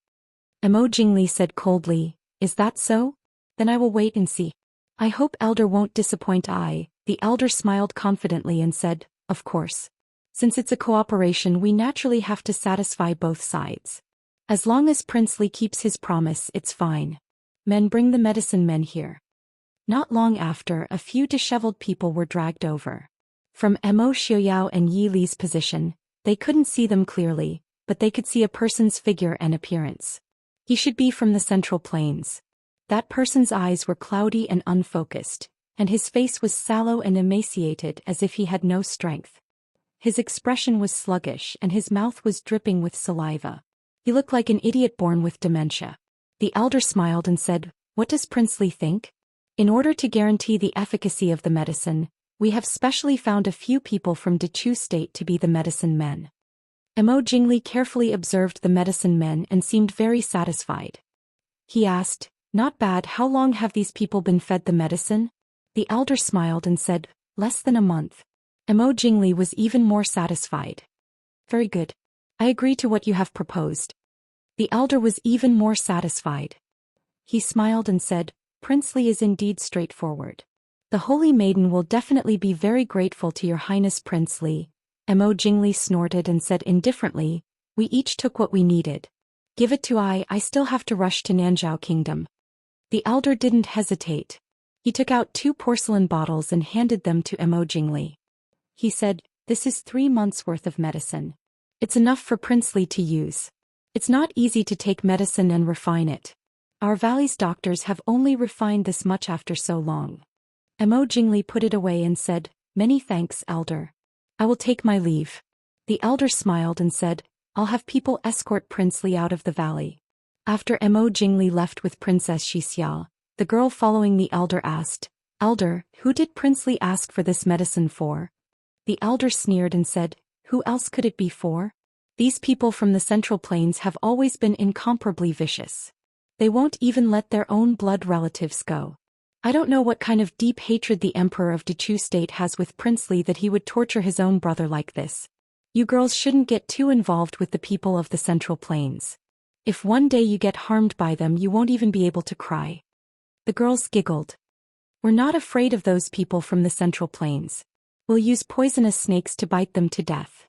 Emo Jingli said coldly, Is that so? Then I will wait and see. I hope Elder won't disappoint. The Elder smiled confidently and said, Of course. Since it's a cooperation, we naturally have to satisfy both sides. As long as Princely keeps his promise, it's fine. Men, bring the medicine men here. Not long after, a few disheveled people were dragged over. From Emo Xiaoyao and Yi Li's position, they couldn't see them clearly, but they could see a person's figure and appearance. He should be from the Central Plains. That person's eyes were cloudy and unfocused, and his face was sallow and emaciated as if he had no strength. His expression was sluggish and his mouth was dripping with saliva. He looked like an idiot born with dementia. The Elder smiled and said, What does Princely think? In order to guarantee the efficacy of the medicine, we have specially found a few people from Dechu State to be the medicine men. Emo Jingli carefully observed the medicine men and seemed very satisfied. He asked, Not bad. How long have these people been fed the medicine? The Elder smiled and said, Less than a month. Emo Jingli was even more satisfied. Very good. I agree to what you have proposed. The Elder was even more satisfied. He smiled and said, Princely is indeed straightforward. The Holy Maiden will definitely be very grateful to your Highness Princely. Emo Jingli snorted and said indifferently, We each took what we needed. Give it to I still have to rush to Nanzhao Kingdom. The Elder didn't hesitate. He took out 2 porcelain bottles and handed them to Emo Jingli. He said, This is 3 months' worth of medicine. It's enough for Princely to use. It's not easy to take medicine and refine it. Our valley's doctors have only refined this much after so long. Emo Jingli put it away and said, Many thanks, Elder. I will take my leave. The Elder smiled and said, I'll have people escort Princely out of the valley. After Emo Jingli left with Princess Xixia, the girl following the Elder asked, Elder, who did Princely ask for this medicine for? The Elder sneered and said, Who else could it be for? These people from the Central Plains have always been incomparably vicious. They won't even let their own blood relatives go. I don't know what kind of deep hatred the Emperor of Dechu State has with Princely that he would torture his own brother like this. You girls shouldn't get too involved with the people of the Central Plains. If one day you get harmed by them, you won't even be able to cry. The girls giggled. We're not afraid of those people from the Central Plains. We'll use poisonous snakes to bite them to death.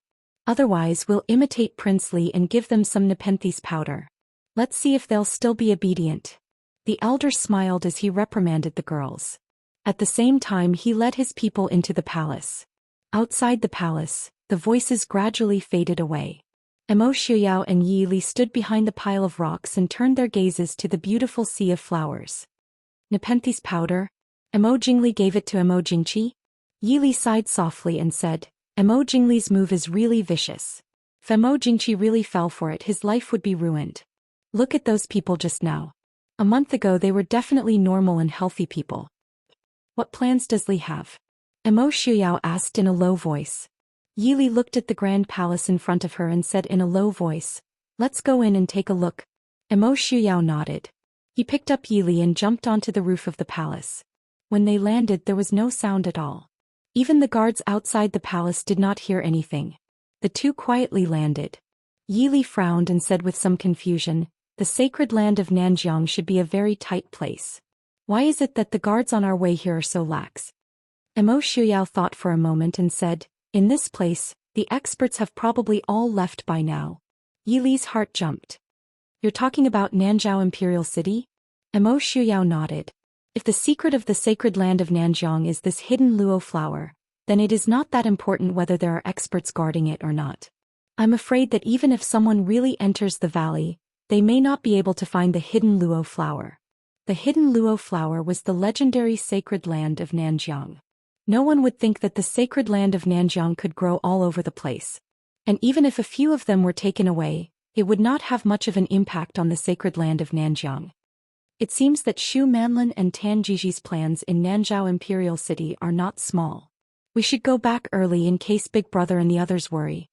Otherwise, we'll imitate Princely and give them some Nepenthes powder. Let's see if they'll still be obedient. The Elder smiled as he reprimanded the girls. At the same time, he led his people into the palace. Outside the palace, the voices gradually faded away. Emo Xiaoyao and Yi Li stood behind the pile of rocks and turned their gazes to the beautiful sea of flowers. Nepenthes powder? Emo Jingli gave it to Emo Jingqi? Yi Li sighed softly and said, Emo Jingli's move is really vicious. If Emo Jingqi really fell for it, his life would be ruined. Look at those people just now. A month ago they were definitely normal and healthy people. What plans does Li have? Emo Xiaoyao asked in a low voice. Yi Li looked at the grand palace in front of her and said in a low voice, Let's go in and take a look. Emo Xiaoyao nodded. He picked up Yi Li and jumped onto the roof of the palace. When they landed, there was no sound at all. Even the guards outside the palace did not hear anything. The two quietly landed. Yi Li frowned and said with some confusion, The sacred land of Nanjiang should be a very tight place. Why is it that the guards on our way here are so lax? Emo Xiaoyao thought for a moment and said, In this place, the experts have probably all left by now. Yi Li's heart jumped. You're talking about Nanzhao Imperial City? Emo Xiaoyao nodded. If the secret of the sacred land of Nanjiang is this hidden luo flower, then it is not that important whether there are experts guarding it or not. I'm afraid that even if someone really enters the valley, they may not be able to find the hidden luo flower. The hidden luo flower was the legendary sacred land of Nanjiang. No one would think that the sacred land of Nanjiang could grow all over the place. And even if a few of them were taken away, it would not have much of an impact on the sacred land of Nanjiang. It seems that Shu Manlin and Tan Jiji's plans in Nanzhao Imperial City are not small. We should go back early in case Big Brother and the others worry.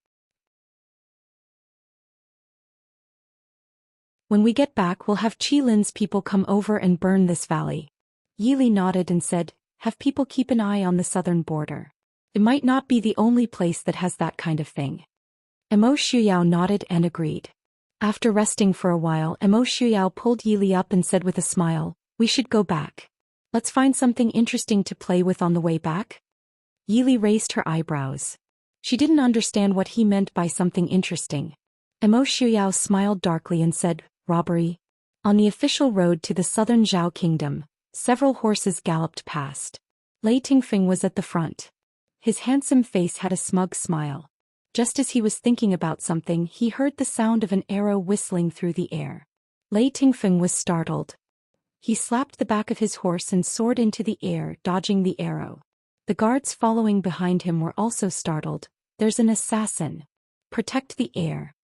When we get back we'll have Qilin's people come over and burn this valley. Yili nodded and said, have people keep an eye on the southern border. It might not be the only place that has that kind of thing. Emo Shuyao nodded and agreed. After resting for a while, Emo Shuyao pulled Yili up and said with a smile, we should go back. Let's find something interesting to play with on the way back. Yili raised her eyebrows. She didn't understand what he meant by something interesting. Emo Shuyao smiled darkly and said, robbery. On the official road to the southern Zhao kingdom, several horses galloped past. Lei Tingfeng was at the front. His handsome face had a smug smile. Just as he was thinking about something, he heard the sound of an arrow whistling through the air. Lei Tingfeng was startled. He slapped the back of his horse and soared into the air, dodging the arrow. The guards following behind him were also startled. There's an assassin. Protect the air.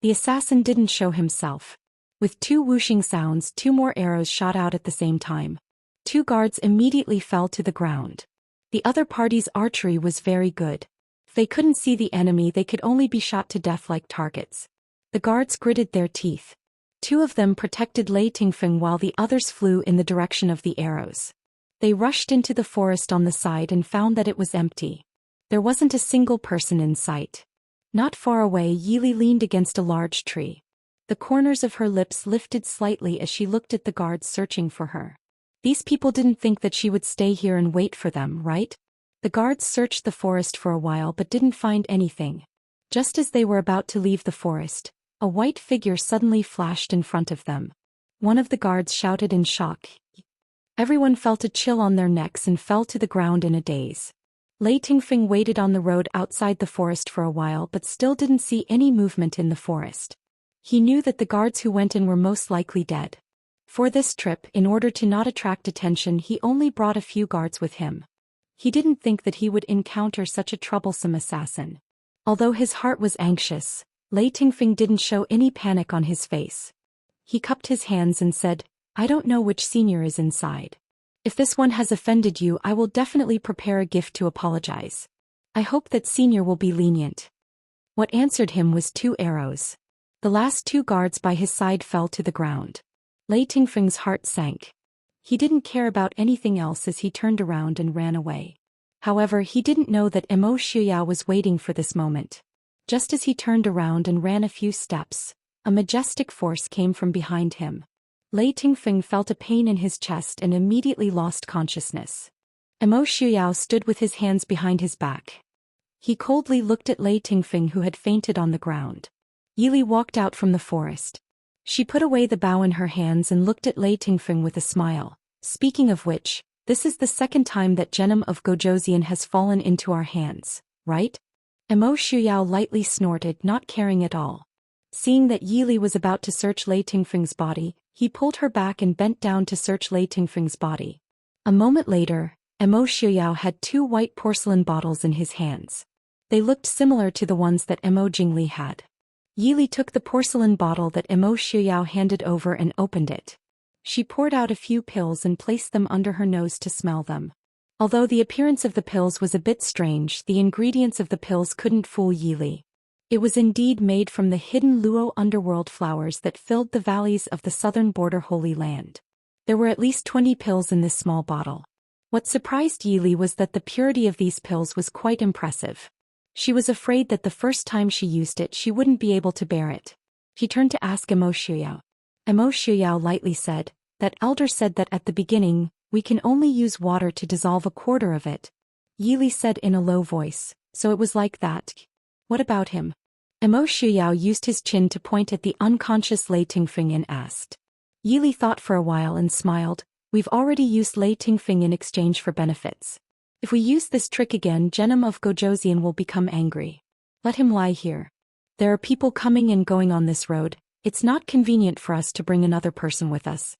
The assassin didn't show himself. With two whooshing sounds, two more arrows shot out at the same time. Two guards immediately fell to the ground. The other party's archery was very good. If they couldn't see the enemy, they could only be shot to death like targets. The guards gritted their teeth. Two of them protected Lei Tingfeng while the others flew in the direction of the arrows. They rushed into the forest on the side and found that it was empty. There wasn't a single person in sight. Not far away, Yili leaned against a large tree. The corners of her lips lifted slightly as she looked at the guards searching for her. These people didn't think that she would stay here and wait for them, right? The guards searched the forest for a while but didn't find anything. Just as they were about to leave the forest, a white figure suddenly flashed in front of them. One of the guards shouted in shock. Everyone felt a chill on their necks and fell to the ground in a daze. Lei Tingfeng waited on the road outside the forest for a while but still didn't see any movement in the forest. He knew that the guards who went in were most likely dead. For this trip, in order to not attract attention, he only brought a few guards with him. He didn't think that he would encounter such a troublesome assassin. Although his heart was anxious, Lei Tingfeng didn't show any panic on his face. He cupped his hands and said, I don't know which senior is inside. If this one has offended you, I will definitely prepare a gift to apologize. I hope that senior will be lenient. What answered him was 2 arrows. The last 2 guards by his side fell to the ground. Lei Tingfeng's heart sank. He didn't care about anything else as he turned around and ran away. However, he didn't know that Emo Shuyao was waiting for this moment. Just as he turned around and ran a few steps, a majestic force came from behind him. Lei Tingfeng felt a pain in his chest and immediately lost consciousness. Emo Shuyao stood with his hands behind his back. He coldly looked at Lei Tingfeng, who had fainted on the ground. Yili walked out from the forest. She put away the bow in her hands and looked at Lei Tingfeng with a smile. Speaking of which, this is the second time that Genom of Gojoseon has fallen into our hands, right? Emo Shuyao lightly snorted, not caring at all. Seeing that Yili was about to search Lei Tingfeng's body, he pulled her back and bent down to search Lei Tingfeng's body. A moment later, Emo Shuyao had 2 white porcelain bottles in his hands. They looked similar to the ones that Emo Jingli had. Yili took the porcelain bottle that Emo Shuyao handed over and opened it. She poured out a few pills and placed them under her nose to smell them. Although the appearance of the pills was a bit strange, the ingredients of the pills couldn't fool Yili. It was indeed made from the hidden Luo underworld flowers that filled the valleys of the southern border Holy Land. There were at least 20 pills in this small bottle. What surprised Yili was that the purity of these pills was quite impressive. She was afraid that the first time she used it she wouldn't be able to bear it. She turned to ask Emo Shuyao. Emo Shuyao lightly said, that elder said that at the beginning, we can only use water to dissolve a quarter of it. Yili said in a low voice, so it was like that. What about him? Emo Shuyao used his chin to point at the unconscious Lei Tingfeng and asked. Yili thought for a while and smiled, we've already used Lei Tingfeng in exchange for benefits. If we use this trick again, Genom of Gojoseon will become angry. Let him lie here. There are people coming and going on this road, it's not convenient for us to bring another person with us.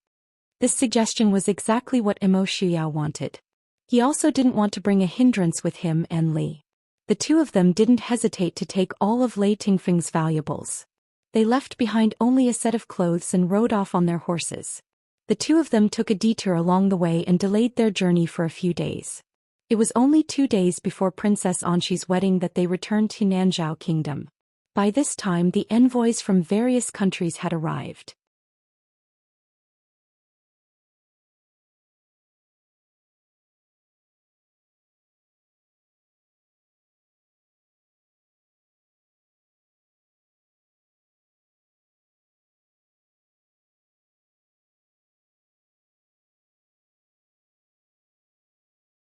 This suggestion was exactly what Emo Shuyao wanted. He also didn't want to bring a hindrance with him and Li. The two of them didn't hesitate to take all of Lei Tingfeng's valuables. They left behind only a set of clothes and rode off on their horses. The two of them took a detour along the way and delayed their journey for a few days. It was only 2 days before Princess Anshi's wedding that they returned to Nanzhao Kingdom. By this time the envoys from various countries had arrived.